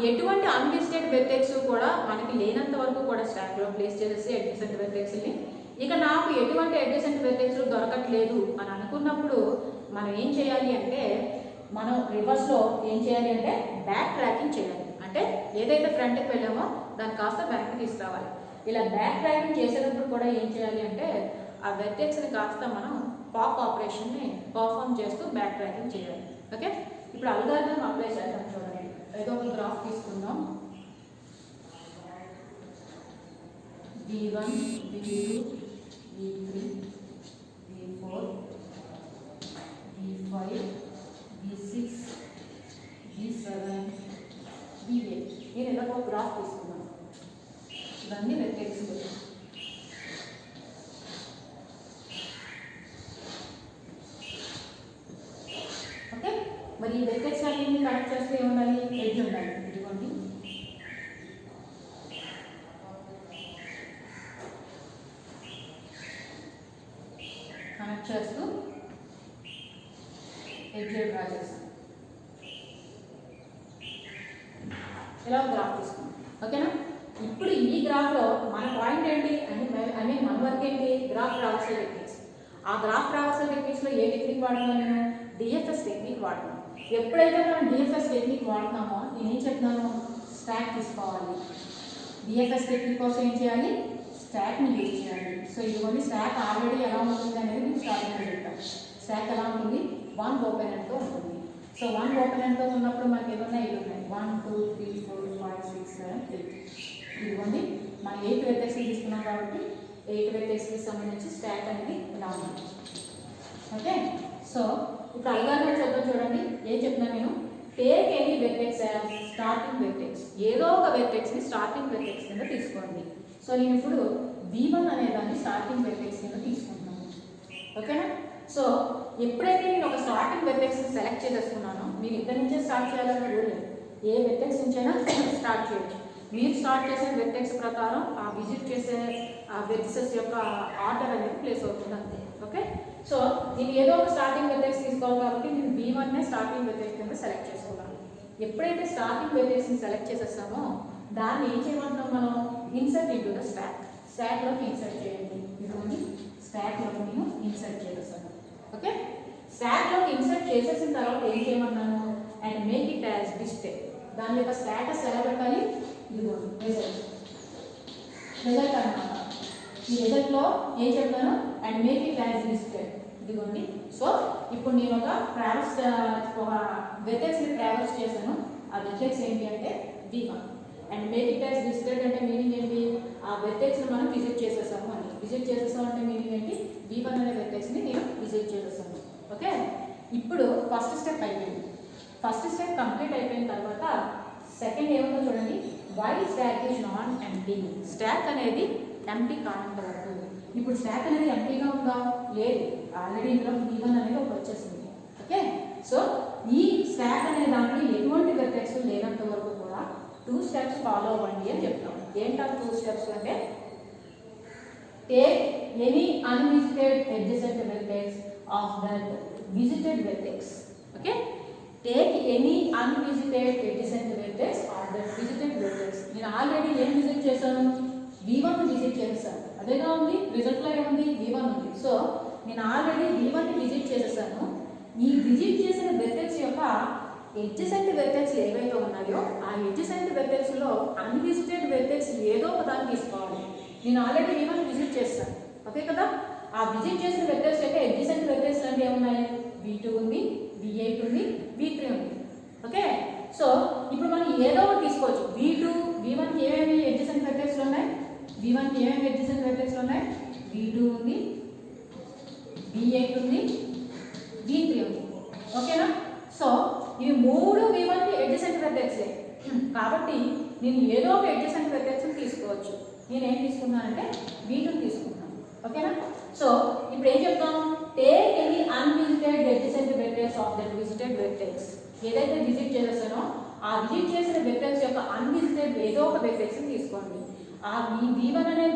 ఎటువంటి అన్విజిటెడ్ వెర్టెక్స్ కూడా మనకి లేనంత వరకు కూడా స్టాక్లో ప్లేస్ చేసేసి ఎడ్జసెంట్ వెర్టెక్స్ని, ఇక నాకు ఎటువంటి ఎడ్జసెంట్ వెర్టెక్స్లు దొరకట్లేదు అని అనుకున్నప్పుడు మనం ఏం చేయాలి అంటే మనం రివర్స్లో ఏం చేయాలి అంటే బ్యాక్ ట్రాకింగ్ చేయాలి. అంటే ఏదైతే ఫ్రంట్కి వెళ్ళామో దాన్ని కాస్త వెనక్కి తీసుకురావాలి. ఇలా బ్యాక్ ట్రాకింగ్ చేసేటప్పుడు కూడా ఏం చేయాలి అంటే ఆ వెర్టెక్స్ని కాస్త మనం పాప్ ఆపరేషన్ని పర్ఫార్మ్ చేస్తూ బ్యాక్ ట్రాకింగ్ చేయాలి. ఓకే, ఇప్పుడు అల్గారిథం అప్లై చేద్దాం. చూడండి, ఏదో ఒక గ్రాఫ్ తీసుకుందాం. V1, V2, V3, V4, V5, V6, V7, V8. నేను ఏదో ఒక గ్రాఫ్ తీసుకున్నాను. ఇవన్నీ వెర్టెక్స్. ఓకే, మరి ఈ వెర్టెక్స్ అన్నింటినీ కనెక్ట్ చేస్తే ఏముండాలి, ఎడ్జ్ ఉండాలి. ఇదిగోండి, కనెక్ట్ చేస్తూ ఎడ్జ్ డ్రా చేస్తాం. ఇలా గ్రాఫ్ తీసుకున్నాం. ఓకేనా? ఇప్పుడు ఈ గ్రాఫ్లో మన పాయింట్ ఏంటి అంటే మన వర్క్ ఏంటి, గ్రాఫ్ ట్రావర్సల్ టెక్నిక్స్. ఆ గ్రాఫ్ ట్రావర్సల్ టెక్నిక్స్లో ఏ టెక్నిక్ వాడుతున్నాను నేను, డిఎఫ్ఎస్ టెక్నిక్ వాడుతున్నాను. ఎప్పుడైతే మనం డిఎఫ్ఎస్ టెక్నిక్ వాడుతున్నామో నేనేం చెప్తున్నాను, స్టాక్ తీసుకోవాలి. డిఎఫ్ఎస్ టెక్నిక్ కోసం ఏం చేయాలి, స్టాక్ని యూజ్ చేయాలి. సో ఇదిగోండి స్టాక్ ఆల్రెడీ ఎలా ఉంటుంది అనేది మీకు స్టార్టింగ్లో చెప్తాను. స్టాక్ ఎలా ఉంటుంది, 1 ఓపెన్ ఎండ్తో ఉంటుంది. సో 1 ఓపెన్ ఎండ్తో ఉన్నప్పుడు మనకి ఏమన్నా ఇది ఉన్నాయి 1 2 3 4 5 6 7 8. ఇదిగోండి మనం 8 వెర్టెక్స్ తీసుకున్నాం కాబట్టి 8 వెర్టెక్స్కి సంబంధించి స్టాక్ అనేది ఇలా ఉంది. ఓకే, సో ఇప్పుడు అల్గారిథం చూద్దాం. చూడండి, ఏం చెప్తున్నాను నేను, take any vertex as starting vertex. ఏదో ఒక వెర్టెక్స్ని స్టార్టింగ్ వెర్టెక్స్ కింద తీసుకోండి. సో నేను ఇప్పుడు V1 అనే దాన్ని స్టార్టింగ్ వెర్టెక్స్ కింద తీసుకుంటున్నాను. ఓకేనా? సో ఎప్పుడైతే నేను ఒక స్టార్టింగ్ వెర్టెక్స్ని సెలెక్ట్ చేసేసుకున్నానో మీరు ఇక్కడి నుంచే స్టార్ట్ చేయాలని రూల్ లేదు. ఏ వెర్టెక్స్ నుంచైనా స్టార్ట్ చేయొచ్చు. మీరు స్టార్ట్ చేసిన వెర్టెక్స్ ప్రకారం ఆ విజిట్ చేసే ఆ వెర్టెక్సెస్ యొక్క ఆర్డర్ అనేది ప్లేస్ అవుతుంది అంతే. ఓకే, సో నేను ఏదో ఒక స్టార్టింగ్ వెర్టెక్స్ తీసుకోవాలి కాబట్టి నేను V1నే స్టార్టింగ్ వెర్టెక్స్ కింద సెలెక్ట్ చేసుకున్నాను. ఎప్పుడైతే స్టార్టింగ్ వెర్టెక్స్ని సెలెక్ట్ చేసేస్తామో దాన్ని ఏం చేయమంటున్నాం మనం, ఇన్సర్ట్ ఇంటూ ద స్టాక్లోకి ఇన్సర్ట్ చేయండి. ఇదిగోండి స్టాక్లోకి నేను ఇన్సర్ట్ చేసేస్తాను. ఓకే, స్టాక్లోకి ఇన్సర్ట్ చేసేసిన తర్వాత ఏం చేయమన్నాను, and make it as display. దాని యొక్క స్టేటస్ ఎలా పెట్టాలి, ఇదిగో రిజల్ట్ అన్నమాట. ఈ రిజల్ట్లో ఏం చెప్తాను, and make it as display. ఇదిగోండి. సో ఇప్పుడు నేను ఒక వెర్టెక్స్ ని ట్రావర్స్ చేశాను. ఆ వెర్టెక్స్ ఏంటి అంటే V1. And make it as displayed అంటే మీనింగ్ ఏంటి, ఆ వెర్టెక్స్ ని మనం విజిట్ చేసేసాము అని. విజిట్ చేసేసాము అంటే మీనింగ్ ఏంటి, V1 అనే వెర్టెక్స్ ని నేను విజిట్ చేసేసాను. ఓకే, ఇప్పుడు ఫస్ట్ స్టెప్ అయిపోయింది. ఫస్ట్ స్టెప్ కంప్లీట్ అయిపోయిన తర్వాత సెకండ్ ఏముందో చూడండి, while stack is non empty. Stack అనేది ఎంప్టీ కానంత వరకు. ఇప్పుడు స్టాక్ అనేది ఎంప్టీగా ఉందా, లేదు, ఆల్రెడీ ఇందులో V1 అనేది ఒకటి వచ్చేసింది. ఓకే, సో ఈ స్టాక్ అనే దాంట్లో ఎటువంటి వెర్టెక్స్ లేనంత వరకు కూడా 2 స్టెప్స్ ఫాలో అవ్వండి అని చెప్తాం. ఏంటా 2 స్టెప్స్ అంటే, take any unvisited adjacent vertex of that visited vertex. Okay, take any unvisited adjacent vertex of that visited vertex. నేను ఆల్రెడీ ఏం విజిట్ చేశాను, V1 విజిట్ చేశాను. అదేగా ఉంది, రిజల్ట్లో ఏముంది, V1 ఉంది. సో నేను ఆల్రెడీ V1 విజిట్ చేసేసాను. ఈ విజిట్ చేసిన వెర్టెక్స్ యొక్క ఎడ్జసెంట్ వెర్టెక్స్ ఏవైతే ఉన్నాయో ఆ ఎడ్జసెంట్ వెర్టెక్స్ లో అన్విజిటెడ్ వెర్టెక్స్ ఏదో ఒక దాన్ని తీసుకోవాలి. నేను ఆల్రెడీ V1 విజిట్ చేస్తాను. ఓకే కదా, ఆ విజిట్ చేసిన వెర్టెక్స్ యొక్క ఎడ్జసెంట్ వెర్టెక్స్ అంటే ఏమున్నాయి, V2 ఉంది, V8 ఉంది, V3 ఉంది. ఓకే, సో ఇప్పుడు మనం ఏదో ఒకటి తీసుకోవచ్చు. V2 V1 కి ఏమేమి ఎడ్జసెంట్ వెర్టెక్స్ ఉన్నాయి, V1 కి ఏమేమి ఎడ్జసెంట్ వెర్టెక్స్ ఉన్నాయి, V2 ఉంది, V8 ఉంది, V3 ఉంది. ఓకేనా, సో ఇవి 3 V1 కి ఎడ్జసెంట్ వెర్టెక్స్. కాబట్టి నేను ఏదో ఒక ఎడ్జసెంట్ వెర్టెక్స్ తీసుకోవచ్చు. నేను ఏం తీసుకున్నానంటే V2 తీసుకున్నాను. ఓకేనా, సో ఇప్పుడు ఏం చెప్తాం, take any unvisited adjacent vertex of that visited vertex. ఏదైతే విజిట్ చేస్తానో ఆ విజిట్ చేసిన వెర్టెక్స్ యొక్క అన్విజిటెడ్ ఏదో ఒక వెర్టెక్స్ తీసుకోండి. ఆ V1 అనే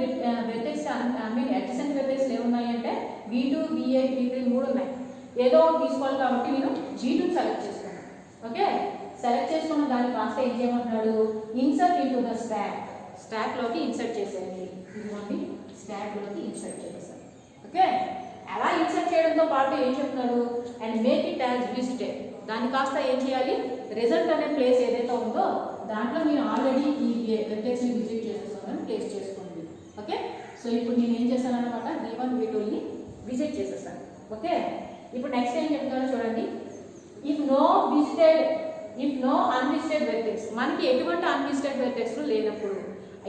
వెర్టెక్స్ అడ్జసెంట్ వెర్టెక్స్ ఏమున్నాయి అంటే V2, V8, V3 3 ఉన్నాయి. ఏదో ఒకటి తీసుకోవాలి కాబట్టి నేను G2 సెలెక్ట్ చేసుకున్నాను. ఓకే, సెలెక్ట్ చేసుకున్న దాన్ని కాస్త ఏం చేయమంటున్నాడు, ఇన్సర్ట్ ఇంటూ ద స్టాక్. స్టాక్లోకి ఇన్సర్ట్ చేసేయండి. ఇదిగోండి, స్టాక్లోకి ఇన్సర్ట్ చేసేసాను. ఓకే, అలా ఇన్సర్ట్ చేయడంతో పాటు ఏం చెప్తున్నాడు, and make it as visited. దాన్ని కాస్త ఏం చేయాలి, రిజల్ట్ అనే ప్లేస్ ఏదైతే ఉందో దాంట్లో నేను ఆల్రెడీ ఈ వెర్టెక్స్ని విజిట్ చేసేసాను ప్లేస్ చేసుకోండి. ఓకే, సో ఇప్పుడు నేను ఏం చేశాను అనమాట, V1 V2ని విజిట్ చేసేసాను. ఓకే, ఇప్పుడు నెక్స్ట్ ఏం చెప్తానో చూడండి, ఇఫ్ నో అన్విజిటెడ్ వెర్టెక్స్. మనకి ఎటువంటి అన్విజిటెడ్ వెర్టెక్స్ లేనప్పుడు,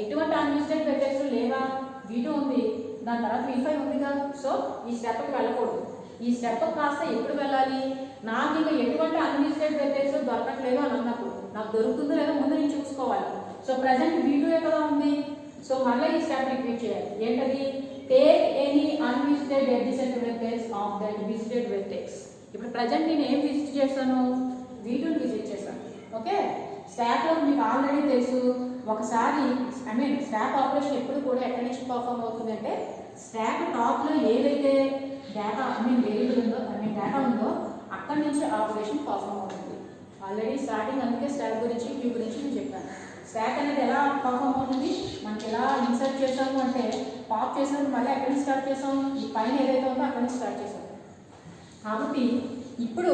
ఎటువంటి అన్విజిటెడ్ వెర్టెక్స్ లేవా, V2 ఉంది, దాని తర్వాత V5 ఉందిగా. సో ఈ స్టెప్కి వెళ్ళకూడదు. ఈ స్టెప్ కాస్త ఎప్పుడు వెళ్ళాలి, నాకు ఇంకా ఎటువంటి అన్విజిటెడ్ వెర్టెక్స్ దొరకట్లేదు అని అన్నప్పుడు, నాకు దొరుకుతుందో లేదో ముందు నేను చూసుకోవాలి. సో ప్రజెంట్ V2 ఎక్కడ ఉంది, సో మళ్ళీ ఈ స్టెప్ రిపీట్ చేయాలి. ఏంటది, take any unvisited adjacent vertex of that visited vertex. ఇప్పుడు ప్రజెంట్ నేను ఏం విజిట్ చేశాను, V2 విజిట్ చేశాను. ఓకే, స్టాక్లో మీకు ఆల్రెడీ తెలుసు, ఒకసారి స్టాక్ ఆపరేషన్ ఎప్పుడు కూడా ఎక్కడి నుంచి పర్ఫామ్ అవుతుంది అంటే, స్టాక్ టాప్లో ఏదైతే డేటా వేరియబుల్ ఉందో డేటా ఉందో అక్కడి నుంచి ఆపరేషన్ పర్ఫామ్ అవుతుంది. ఆల్రెడీ స్టార్టింగ్ అందుకే స్టాక్ గురించి క్యూ గురించి నేను చెప్పాను. స్టాక్ అనేది ఎలా పర్ఫామ్ అవుతుంది, మనకి ఎలా ఇన్సర్ట్ చేసాము అంటే పాప్ చేసాము, మళ్ళీ ఎక్కడి నుంచి స్టార్ట్ చేసాం, ఈ పైన ఏదైతే ఉందో అక్కడి నుంచి స్టార్ట్ చేసాం. కాబట్టి ఇప్పుడు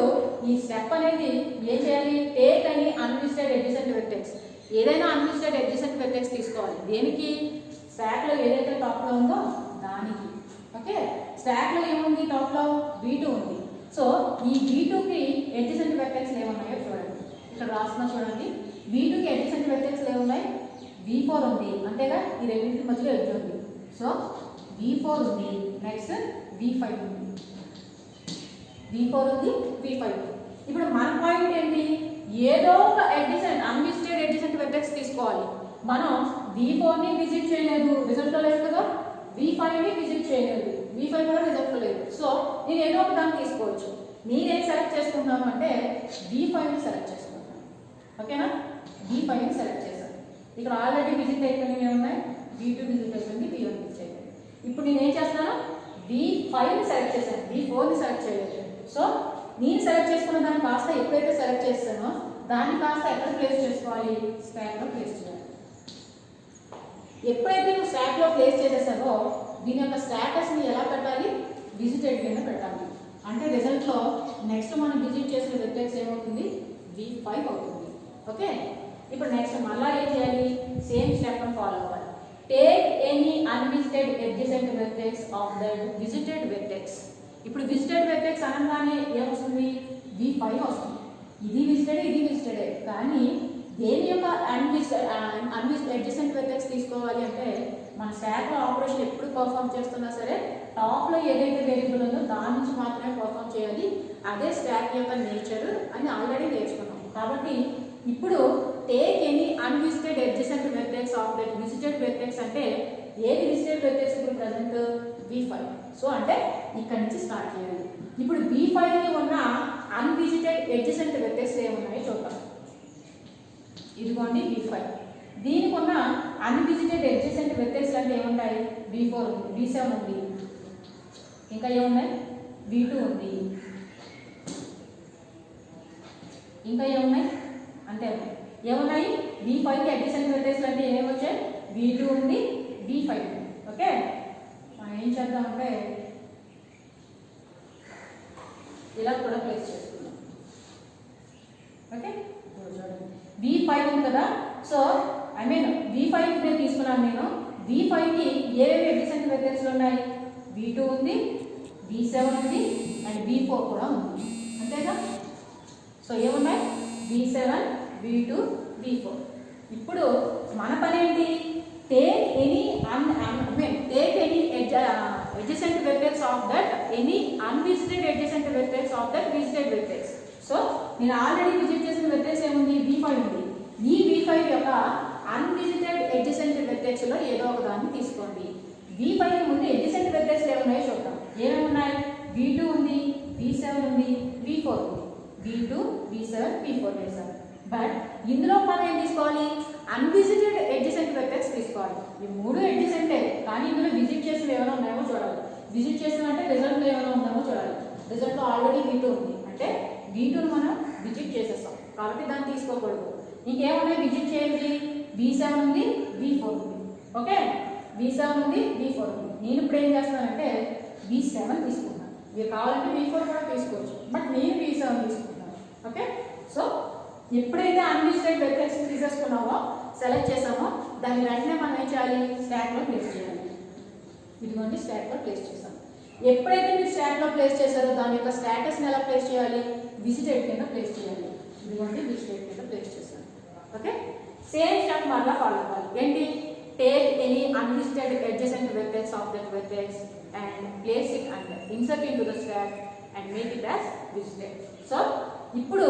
ఈ స్టెప్ అనేది ఏం చేయాలి, టేక్ అని అన్విజిటెడ్ అడ్జసెంట్ వెర్టెక్స్. ఏదైనా అన్విజిటెడ్ అడ్జసెంట్ వెర్టెక్స్ తీసుకోవాలి. దేనికి, స్టాక్లో ఏదైతే టాప్లో ఉందో దానికి. ఓకే, స్టాక్లో ఏముంది, టాప్లో V2 ఉంది. సో ఈ V2కి అడ్జసెంట్ వెర్టెక్స్ ఏమున్నాయో చూడండి, ఇక్కడ రాస్తున్నా చూడండి. V2కి అడ్జసెంట్ వెర్టెక్స్ ఏమున్నాయి, V4 ఉంది, అంతేగా, ఈ రెండింటి మధ్యలో ఎడ్జ్ ఉంది. సో V4 ఉంది, నెక్స్ట్ V5 ఉంది, V4 ఉంది, V5 ఉంది. ఇప్పుడు మన పాయింట్ ఏంటి, ఏదో ఒక అన్విజిటెడ్ అడ్జసెంట్ వెర్టెక్స్ తీసుకోవాలి. మనం V4ని విజిట్ చేయలేదు, రిజల్ట్లో లేదు కదా, V5ని విజిట్ చేయలేదు, V5 కూడా రిజల్ట్లో లేదు. సో నేను ఏదో ఒక దాన్ని తీసుకోవచ్చు. నేనేం సెలెక్ట్ చేసుకుంటాను అంటే V5ని సెలెక్ట్ చేసుకుంటాను. ఓకేనా, V5ని సెలెక్ట్ చేశాను. ఇక్కడ ఆల్రెడీ విజిట్ అయిపోయినవి ఏమున్నాయి, V2 విజిట్ అయిపోయింది, V1 విజిట్ అయిపోయింది. ఇప్పుడు నేను ఏం చేస్తాను, V5ని సెలెక్ట్ చేశాను, V4ని సెలెక్ట్ చేయలేదు. సో నేను సెలెక్ట్ చేసుకున్న దాన్ని కాస్త ఎప్పుడైతే సెలెక్ట్ చేస్తానో దాన్ని కాస్త ఎక్కడ ప్లేస్ చేసుకోవాలి, స్టాక్లో ప్లేస్ చేయాలి. ఎప్పుడైతే నువ్వు స్టాక్లో ప్లేస్ చేసేసావో దీని యొక్క స్టేటస్ని ఎలా పెట్టాలి, విజిటెడ్ కింద పెట్టాలి. అంటే రిజల్ట్లో నెక్స్ట్ మనం విజిట్ చేసిన వెర్టెక్స్ ఏమవుతుంది, V5 అవుతుంది. ఓకే, ఇప్పుడు నెక్స్ట్ మళ్ళీ ఏం చేయాలి, సేమ్ స్టెప్ అని ఫాలో అవ్వాలి. Take any unvisited adjacent vertex of the visited vertex. ఇప్పుడు విజిటెడ్ వెర్టెక్స్ అనగానే ఏమొస్తుంది, V5 వస్తుంది. ఇది విజిటెడ్, ఇది విజిటెడే. కానీ దేని యొక్క అన్విజిటెడ్ అడ్జసెంట్ వెర్టెక్స్ తీసుకోవాలి అంటే మన స్టాక్లో ఆపరేషన్ ఎప్పుడు పర్ఫామ్ చేస్తున్నా సరే టాప్లో ఏదైతే వేరియబుల్ ఉందో దాని నుంచి మాత్రమే పర్ఫామ్ చేయాలి. అదే స్టాక్ యొక్క నేచర్ అని ఆల్రెడీ నేర్చుకున్నాం. కాబట్టి ఇప్పుడు take any unvisited adjacent vertex of that visited vertex అంటే ఏది విజిటెడ్ వెర్టెక్స్ ఇప్పుడు ప్రజెంట్ V5. సో అంటే ఇక్కడ నుంచి స్టార్ట్ చేయాలి. ఇప్పుడు V5లో ఉన్న అన్విజిటెడ్ అడ్జసెంట్ వెర్టెక్స్ ఏమున్నాయో చూద్దాం. ఇదిగోండి V5. దీనికి ఉన్న అన్విజిటెడ్ అడ్జసెంట్ వెర్టెక్స్ అంటే ఏముంటాయి, V4 ఉంది, V7 ఉంది, ఇంకా ఏమున్నాయి, V2 ఉంది, ఇంకా ఏమున్నాయి, అంతే ఉన్నాయి. ఏమున్నాయి, V5కి అడ్జసెంట్ వెర్టెక్స్ అంటే ఏమేమి వచ్చాయి, V2 ఉంది, V5 ఉంది. ఓకే, మనం ఏం చేద్దామంటే ఇలా కూడా ప్లేస్ చేసుకుందాం. ఓకే, V5 ఉంది కదా. సో ఐ మీన్ V5 నేను తీసుకున్నాను. నేను V5కి ఏవేవి అడ్జసెంట్ వెర్టెక్స్లు ఉన్నాయి, V2 ఉంది, V7 ఉంది అండ్ V4 కూడా ఉంది. అంతేగా. సో ఏమున్నాయి, V7, V2, V4. ఇప్పుడు మన పని ఏంటి, take any adjacent vertex of that any unvisited adjacent vertex of that visited vertex. So నేను ఆల్రెడీ విజిట్ చేసిన వెర్టెక్స్ ఏముంది, V5 ఉంది. ఈ V5 యొక్క అన్విజిటెడ్ adjacent వెర్టెక్స్ లో ఏదో ఒక దాన్ని తీసుకోండి. V5 ముందు adjacent వెర్టెక్స్ ఏమున్నాయో చూద్దాం. ఏమేమి ఉన్నాయి, V2 ఉంది, V7 ఉంది, V4 ఉంది. V2, V7, V4 వేసారు. బట్ ఇందులో మనం ఏం తీసుకోవాలి, అన్విజిటెడ్ adjacent వెర్టెక్స్ తీసుకోవాలి. ఈ మూడు adjacentే, కానీ ఇందులో విజిట్ చేసినవి ఏమైనా ఉన్నాయో చూడాలి. విజిట్ చేసినంటే రిజల్ట్లో ఏమైనా ఉందామో చూడాలి. రిజల్ట్లో ఆల్రెడీ V2 ఉంది అంటే V2ను మనం విజిట్ చేసేస్తాం కాబట్టి దాన్ని తీసుకోకూడదు. ఇంకేమున్నాయి విజిట్ చేయండి, V7 ఉంది, V4 ఉంది. ఓకే, V7 ఉంది, V4 ఉంది. నేను ఇప్పుడు ఏం చేస్తానంటే V7 తీసుకుంటాను. మీరు కావాలంటే V4 కూడా తీసుకోవచ్చు, బట్ నేను V7 తీసుకుంటాను. ఓకే, సో ఎప్పుడైతే అన్విజిటెడ్ వెర్టెక్స్ తీసేసుకున్నామో, సెలెక్ట్ చేసామో, దాన్ని వెంటనే మనం ఏం చేయాలి, స్టాక్లో ప్లేస్ చేయాలి. ఇదిగోండి స్టాక్లో ప్లేస్ చేసాం. ఎప్పుడైతే మీరు స్టాక్లో ప్లేస్ చేశారో దాని యొక్క స్టేటస్ని ఎలా ప్లేస్ చేయాలి, విజిటెడ్ కింద ప్లేస్ చేయాలి. ఇదిగోండి విజిటెడ్ కింద ప్లేస్ చేశాను. ఓకే, సేమ్ స్టెప్ మళ్ళీ ఫాలో అవ్వాలి. ఏంటి, take any unvisited adjacent vertex of that vertex and place it and insert into the stack and make it as visited. So ఇప్పుడు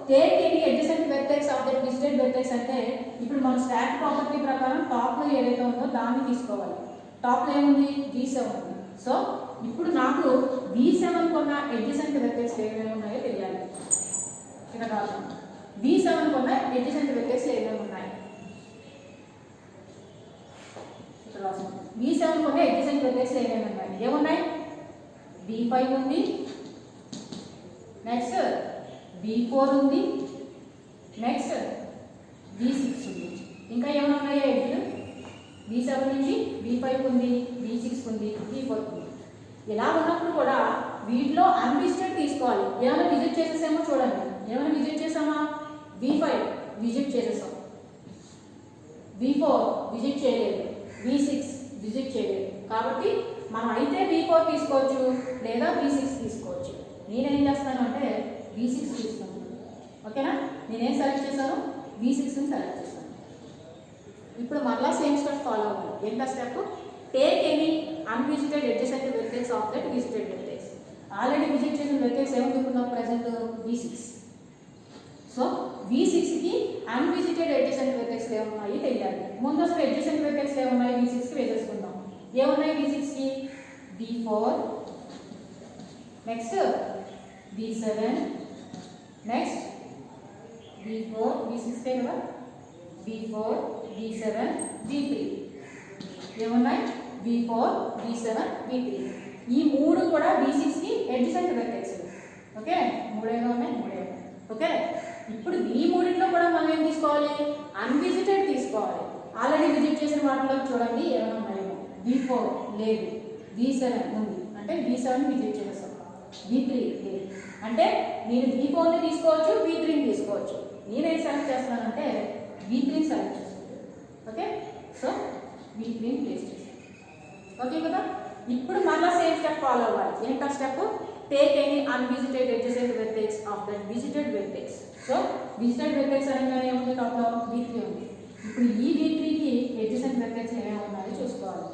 take any adjacent vertex of that visited vertex అంటే ఇప్పుడు మన stock property ప్రకారం టాప్లో ఏదైతే ఉందో దాన్ని తీసుకోవాలి. టాప్లో ఏముంది, V7 ఉంది. సో ఇప్పుడు నాకు V7 కొన్న adjacent వెర్టెక్స్ ఏమేమి ఉన్నాయో తెలియాలి. ఇక్కడ రాద్దాం, V7 కొన్న adjacent వెర్టెక్స్ ఏమేమి ఉన్నాయి. ఇక్కడ రాద్దాం, V7 కొన్న adjacent వెర్టెక్స్ ఏమేమి ఉన్నాయి. ఏమున్నాయి, V5 ఉంది, నెక్స్ట్ V4 ఉంది, నెక్స్ట్ V6 ఉంది. ఇంకా ఏమైనా ఉన్నాయో ఎడ్జ్లు, V7 నుంచి V5 ఉంది, V6 ఉంది, V4 ఉంది. ఇలా ఉన్నప్పుడు కూడా వీటిలో అన్విజిటెడ్ తీసుకోవాలి. ఏమైనా విజిట్ చేసేసామో చూడండి. ఏమైనా విజిట్ చేసామా, V5 విజిట్ చేసేసాం, V4 విజిట్ చేయలేదు, V6 విజిట్ చేయలేదు. కాబట్టి మనం అయితే V4 తీసుకోవచ్చు లేదా V6 తీసుకోవచ్చు. నేనేం చేస్తాను అంటే V6 తీసుకుంటాను. ఓకేనా, నేనేం సెలెక్ట్ చేశాను, V6ని సెలెక్ట్ చేశాను. ఇప్పుడు మరలా సేమ్ స్టెప్ ఫాలో అవ్వాలి. ఏంటా step, take any unvisited adjacent vertex of that visited vertex. Already visit చేసిన వెర్టెక్స్ ఏమనుకున్నాం ప్రజెంట్, V6. సో V6కి అన్విజిటెడ్ adjacent వెర్టెక్స్ ఏమున్నాయి తెలియాలి. ముందు అసలు adjacent వెర్టెక్స్ ఏమున్నాయి V6కి వేసేసుకుందాం. ఏమున్నాయి V6కి, V4, next V7, next V4, V6 కదా, V4, V7, V3. ఏమున్నాయి, V4, V7, V3. ఈ మూడు కూడా V6కి adjacent వెర్టెక్స్. ఓకే, మూడేగా ఉన్నాయి, మూడే. ఓకే, ఇప్పుడు ఈ మూడింట్లో కూడా మనం ఏం తీసుకోవాలి, అన్విజిటెడ్ తీసుకోవాలి. ఆల్రెడీ విజిట్ చేసిన వాటిలో చూడండి ఏమైనా ఉన్నాయో. V4 లేదు, V7 ఉంది అంటే V7 విజిట్ చేస్తాం. V3 లేదు అంటే నేను V4ని తీసుకోవచ్చు, V3ని తీసుకోవచ్చు. నేనేం సెలెక్ట్ చేస్తున్నానంటే V3 సెలెక్ట్ చేసుకుంటాను. ఓకే, సో V3ని ప్లేస్ చేస్తాను. ఓకే కదా. ఇప్పుడు మళ్ళీ సేమ్ స్టెప్ ఫాలో అవ్వాలి. ఏంటా step? Take any unvisited adjacent vertex of that visited vertex. So visited vertex అనగానే ఏముంది? టాప్లో V3 ఉంది. ఇప్పుడు ఈ V3కి ఎడ్జసెంట్ వెర్టెక్స్ ఏమేమి ఉన్నాయో చూసుకోవాలి.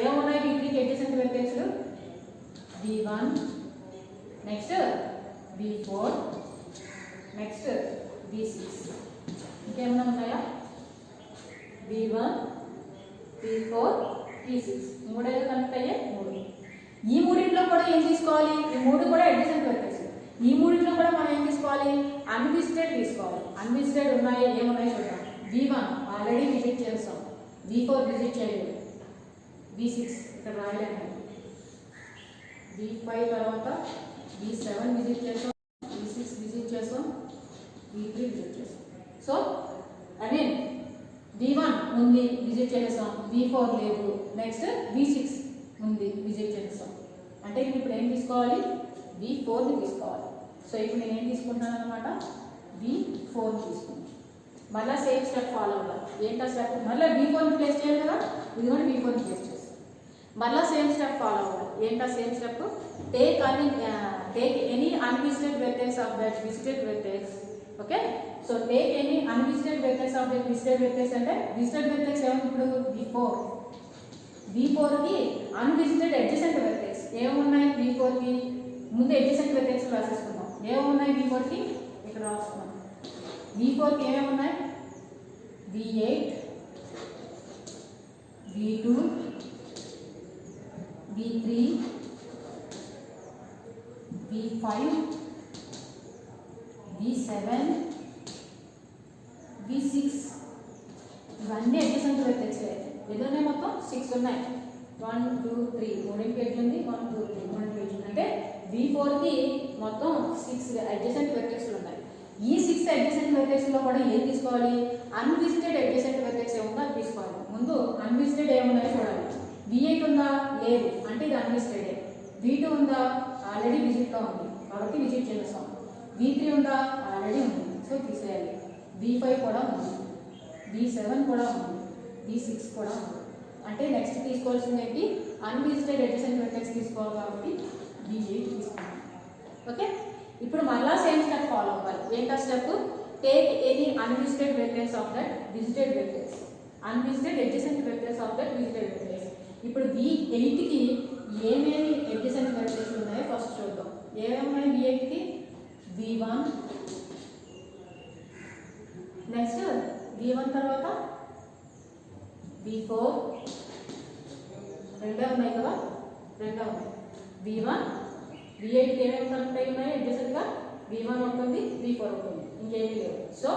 ఏమున్నాయి V3కి adjacent vertex? V1, next V4, next V6. ఇంకేమైనా ఉన్నాయా? V1, V4, V6 మూడైదు కనెక్ట్ అయ్యే మూడు. ఈ మూడింట్లో కూడా ఏం తీసుకోవాలి? ఈ మూడు కూడా అడ్జసెంట్ వెర్టెక్స్. ఈ మూడింట్లో కూడా మనం ఏం తీసుకోవాలి? అన్విజిటెడ్ తీసుకోవాలి. అన్విజిటెడ్ ఉన్నాయి, ఏమున్నాయి చూద్దాం. V1 ఆల్రెడీ విజిట్ చేస్తాం, V4 విజిట్ చేయలేదు, V6 ఇక్కడ రాయలేదు, V5 తర్వాత V7 విజిట్ చేస్తాం, V6 విజిట్ చేస్తాం, V3 విజిట్ చేస్తాం. సో ఐ మీన్ V1 ఉంది విజిట్ చేస్తాం, V4 లేదు, నెక్స్ట్ V6 ఉంది విజిట్ చేస్తాం. అంటే ఇప్పుడు ఏం తీసుకోవాలి? V4ని తీసుకోవాలి. సో ఇప్పుడు నేను ఏం తీసుకుంటాను అనమాట? V4ని తీసుకుంటాను. మళ్ళీ సేమ్ స్టెప్ ఫాలో అవ్వాలి. ఏంటో స్టెప్? మళ్ళీ V4ని ప్లేస్ చేయాలి కదా, ఇది కూడా V4ని ప్లేస్ చేస్తాం. మళ్ళీ సేమ్ స్టెప్ ఫాలో అవ్వాలి. ఏంటో same step? Take any unvisited vertex of that visited vertex. Okay, so take any unvisited vertex of that visited vertex అంటే విజిటెడ్ వెర్టెక్స్ ఏముంది ఇప్పుడు? V4కి అన్విజిటెడ్ అడ్జసెంట్ వెర్టెక్స్ ఏమున్నాయి? V4కి ముందు అడ్జసెంట్ వెర్టెక్స్ రాసేసుకుందాం. ఏమున్నాయి V4కి? ఇక్కడ రాసుకున్నాం. V4కి ఏమేమి ఉన్నాయి? V8, V2, V3, V5, V7, V6 ఇవన్నీ అడ్జసెంట్ వెర్టెక్స్. ఎదురున్నాయి మొత్తం 6 ఉన్నాయి. 1 2 3 మూడింటి పేజీ ఉంది, 1 2 3 మూడింటి పేజీ ఉంది. అంటే V4కి మొత్తం 6 అడ్జసెంట్ వెర్టెక్స్లు ఉన్నాయి. ఈ 6 అడ్జసెంట్ వెర్టెక్స్లో కూడా ఏం తీసుకోవాలి? అన్విజిటెడ్ అడ్జసెంట్ వెర్టెక్స్ ఏముందో అది తీసుకోవాలి. ముందు అన్విజిటెడ్ ఏమున్నాయో చూడాలి. V8 ఉందా? లేదు అంటే ఇది అన్విజిటెడ్. V2 ఉందా? ఆల్రెడీ విజిట్లో ఉంది కాబట్టి విజిట్ చేస్తాం. V3 ఉందా? ఆల్రెడీ ఉంది, సో తీసేయాలి. V5 కూడా ఉంది, V7 కూడా ఉంది, V6 కూడా ఉంది. అంటే నెక్స్ట్ తీసుకోవాల్సింది ఏంటి? అన్విజిటెడ్ అడ్జసెంట్ వెర్టెక్స్ తీసుకోవాలి కాబట్టి V8 తీసుకున్నాం. ఓకే, ఇప్పుడు మళ్ళా సేమ్ స్టెప్ ఫాలో అవ్వాలి. ఏంటా step? Take any unvisited vertex of that visited vertex. Unvisited adjacent vertex of that visited vertex. ఇప్పుడు V8కి ఏమేమి అడ్జసెంట్ వెర్టెక్స్ ఉన్నాయో ఫస్ట్ చూద్దాం. ఏమేమి ఉన్నాయి V8కి? V1, నెక్స్ట్ V1 తర్వాత V4 రెండే ఉన్నాయి కదా, రెండే ఉన్నాయి. V1 V8కి ఏమేమి కనెక్ట్ అయి ఉన్నాయి అడ్జసెంట్గా? V1 ఉంటుంది, V4 ఉంటుంది, ఇంకేమీ లేవు. So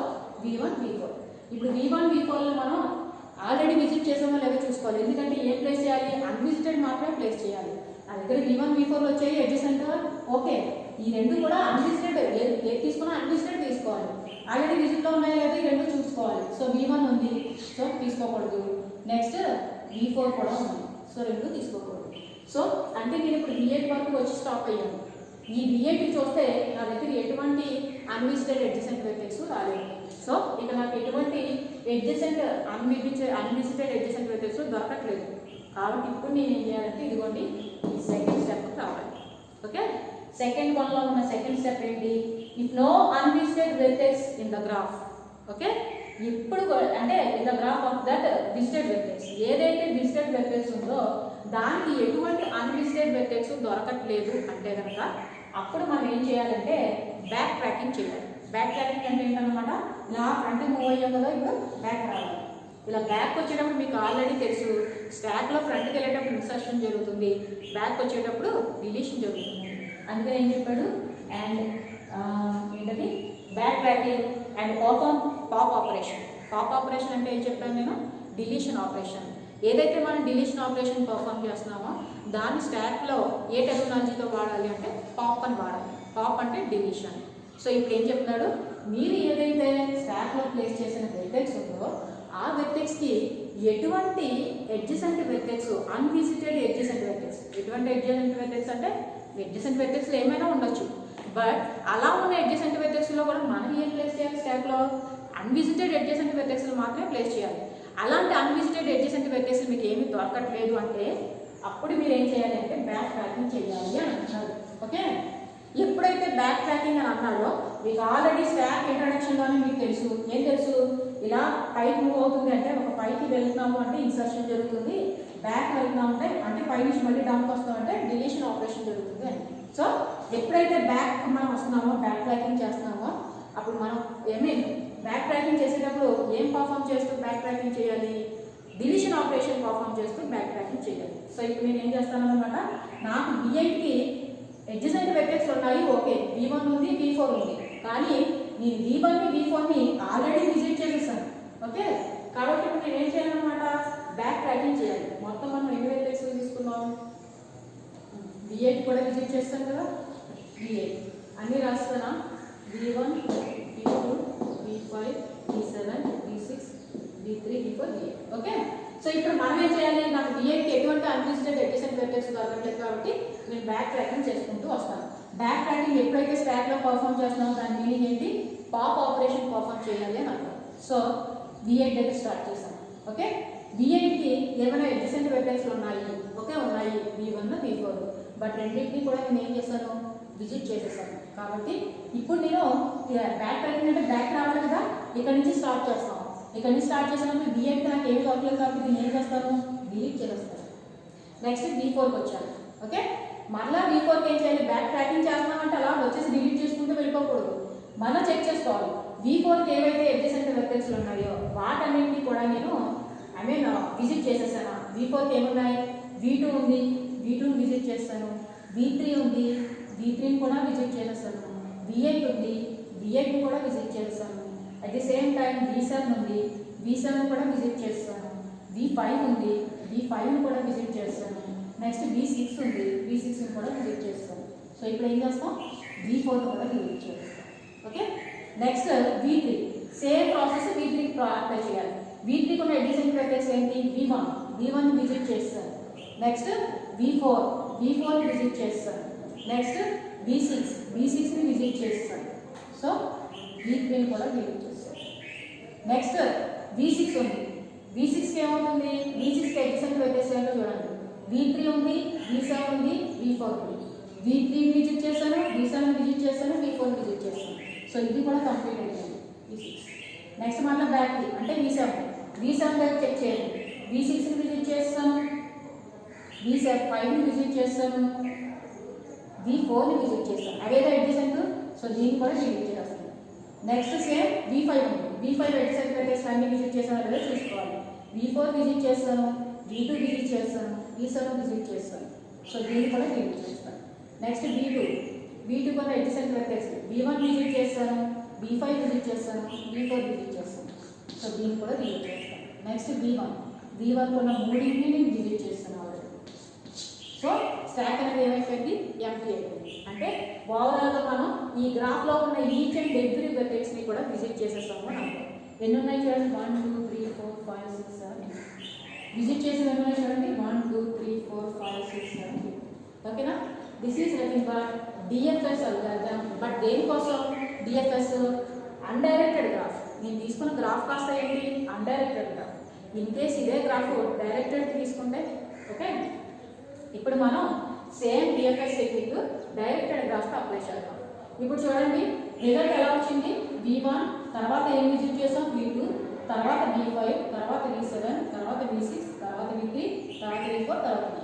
V1 V4. ఇప్పుడు V1 V4లో మనం ఆల్రెడీ విజిట్ చేసామో లేదో చూసుకోవాలి. ఎందుకంటే ఏం ప్లేస్ చేయాలి? అన్విజిటెడ్ మాత్రమే ప్లేస్ చేయాలి. నా దగ్గర V1 V4 వచ్చాయి అడ్జసెంట్గా, ఓకే. ఈ రెండు కూడా అన్విజిటెడ్, ఏది తీసుకున్నా అన్విజిటెడ్ తీసుకోవాలి. ఆల్రెడీ విజిట్లో ఉన్నాయో లేదో ఈ రెండు చూసుకోవాలి. సో V1 ఉంది, సో తీసుకోకూడదు. నెక్స్ట్ V4 కూడా ఉంది, సో రెండు తీసుకోకూడదు. సో అంటే నేను ఇప్పుడు V8 వరకు వచ్చి స్టాప్ అయ్యాను. ఈ V8 చూస్తే నా దగ్గర ఎటువంటి అన్విజిటెడ్ అడ్జసెంట్ వెర్టెక్స్ రాలేదు. సో ఇక నాకు ఎటువంటి అన్విజిటెడ్ అడ్జసెంట్ వెర్టెక్స్ దొరకట్లేదు. కాబట్టి ఇప్పుడు నేను ఏం చేయాలంటే ఇదిగోండి ఈ సెకండ్ స్టెప్ రావాలి. ఓకే, సెకండ్ వన్లో ఉన్న సెకండ్ స్టెప్ ఏంటి? If no unvisited vertex in the graph. Okay, ఇప్పుడు అంటే in the graph of that visited vertex, ఏదైతే విజిటెడ్ వెర్టెక్స్ ఉందో దానికి ఎటువంటి అన్విజిటెడ్ వెర్టెక్స్ దొరకట్లేదు అంటే కనుక అప్పుడు మనం ఏం చేయాలంటే బ్యాక్ ట్రాకింగ్ చేయాలి. బ్యాక్ ట్రాకింగ్ అంటే ఏంటన్నమాట? ఇలా ఫ్రంట్ మూవ్ అయ్యాం కదా, ఇప్పుడు బ్యాక్ రావాలి. ఇలా బ్యాక్ వచ్చేటప్పుడు మీకు ఆల్రెడీ తెలుసు, స్టాక్లో ఫ్రంట్కి వెళ్ళేటప్పుడు ఇన్సర్షన్ జరుగుతుంది, బ్యాక్ వచ్చేటప్పుడు డిలీషన్ జరుగుతుంది. అందుకని ఏం చెప్పాడు? అండ్ ఏంటది? Back tracking and pop operation. Pop operation అంటే ఏం చెప్పాను నేను? Deletion operation. ఏదైతే మనం డిలీషన్ ఆపరేషన్ పర్ఫామ్ చేస్తున్నామో దాన్ని స్టాక్లో ఏ టెక్నాలజీతో వాడాలి అంటే పాప్ అని వాడాలి. పాప్ అంటే డిలీషన్. సో ఇప్పుడు ఏం చెప్తున్నాడు? మీరు ఏదైతే స్టాక్లో ప్లేస్ చేసిన వెర్టెక్స్ ఉందో ఆ వెర్టెక్స్కి ఎటువంటి ఎడ్జసెంట్ వెర్టెక్స్, అన్విజిటెడ్ ఎడ్జసెంట్ వెర్టెక్స్. ఎటువంటి ఎడ్జసెంట్ వెర్టెక్స్ అంటే ఎడ్జసెంట్ వెర్టెక్స్లో ఏమైనా ఉండొచ్చు, బట్ అలా ఉన్న ఎడ్జసెంట్ వెర్టెక్స్లో కూడా మనం ఏం ప్లేస్ చేయాలి స్టాక్లో? అన్విజిటెడ్ ఎడ్జసెంట్ వెర్టెక్స్లు మాత్రమే ప్లేస్ చేయాలి. అలాంటి అన్విజిటెడ్ ఎడ్జసెంట్ వెర్టెక్స్లు మీకు ఏమీ దొరకట్లేదు అంటే అప్పుడు మీరు ఏం చేయాలి అంటే బ్యాక్ ట్రాకింగ్ చేయాలి అని అంటున్నారు. ఓకే, ఎప్పుడైతే బ్యాక్ ట్రాకింగ్ అని అన్నారో మీకు ఆల్రెడీ స్టాక్ ఇంట్రడక్షన్లోనే మీకు తెలుసు. ఏం తెలుసు? ఇలా పైకి మూవ్ అవుతుంది అంటే ఒక పైకి వెళ్తున్నాము అంటే ఇన్సర్షన్ జరుగుతుంది, బ్యాక్ వెళ్తున్నాము అంటే పై నుంచి మళ్ళీ డౌన్కి వస్తామంటే డిలీషన్ ఆపరేషన్ జరుగుతుంది అని. సో ఎప్పుడైతే బ్యాక్ మనం వస్తున్నామో, బ్యాక్ ట్రాకింగ్ చేస్తున్నామో, అప్పుడు మనం బ్యాక్ ట్రాకింగ్ చేసేటప్పుడు ఏం పర్ఫామ్ చేస్తూ బ్యాక్ ట్రాకింగ్ చేయాలి? డిలీషన్ ఆపరేషన్ పర్ఫామ్ చేస్తూ బ్యాక్ ట్రాకింగ్ చేయాలి. సో ఇప్పుడు నేను ఏం చేస్తాను అనమాట, నాకు V8కి ఎడ్జసెంట్ వెర్టెక్స్ ఉన్నాయి, ఓకే, V1 ఉంది, V4 ఉంది, కానీ నేను V1ని V4ని ఆల్రెడీ విజిట్ చేసేసాను. ఓకే, కాబట్టి ఇప్పుడు నేను ఏం చేయాలన్నమాట, బ్యాక్ ట్రాకింగ్ చేయాలి. మొత్తం మనం ఎన్ని వెర్టెక్స్ తీసుకున్నాం? V8 కూడా విజిట్ చేస్తాను కదా, V8 అన్నీ రాస్తానా? V1, V2, V5, V7, V6, V3, V4, V8. Okay, so ఇప్పుడు మనం ఏం చేయాలి? నాకు V8కి ఎటువంటి అన్విజిటెడ్ ఎడ్జసెంట్ వెర్టెక్స్ దొరకట్లేదు కాబట్టి నేను బ్యాక్ ట్రాకింగ్ చేసుకుంటూ వస్తాను. బ్యాక్ ట్రాకింగ్ ఎప్పుడైతే స్టాక్లో పర్ఫామ్ చేస్తున్నామో దాని మీనింగ్ ఏంటి? పాప్ ఆపరేషన్ పర్ఫామ్ చేయాలి అని అర్థం. సో V8 దగ్గర స్టార్ట్ చేస్తాను. ఓకే, V8కి ఏమైనా ఎడ్జసెంట్ వెర్టెక్స్లు ఉన్నాయి? ఓకే, ఉన్నాయి, V1, V4, బట్ రెండింటిని కూడా నేను ఏం చేస్తాను? విజిట్ చేసేసాను. కాబట్టి ఇప్పుడు నేను బ్యాక్ ట్రాకింగ్ అంటే బ్యాక్ రావాలి కదా, ఇక్కడ నుంచి స్టార్ట్ చేస్తాను. ఇక్కడ నుంచి స్టార్ట్ చేసినప్పుడు V8 నాకు ఏమి దొరకలేదు కాబట్టి నేను ఏం చేస్తాను? డిలీట్ చేస్తాను. నెక్స్ట్ V4కి వచ్చాను. ఓకే, మళ్ళీ V4కి ఏం చేయాలి? బ్యాక్ ట్రాకింగ్ చేస్తున్నామంటే అలా వచ్చేసి డిలీట్ చేసుకుంటూ వెళ్ళిపోకూడదు, మనం చెక్ చేసుకోవాలి. V4కి ఏవైతే ఎడ్జసెంట్ వెర్టెక్స్లు ఉన్నాయో వాటన్నింటినీ కూడా నేను విజిట్ చేసేసాను. V4కి ఏమున్నాయి? V2 ఉంది, V2ని విజిట్ చేస్తాను. V3 ఉంది, V3ని కూడా విజిట్ చేసేస్తాను. V8 ఉంది, V8ని కూడా విజిట్ చేస్తాను. At the same time V7 ఉంది, V7 కూడా విజిట్ చేస్తాను. V5 ఉంది, V5ని కూడా విజిట్ చేస్తాను. నెక్స్ట్ V6 ఉంది, V6ని కూడా విజిట్ చేస్తాను. సో ఇప్పుడు ఏం చేస్తాం? V4ని కూడా విజిట్ చేస్తాం. Okay, next V3 same process V3కి అప్లై చేయాలి. V3కి ఉన్న ఎడ్జసెంట్ వెర్టెక్స్ ఏంటి? V1ని విజిట్ చేస్తాను. నెక్స్ట్ V4ని విజిట్ చేస్తాను. నెక్స్ట్ V6ని విజిట్ చేస్తాను. సో V3ని కూడా విజిట్ చేస్తాను. నెక్స్ట్ V6 ఉంది, V6కి ఏమవుతుంది? V6కి ఎడ్జసెంట్ వెర్టెక్స్ ఏంటో చూడండి. V3 ఉంది, V7 ఉంది, V4 ఉంది. V3ని విజిట్ చేస్తాను, V7ని విజిట్ చేస్తాను, V4ని విజిట్ చేస్తాను. సో ఇది కూడా కంప్లీట్ అయిపోయింది V6. నెక్స్ట్ మళ్ళీ బ్యాక్కి అంటే V7 దగ్గర చెక్ చేయండి. V6ని విజిట్ చేస్తాను, V5ని విజిట్ చేస్తాను, V4ని విజిట్ చేస్తాను. అదేదో ఎడ్జసెంట్, సో దీన్ని కూడా విజిట్ చేస్తాను. నెక్స్ట్ సేమ్ V5 ఉంది, V5 ఎడ్జసెంట్ వెర్టెక్స్ అన్ని విజిట్ చేస్తాను లేదా చూసుకోవాలి. V4 విజిట్ చేస్తాను, V2 విజిట్ చేస్తాను, V7 విజిట్ చేస్తాను. సో దీన్ని కూడా విజిట్ చేస్తాను. నెక్స్ట్ V2 కూడా ఎడ్జసెంట్ వెర్టెక్స్ V1 విజిట్ చేస్తాను, V5 విజిట్ చేస్తాను, V4 విజిట్ చేస్తాను. సో దీన్ని కూడా విజిట్ చేస్తాను. నెక్స్ట్ V1 కూడా మూడింటిని నేను విజిట్ చేస్తాను ఆల్రెడీ. సో స్టాక్ అనేది ఏమైపోయింది? ఎంటీ అయిపోయింది. అంటే ఓవరాల్గా మనం ఈ గ్రాఫ్లో ఉన్న ఈచ్ అండ్ ఎవ్రీ వెర్టెక్స్ని కూడా విజిట్ చేసేస్తాము అని అనుకో. ఎన్ని ఉన్నాయి చూడండి? 1 2 3 4 5 6 7 విజిట్ చేసి ఎన్ని ఉన్నాయి చూడండి? 1 2 3 4 5 6 7. ఓకేనా? This is nothing but DFS algorithm. But దేనికోసం డిఎఫ్ఎస్? Undirected graph. నేను తీసుకున్న గ్రాఫ్ కాస్త ఏంటి? Undirected graph. ఇన్ కేస్ ఇదే గ్రాఫ్ డైరెక్టెడ్ తీసుకుంటే ఓకే. ఇప్పుడు మనం సేమ్ డిఎఫ్ఎస్ టెక్నిక్ డైరెక్టెడ్ గ్రాఫ్కి అప్లై చేద్దాం. ఇప్పుడు చూడండి రిజల్ట్ ఎలా వచ్చింది? V1 తర్వాత ఏం విజిట్ చేసాం? V2 తర్వాత V5 తర్వాత V7 తర్వాత V6 తర్వాత V3 తర్వాత V4 తర్వాత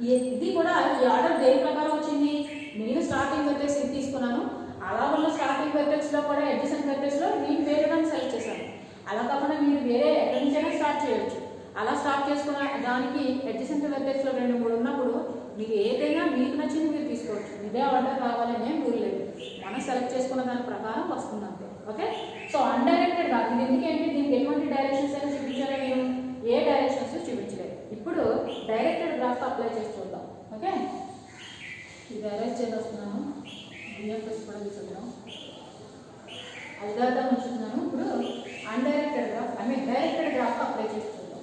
V8. ఇది కూడా ఈ ఆర్డర్ దేని ప్రకారం వచ్చింది? నేను స్టార్టింగ్ వెర్టెక్స్ ఇది తీసుకున్నాను, అలా ఉన్న స్టార్టింగ్ వెర్టెక్స్లో కూడా ఎడ్జసెంట్ వెర్టెక్స్లో నేను వేరే దాన్ని సెలెక్ట్ చేశాను. అలా కాకుండా మీరు వేరే ఎక్కడి నుంచైనా స్టార్ట్ చేయొచ్చు. అలా స్టార్ట్ చేసుకున్న దానికి ఎడ్జసెంట్ వెర్టెక్స్లో 2 3 ఉన్నప్పుడు మీకు ఏదైనా మీకు నచ్చింది మీరు తీసుకోవచ్చు. ఇదే ఆర్డర్ కావాలనే రూల్ లేదు, మనం సెలెక్ట్ చేసుకున్న దాని ప్రకారం వస్తుంది అంతే. ఓకే, సో అన్డైరెక్టెడ్ కాదు. ఇది ఎందుకంటే దీనికి ఎటువంటి డైరెక్షన్స్ అయినా చూపించాలి, నేను ఏ డైరెక్షన్స్ చూపించలేదు. ఇప్పుడు డైరెక్టెడ్ గ్రాఫ్ అప్లై చేసి చూద్దాం. ఓకే, ఇది అరేంజ్ చేస్తున్నాను, డిఎఫ్ఎస్ కూడా తీసుకుందాం, అల్గారిథం ఉంచుతున్నాను. ఇప్పుడు undirected graph directed graph apply చేసి చూద్దాం.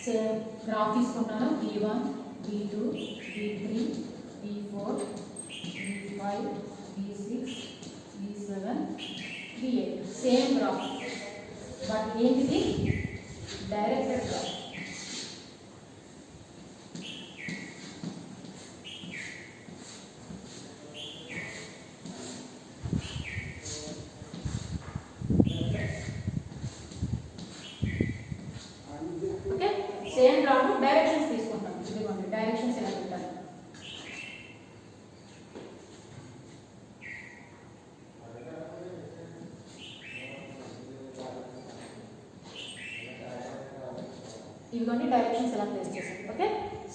సేమ్ గ్రాఫ్ తీసుకుంటాను. V1 V2 V3 V4 V5 V6 V7 V8 same graph. But ఏంటిది directed graph. Okay, same graph directions తీసుకుంటాం. ఇదిగోండి డైరెక్షన్స్ ఎలా పెట్టాలి. ఇదిగోండి డైరెక్షన్స్ ఎలా ప్లేస్ చేసాం. Okay,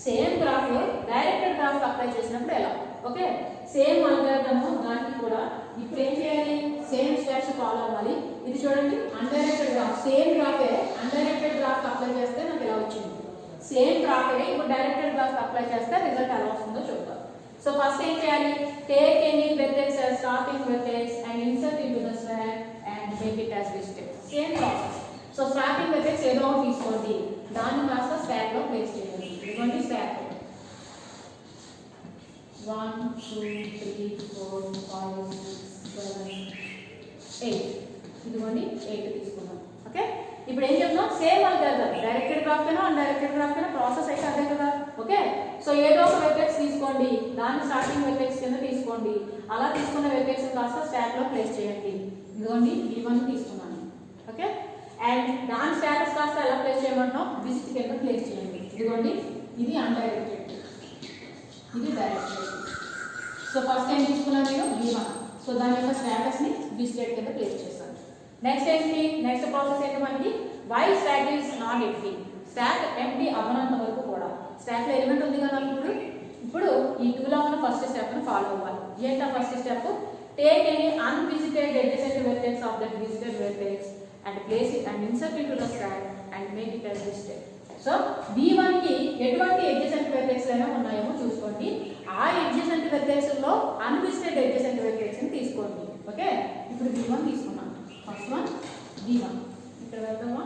same graph directed graph apply చేసినప్పుడు ఎలా. ఓకే, సేమ్ అల్గారిథం దానికి కూడా ఇప్పుడు ఏం చేయాలి, సేమ్ స్టెప్స్ ఫాలో అవ్వాలి. ఇది చూడండి అన్డైరెక్టెడ్ గ్రాఫ్, సేమ్ గ్రాఫే అన్డైరెక్టెడ్ గ్రాఫ్ అప్లై చేస్తే నాకు ఎలా వచ్చింది. సేమ్ గ్రాఫే ఇప్పుడు డైరెక్టెడ్ గ్రాఫ్ అప్లై చేస్తే రిజల్ట్ ఎలా వస్తుందో చూద్దాం. సో ఫస్ట్ ఏం చేయాలి, take any vertex as starting vertex and insert into the stack and make it as listed. Same process. So starting vertex ఏదో ఒకటి తీసుకోండి, దాన్ని కాస్త స్టాక్ లో ప్లేస్ చేయాలి. ఇదిగోండి స్టాక్ 1 2 3 4 5 6 7 8. ఇదిగోండి 8 తీసుకున్నాం. ఓకే, ఇప్పుడు ఏం చెప్తున్నాం, సేమ్ అల్గారిథం డైరెక్టెడ్ గ్రాఫ్ కైనా అన్డైరెక్టెడ్ గ్రాఫ్ కైనా ప్రాసెస్ అయితే అదే కదా. ఓకే, సో ఏదో ఒక వెర్టెక్స్ తీసుకోండి, దాన్ని స్టార్టింగ్ వెర్టెక్స్ కింద తీసుకోండి, అలా తీసుకున్న వెర్టెక్స్ కాస్త స్టాక్ లో ప్లేస్ చేయండి. ఇదిగోండి V1 తీసుకున్నాను. ఓకే, అండ్ దాని స్టేటస్ కాస్త ఎలా ప్లేస్ చేయమంటున్నాం, విజిట్ కింద ప్లేస్ చేయండి. ఇదిగోండి ఇది అన్డైరెక్టెడ్, ఇది డైరెక్టెడ్. సో ఫస్ట్ ఏం తీసుకున్నాను నేను V1. సో దాని యొక్క స్టేటస్ ని విజిట్ కింద ప్లేస్ చేస్తాను. నెక్స్ట్ ఏంటి, నెక్స్ట్ ప్రాసెస్ ఏంటి మనకి, while stack is not empty. Stack empty అవ్వనంత వరకు కూడా స్టాక్ లో ఎలిమెంట్ ఉంది కదా. ఇప్పుడు ఈ 2 లో ఉన్న ఫస్ట్ స్టెప్ ని ఫాలో అవ్వాలి. ఏంటా first step, take any unvisited adjacent vertex of that visited vertex and place it and insert into the stack and make it as listed. So V1 కి ఎటువంటి అడ్జసెంట్ వెర్టెక్స్ అయినా ఉన్నాయేమో చూసుకోండి. ఆ adjacent vertex లో అన్విజిటెడ్ adjacent vertex ని తీసుకోండి. Okay, ఇప్పుడు V1 తీసుకున్నాం. ఫస్ట్ వన్ V1, ఇక్కడ వెళ్దామా.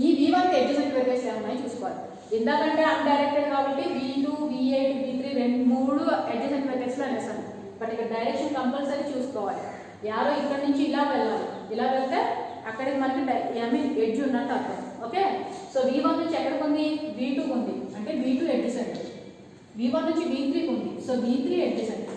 ఈ V1 కి అడ్జసెంట్ వెర్టెక్స్ ఏమైనా ఉన్నాయో చూసుకోవాలి. ఇందాకంటే అన్డైరెక్టెడ్ కాబట్టి V2 V8 V3 3 adjacent vertex లో అనేసాను. బట్ ఇక్కడ డైరెక్షన్ కంపల్సరీ చూసుకోవాలి. యారో ఇక్కడ నుంచి ఇలా వెళ్ళాలి, ఇలా వెళ్తే అక్కడికి మనకి ఎడ్జ్ ఉన్నట్టు అర్థం. ఓకే, సో V1 నుంచి ఎక్కడికి ఉంది, V2 ఉంది, అంటే V2 అడ్జసెంట్. V1 నుంచి V3 ఉంది, సో V3 అడ్జసెంట్.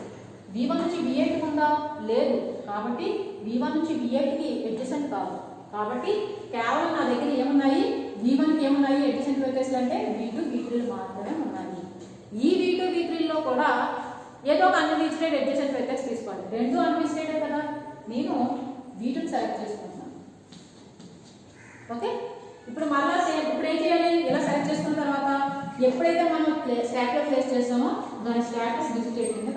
V1 నుంచి V8 ఉందా, లేదు, కాబట్టి V1 నుంచి V8 కి అడ్జసెంట్ కాదు. కాబట్టి కేవలం నా దగ్గర ఏమున్నాయి, V1 కి ఏమున్నాయి అడ్జసెంట్ వెర్టెక్స్ అంటే V2 V3 మాత్రమే ఉన్నాయి. ఈ V2 V3 లో కూడా ఏదో ఒక అన్విజిటెడ్ అడ్జసెంట్ వెర్టెక్స్ తీసుకోండి. రెండు అన్విజిటెడే కదా, నేను V2 సెలెక్ట్ చేసుకుంటున్నాను. ఓకే, ఇప్పుడు మళ్ళా సేమ్, ఇప్పుడు ఏం చేయాలి, ఇలా సెలెక్ట్ చేసుకున్న తర్వాత ఎప్పుడైతే మనం స్టాక్ లో ప్లేస్ చేస్తామో దాని స్టాటస్ విజిటెడ్ కింద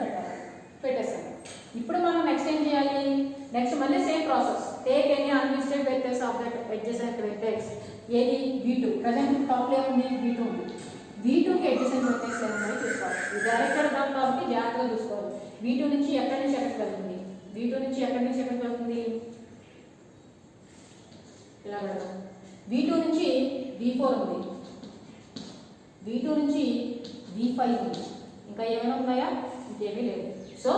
పెట్టేస్తాం. ఇప్పుడు మనం నెక్స్ట్ ఏం చేయాలి, నెక్స్ట్ మళ్ళీ same process, take any unvisited vertex of that adjacent vertex. ఏది V2, ప్రజెంట్ టాప్ లో ఉంది V2 ఉంది. V2 కి అడ్జసెంట్ వెర్టెక్స్ ఏమన్నాయో చూసుకోవాలి. ఇది డైరెక్టెడ్ గ్రాఫ్ కాబట్టి జాగ్రత్తగా చూసుకోవాలి. V2 నుంచి ఎక్కడి నుంచి ఎక్కడికి వెళ్తుంది, V2 నుంచి ఎక్కడి నుంచి ఎక్కడికి వెళ్తుంది, ఇలా వెళ్దాం. V2 నుంచి V4 ఉంది, V2 నుంచి V5 ఉంది, ఇంకా ఏమైనా ఉన్నాయా, ఇంకేమీ లేదు. సో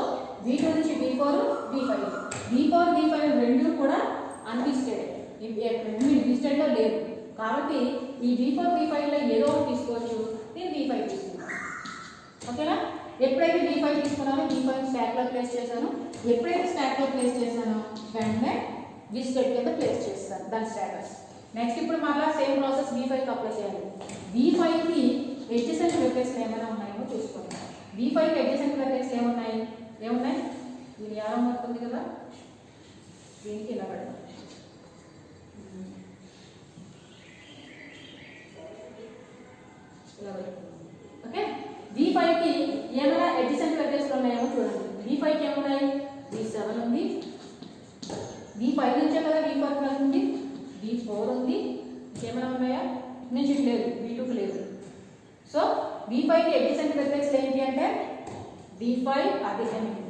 V2 నుంచి V4 V5 రెండు కూడా అన్విజిటెడ్, విజిటెడ్ లో లేదు. కాబట్టి ఈ V4 V5 లో ఏదో ఒకటి తీసుకోవచ్చు. నేను V5 తీసుకున్నాను. ఓకేనా, ఎప్పుడైతే V5 తీసుకున్నానో V5 స్టాక్ లో ప్లేస్ చేశాను. ఎప్పుడైతే స్టాక్ లో ప్లేస్ చేశానో వెంటనే విజిటెడ్ కింద ప్లేస్ చేస్తాను దాని స్టేటస్. నెక్స్ట్ ఇప్పుడు మళ్ళీ సేమ్ ప్రాసెస్ V5 కి అప్లై చేయాలి. V5 కి అడ్జసెంట్ వెర్టెక్స్ ఏమైనా ఉన్నాయేమో చూసుకోండి. V5 కి అడ్జసెంట్ వెర్టెక్స్ ఏమున్నాయి, దీని యారో అవుతుంది కదా, దీనికి ఇలా పెడతాం. ఓకే, V5 కి ఏమైనా అడ్జసెంట్ వెర్టెక్స్ ఉన్నాయేమో చూడండి. V5 కి ఏమున్నాయి, V7 ఉంది, V5 నుంచే కదా V4 వెళ్తుంది, V4 ఉంది, ఇంకేమైనా ఉన్నాయా, నుంచి లేదు, V2 లేదు. సో V5 కి అడ్జసెంట్ వెర్టెక్స్ ఏంటి అంటే V5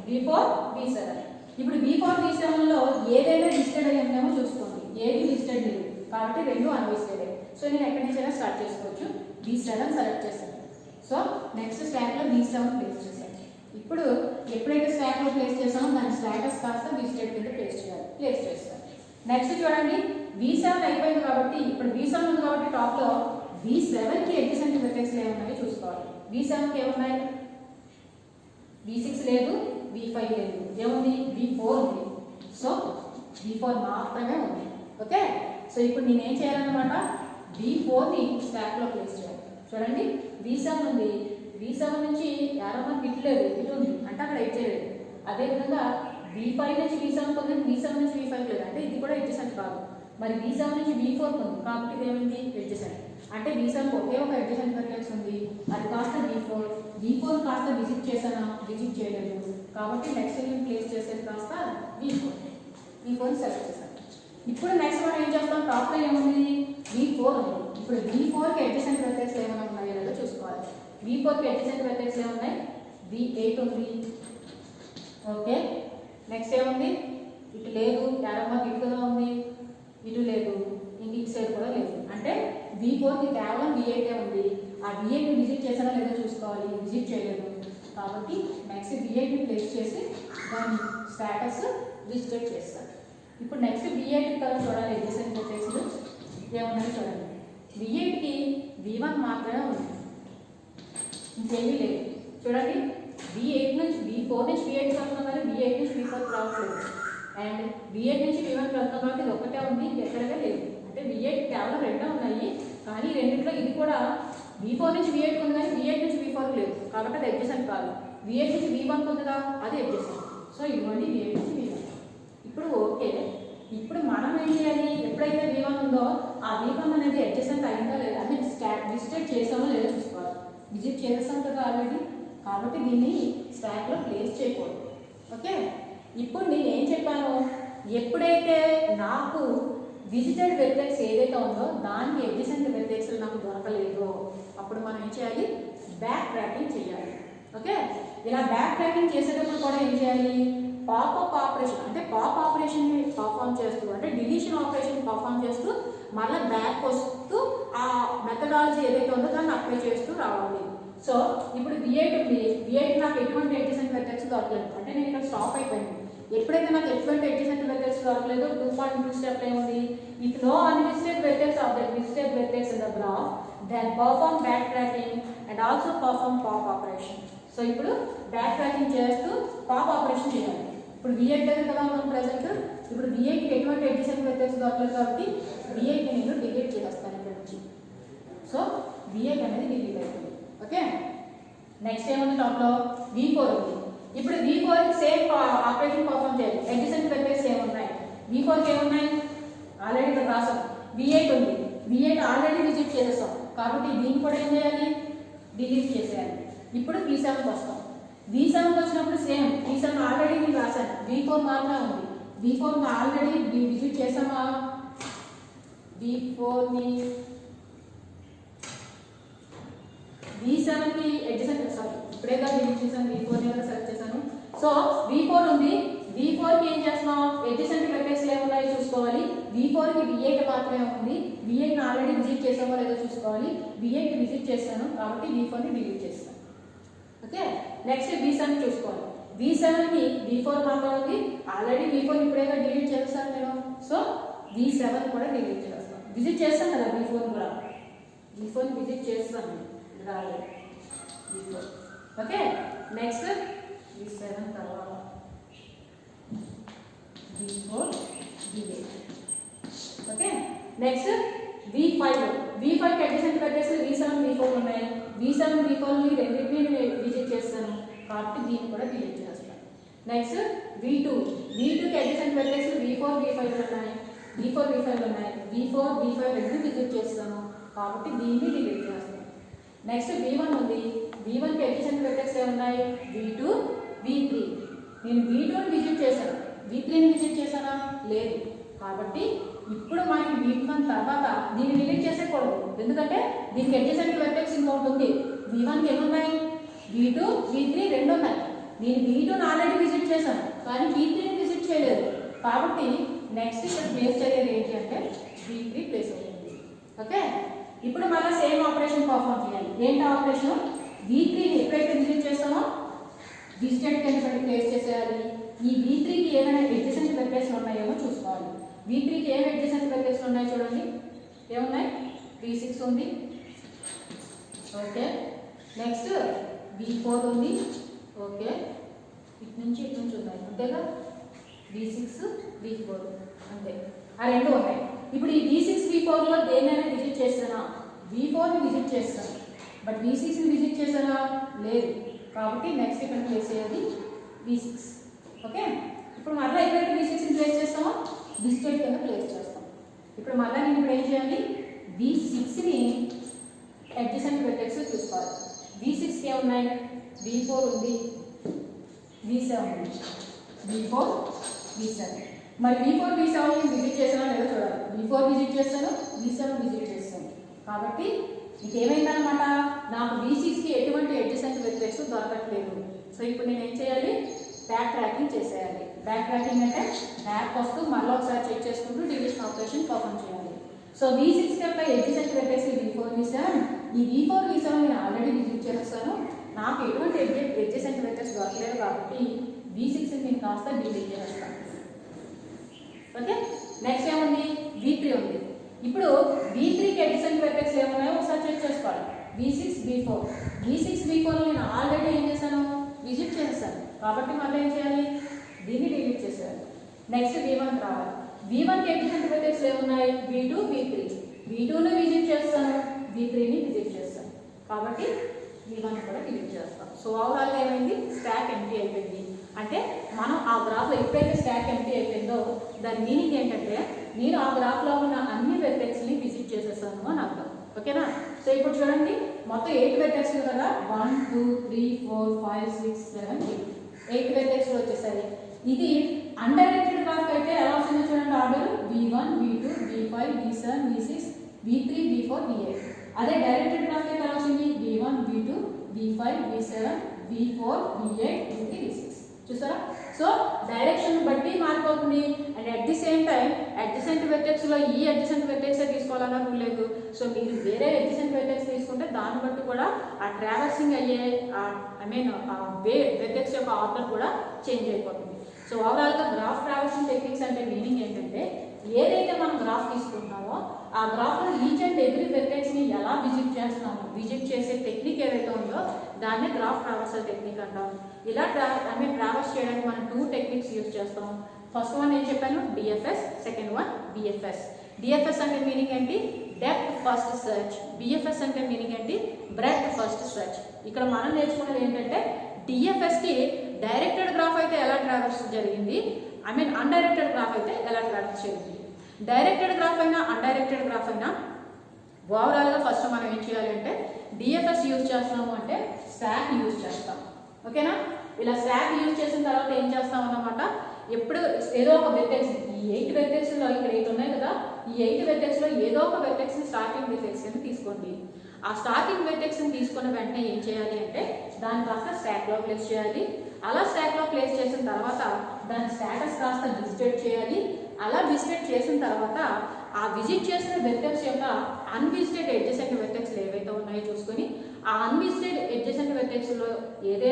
V4 V7. ఇప్పుడు V4 V7 లో ఏదైనా లిస్టెడ్ అయ్యిందేమో చూసుకోండి. ఏది లిస్టెడ్ లేదు, కాబట్టి రెండు అన్లిస్టెడ్. సో నేను ఎక్కడి నుంచైనా స్టార్ట్ చేసుకోవచ్చు. B7 సెలెక్ట్ చేశాను. సో నెక్స్ట్ స్టాక్లో B7 ప్లేస్ చేశాను. ఇప్పుడు ఎప్పుడైతే స్టాక్లో ప్లేస్ చేసామో దాని స్టాటస్ కాస్త B7 కింద ప్లేస్ చేస్తాను. నెక్స్ట్ చూడండి, B7 అయిపోయింది కాబట్టి ఇప్పుడు B7 ఉంది కాబట్టి టాప్లో B7కి అడ్జసెంట్ వెర్టెక్స్లు ఏమున్నాయో చూసుకోవాలి. B7కి ఏమున్నాయి? B6 లేదు, B5 లేదు, ఏముంది? B4 ఉంది. సో B4 మాత్రమే ఉంది. ఓకే, సో ఇప్పుడు నేనేం చేయాలన్నమాట, B4ని స్టాక్లో ప్లేస్ చేయాలి. చూడండి, B7 ఉంది, B7 నుంచి యారో ఇటు లేదు, ఇటు ఉంది అంటే అక్కడ ఎడ్జ్ లేదు. అదేవిధంగా B5 నుంచి B7 ఉంది, B7 నుంచి B5 లేదు అంటే ఇది కూడా అడ్జసెంట్ కాదు. మరి B7 నుంచి B4 ఉంది కాబట్టి ఇది ఏమైంది? అడ్జసెంట్. అంటే B7 ఒకే ఒక అడ్జసెంట్ వెర్టెక్స్ ఉంది, అది కాస్త B4 కాస్త విజిట్ చేశానా? విజిట్ చేయలేదు. కాబట్టి నెక్స్ట్ నేను ప్లేస్ చేసేది కాస్త B4 సెలెక్ట్ చేశాను. ఇప్పుడు నెక్స్ట్ మనం ఏం చేస్తాం, టాప్లో ఏముంది? B4 ఉంది. ఇప్పుడు B4కి అడ్జసెంట్ వెర్టెక్స్ ఏమైనా ఉన్నాయో లేదో చూసుకోవాలి. B4కి అడ్జసెంట్ వెర్టెక్స్ ఏమున్నాయి? B8 ఉంది. ఓకే, నెక్స్ట్ ఏముంది? ఇటు లేదు, యారమ్మ ఇటుగా ఉంది, ఇటు లేదు, ఇంక సైడ్ కూడా లేదు. అంటే B4కి కేవలం B8 ఉంది. ఆ B8ని విజిట్ చేసానో లేదో చూసుకోవాలి. విజిట్ చేయలేదు కాబట్టి నెక్స్ట్ B8ని ప్లేస్ చేసి దాని స్టాటస్ విజిట్ చేస్తాను. ఇప్పుడు నెక్స్ట్ B8 కదా చూడాలి, అడ్జసెంట్ వెర్టెక్స్లు ఏమున్నాయో చూడండి. B8కి B1 మాత్రమే ఉంది, ఇంకేమీ లేదు. చూడండి, B8 నుంచి B4 నుంచి B8 వెళ్తున్నాం కానీ B8 నుంచి B4 రావట్లేదు. అండ్ B8 నుంచి B1 వెళ్తున్నాం కాబట్టి ఇది ఒక్కటే ఉంది, ఎక్కడగా లేదు. అంటే B8 కేవలం రెండే ఉన్నాయి, కానీ రెండింటిలో ఇది కూడా B4 నుంచి B8 ఉంది కానీ B8 నుంచి B4 లేదు కాబట్టి అది అడ్జసెంట్ కాదు. B8 నుంచి B1 ఉందిగా, అది అడ్జసెంట్. సో ఇదిగోండి B8 నుంచి B1. ఇప్పుడు ఓకే, ఇప్పుడు మనం ఏం చేయాలి, ఎప్పుడైతే B1 ఉందో ఆ B1 అనేది అడ్జసెంట్ అయిందా లేదా అని విజిట్ చేసామో లేదో చూసుకోవాలి. విజిట్ చేస్తాం కదా ఆల్రెడీ, కాబట్టి దీన్ని స్టాక్లో ప్లేస్ చేయకూడదు. ఓకే, ఇప్పుడు నేను ఏం చెప్పాను, ఎప్పుడైతే నాకు విజిటెడ్ వెర్టెక్స్ ఏదైతే ఉందో దానికి అడ్జసెంట్ వెర్టెక్స్ నాకు దొరకలేదో అప్పుడు మనం ఏం చేయాలి, బ్యాక్ ట్రాకింగ్ చేయాలి. ఓకే, ఇలా బ్యాక్ ట్రాకింగ్ చేసేటప్పుడు కూడా ఏం చేయాలి, పాపప్ ఆపరేషన్ అంటే పాప్ ఆపరేషన్ని పర్ఫామ్ చేస్తూ అంటే డిలీషన్ ఆపరేషన్ పర్ఫామ్ చేస్తూ మళ్ళీ బ్యాక్ వస్తూ ఆ మెథడాలజీ ఏదైతే ఉందో దాన్ని అప్లై చేస్తూ రావాలి. సో ఇప్పుడు B8 ఉంది, B8 నాకు ఎటువంటి అడ్జసెంట్ వెర్టెక్స్ దొరకలేదు అంటే నేను ఇక్కడ స్టాప్ అయిపోయింది. ఎప్పుడైతే నాకు ఎటువంటి అడ్జసెంట్ వెర్టెక్స్ దొరకలేదో 2.2 స్టెప్ ఏముంది, if no unvisited vertex of the visited vertex in the graph then perform back tracking and also perform pop operation. So ఇప్పుడు బ్యాక్ ట్రాకింగ్ చేస్తూ పాప్ ఆపరేషన్ చేయాలి. ఇప్పుడు B8 దగ్గర కదా మనం ప్రెసెంట్, ఇప్పుడు B8కి ఎటువంటి అడ్జసెంట్ వెర్టెక్స్ దొరకలేదు కాబట్టి B8ని నేను డిలీట్ చేస్తాను ఇక్కడ నుంచి. సో B8 అనేది డిలీట్ అయిపోయింది. ఓకే, నెక్స్ట్ ఏముంది, టాప్లో B4 ఉంది. ఇప్పుడు B4 సేమ్ ఆపరేషన్ పర్ఫామ్ చేయాలి. అడ్జసెంట్ వెర్టెక్స్ ఏమున్నాయి, B4కి ఏమున్నాయి ఆల్రెడీ ఇక్కడ రాసాం. B8 ఉంది, B8 ఆల్రెడీ విజిట్ చేసేస్తాం కాబట్టి దీన్ని కూడా ఏం చేయాలి, డిలీట్ చేసేయాలి. ఇప్పుడు B7కి వస్తాం. B7కి వచ్చినప్పుడు సేమ్ B7 ఆల్రెడీ నేను రాశాను, B4 మాత్రమే ఉంది. B4ని ఆల్రెడీ విజిట్ చేసామా, B4ని B7కి అడ్జసెంట్ సారీ ఇప్పుడే కదా డిలీట్ చేశాను, B4ని కూడా సెలెక్ట్ చేశాను. సో B4 ఉంది, B4కి ఏం చేస్తున్నాం, అడ్జసెంట్ వెర్టెక్స్లు ఏమున్నాయో చూసుకోవాలి. B4కి B8 మాత్రమే ఉంది, B8ని ఆల్రెడీ విజిట్ చేసామో లేదో చూసుకోవాలి. B8ని విజిట్ చేశాను కాబట్టి B4ని డిలీట్ చేస్తాను. ఓకే, నెక్స్ట్ B7 చూసుకోవాలి. B7కి B4 మాత్రం ఉంది, ఆల్రెడీ B4 ఇప్పుడే డిలీట్ చేస్తాను నేను. సో B7 కూడా డిలీట్ చేస్తాను. విజిట్ చేస్తాను కదా B4 కూడా, B4ని విజిట్ చేస్తాను రాలేదు B4. ఓకే, నెక్స్ట్ B7 తర్వాత B4 B8. ఓకే, నెక్స్ట్ B5కి అడ్జసెంట్ వెర్టెక్స్ B7 B4 ఉన్నాయి. B7 B4ని రెండింటిని విజిట్ చేస్తాను కాబట్టి దీన్ని కూడా డిలీట్ చేస్తాను. Next B2కి adjacent vertex B4 B5 ఉన్నాయి, B4 B5 ఉన్నాయి. B4 B5 రెండు విజిట్ చేస్తాను కాబట్టి దీన్ని డిలీట్ చేస్తాను. నెక్స్ట్ B1 ఉంది, B1కి అడ్జసెంట్ వెర్టెక్స్ ఏమున్నాయి, B2 B3. నేను B2ని విజిట్ చేశాను, B3ని విజిట్ చేశానా, లేదు. కాబట్టి ఇప్పుడు మనకి B1 తర్వాత దీన్ని డిలీట్ చేసేకూడదు, ఎందుకంటే దీనికి అడ్జసెంట్ వెర్టెక్స్ ఇంకొకటి ఉంది. B1కి ఎన్ని ఉన్నాయి, B2 B3 రెండు ఉన్నాయి. నేను B2ని ఆల్రెడీ విజిట్ చేశాను కానీ B3ని విజిట్ చేయలేదు కాబట్టి నెక్స్ట్ ఇక్కడ ప్లేస్ చేయాలి ఏంటి అంటే B3 ప్లేస్ అవుతుంది. ఇప్పుడు మళ్ళీ సేమ్ ఆపరేషన్ పర్ఫామ్ చేయాలి. ఏంటి ఆపరేషన్? V3ని ఎప్పుడైతే విజిట్ చేస్తామో డిస్టెంట్ కింద ప్లేస్ చేసేయాలి. ఈ V3కి ఏమైనా అడ్జసెంట్ వెక్టర్స్ ఉన్నాయేమో చూసుకోవాలి. V3కి ఏమైనా అడ్జసెంట్ వెక్టర్స్ ఉన్నాయో చూడండి. ఏమున్నాయి? V6 ఉంది, ఓకే. నెక్స్ట్ V4 ఉంది, ఓకే. ఇటు నుంచి ఉన్నాయి అంతేగా, V6 V4 అంతే, ఆ రెండు ఉన్నాయి. ఇప్పుడు ఈ V6 V4లో దేన్నైనా విజిట్ చేస్తానా? V4ని విజిట్ చేస్తాను, బట్ V6ని విజిట్ చేస్తానా? లేదు. కాబట్టి నెక్స్ట్ ఇక్కడ ప్లేస్ చేయాలి V6, ఓకే. ఇప్పుడు మళ్ళీ ఎక్కడైతే V6ని ప్లేస్ చేస్తామో డిస్టెంట్ కింద ప్లేస్ చేస్తాం. ఇప్పుడు మళ్ళీ నేను ఇప్పుడు ఏం చేయాలి? V6ని అడ్జసెంట్ వెక్టర్స్ చూసుకోవాలి. V6కి ఏమున్నాయి? V4 ఉంది, V7 ఉంది, V4 V7. మరి V4 V7ని విజిట్ చేసానో లేదో చూడాలి. V4 విజిట్ చేస్తాను, V7 విజిట్ చేస్తాను. కాబట్టి ఇంకేమైందనమాట, నాకు V6కి ఎటువంటి అడ్జసెంట్ వెక్టర్స్ దొరకట్లేదు. సో ఇప్పుడు నేను ఏం చేయాలి? బ్యాక్ ట్రాకింగ్ చేసేయాలి. బ్యాక్ ట్రాకింగ్ అంటే బ్యాక్ వస్తూ మళ్ళీ ఒకసారి చెక్ చేసుకుంటూ డివిజన్ ఆపరేషన్ పర్ఫామ్ చేయాలి. సో V6 యొక్క అడ్జసెంట్ వెక్టర్స్ V4 V7. ఈ V4 V7 నేను ఆల్రెడీ విజిట్ చేస్తాను, నాకు ఎటువంటి అడ్జసెంట్ వెక్టర్స్ దొరకలేదు కాబట్టి V6ని నేను కాస్త డిలీట్ చేస్తాను, ఓకే. నెక్స్ట్ ఏముంది? V3 ఉంది. ఇప్పుడు V3కి అడ్జసెంట్ వెక్టర్స్ ఏమున్నాయో ఒకసారి చెక్ చేసుకోవాలి. V6 V4. V6 V4లో నేను ఆల్రెడీ ఏం చేశాను? విజిట్ చేస్తాను, కాబట్టి మళ్ళీ ఏం చేయాలి? దీన్ని డిలీట్ చేసేయాలి. నెక్స్ట్ V1 రావాలి. V1కి అడ్జసెంట్ వెక్టర్స్ ఏమున్నాయి? V2 V3. V2ని విజిట్ చేస్తాను, V3ని విజిట్ చేస్తాను, కాబట్టి V1 కూడా డిలీట్ చేస్తాం. సో ఓవరాల్గా ఏమైంది? స్టాక్ ఎంప్టీ అయిపోయింది. అంటే మనం ఆ గ్రాఫ్లో ఎప్పుడైతే స్టాక్ ఎంప్టీ అయిపోయిందో దాని మీనింగ్ ఏంటంటే నేను ఆ గ్రాఫ్లో ఉన్న అన్ని వెక్టర్స్ని విజిట్ చేసేసాను అని అర్థం, ఓకేనా. సో ఇప్పుడు చూడండి, మొత్తం 8 వెక్టర్స్ కదా, 1 2 3 4 5 6 7 8 వెక్టర్స్ వచ్చేసాయి. ఇది అన్డైరెక్టెడ్ గ్రాఫ్ అయితే ఎలా వస్తుందో చూడండి. Order V1 V2 V5 V7 V6 V3 V4 V8. అదే డైరెక్టెడ్ గ్రాఫ్ అయితే ఎలా వచ్చింది? V1 V2 V5 V7 V4 V8 V3 V6. చూసారా? సో డైరెక్షన్ బట్టి మారిపోతుంది. And at the same time adjacent వెక్టర్స్లో ఈ అడ్జసెంట్ వెక్టర్సే తీసుకోవాలన్నా రూల్ లేదు. సో మీరు వేరే అడ్జసెంట్ వెక్టర్స్ తీసుకుంటే దాన్ని బట్టి కూడా ఆ ట్రావర్సింగ్ అయ్యే వెక్టర్స్ యొక్క ఆర్డర్ కూడా చేంజ్ అయిపోతుంది. సో ఓవరాల్గా గ్రాఫ్ ట్రావర్సింగ్ టెక్నిక్స్ అంటే మీనింగ్ ఏంటంటే ఏదైతే మనం గ్రాఫ్ తీసుకుంటున్నామో ఆ గ్రాఫ్లో ఈచ్ అండ్ ఎవ్రీ వెక్టర్స్ని ఎలా విజిట్ చేస్తున్నామో, విజిట్ చేసే టెక్నిక్ ఏదైతే ఉందో దాన్నే గ్రాఫ్ ట్రావర్సల్ టెక్నిక్ అంటాం. ఇలా ట్రావర్స్ చేయడానికి మనం 2 టెక్నిక్స్ యూజ్ చేస్తాం. ఫస్ట్ వన్ ఏం చెప్పాను? DFS. Second one BFS. DFS అంటే మీనింగ్ ఏంటి? Depth first search. BFS అంటే మీనింగ్ ఏంటి? Breadth first search. ఇక్కడ మనం నేర్చుకున్నది ఏంటంటే DFSకి డైరెక్టెడ్ గ్రాఫ్ అయితే ఎలా ట్రావర్స్ జరిగింది, అన్డైరెక్టెడ్ గ్రాఫ్ అయితే ఎలా ట్రావర్స్ జరిగింది. డైరెక్టెడ్ గ్రాఫ్ అయినా అన్డైరెక్టెడ్ గ్రాఫ్ అయినా ఓవరాల్గా ఫస్ట్ మనం ఏం చేయాలి అంటే DFS యూజ్ చేస్తున్నాము అంటే స్టాక్ యూజ్ చేస్తాం, ఓకేనా. ఇలా స్టాక్ యూజ్ చేసిన తర్వాత ఏం చేస్తాం అన్నమాట, ఎప్పుడు ఏదో ఒక వెక్టర్స్, ఈ 8 వెక్టర్స్లో ఇక్కడ 8 ఉన్నాయి కదా, ఈ 8 వెక్టర్స్లో ఏదో ఒక వెక్టర్స్ని స్టార్టింగ్ వెక్టర్స్ కింద తీసుకోండి. ఆ స్టార్టింగ్ వెక్టర్స్ని తీసుకున్న వెంటనే ఏం చేయాలి అంటే దాన్ని కాస్త స్టాక్లో ప్లేస్ చేయాలి. అలా స్టాక్లో ప్లేస్ చేసిన తర్వాత దాని స్టేటస్ కాస్త విజిట్ చేయాలి. అలా విజిట్ చేసిన తర్వాత ఆ విజిట్ చేసిన వెక్టర్స్ యొక్క అన్విజిటెడ్ అడ్జసెంట్ వెక్టర్స్ ఏవైతే ఉన్నాయో చూసుకొని ఆ అన్విజిటెడ్ అడ్జసెంట్ వెక్టర్స్లో ఏదో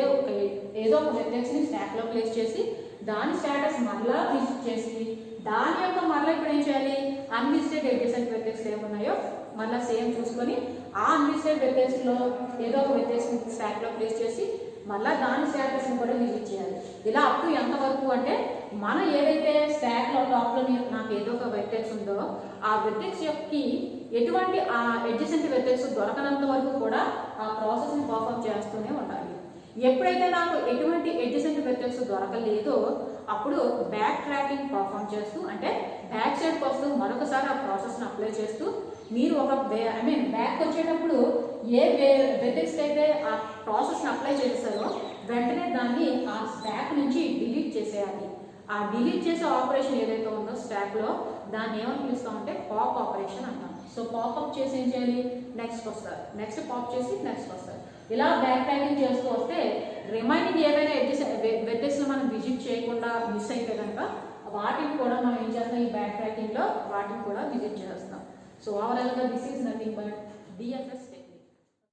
ఒక వెక్టర్స్ని స్టాక్లో ప్లేస్ చేసి దాని స్టేటస్ మళ్ళా విజిట్ చేసి దాని యొక్క మళ్ళీ ఇప్పుడు ఏం చేయాలి, అన్విజిటెడ్ అడ్జసెంట్ వెక్టర్స్ ఏమున్నాయో మళ్ళీ సేమ్ చూసుకొని ఆ అన్విజిటెడ్ వెక్టర్స్లో ఏదో ఒక వెక్టర్స్ని స్టాక్లో ప్లేస్ చేసి మళ్ళీ దాని స్టేటస్ని కూడా విజిట్ చేయాలి. ఇలా అప్ టు ఎంతవరకు అంటే మనం ఏదైతే స్టాక్లో టాప్లో నాకు ఏదో ఒక వెక్టర్స్ ఉందో ఆ వెక్టర్స్ యొక్క ఎటువంటి ఆ అడ్జసెంట్ వెక్టర్స్ దొరకనంత వరకు కూడా ఆ ప్రాసెస్ని పర్ఫామ్ చేస్తూనే ఉండాలి. ఎప్పుడైతే నాకు ఎటువంటి అడ్జసెంట్ వెక్టర్స్ దొరకలేదో అప్పుడు బ్యాక్ ట్రాకింగ్ పర్ఫామ్ చేస్తూ అంటే బ్యాక్ సైడ్కి వస్తూ మరొకసారి ఆ ప్రాసెస్ని అప్లై చేస్తూ మీరు ఒక బ్యాక్ వచ్చేటప్పుడు ఏ వెక్టర్స్కి అయితే ఆ ప్రాసెస్ని అప్లై చేస్తారో వెంటనే దాన్ని ఆ స్టాక్ నుంచి డిలీట్ చేసేయాలి. ఆ డిలీట్ చేసే ఆపరేషన్ ఏదైతే ఉందో స్టాక్లో దాన్ని ఏమని పిలుస్తామంటే పాప్ ఆపరేషన్ అంటాం. సో పాపప్ చేసి ఏం చేయాలి, నెక్స్ట్ వస్తారు, నెక్స్ట్ పాప్ చేసి నెక్స్ట్ వస్తారు. ఇలా బ్యాక్ ట్రాకింగ్ చేస్తూ వస్తే రిమైనింగ్ ఏవైనా వెక్టర్స్ని మనం విజిట్ చేయకుండా మిస్ అయితే కనుక వాటిని కూడా మనం ఏం చేస్తాం, ఈ బ్యాక్ ట్రాకింగ్లో వాటిని కూడా విజిట్ చేస్తాం. సో ఓవరాల్గా this is nothing but DFS tech.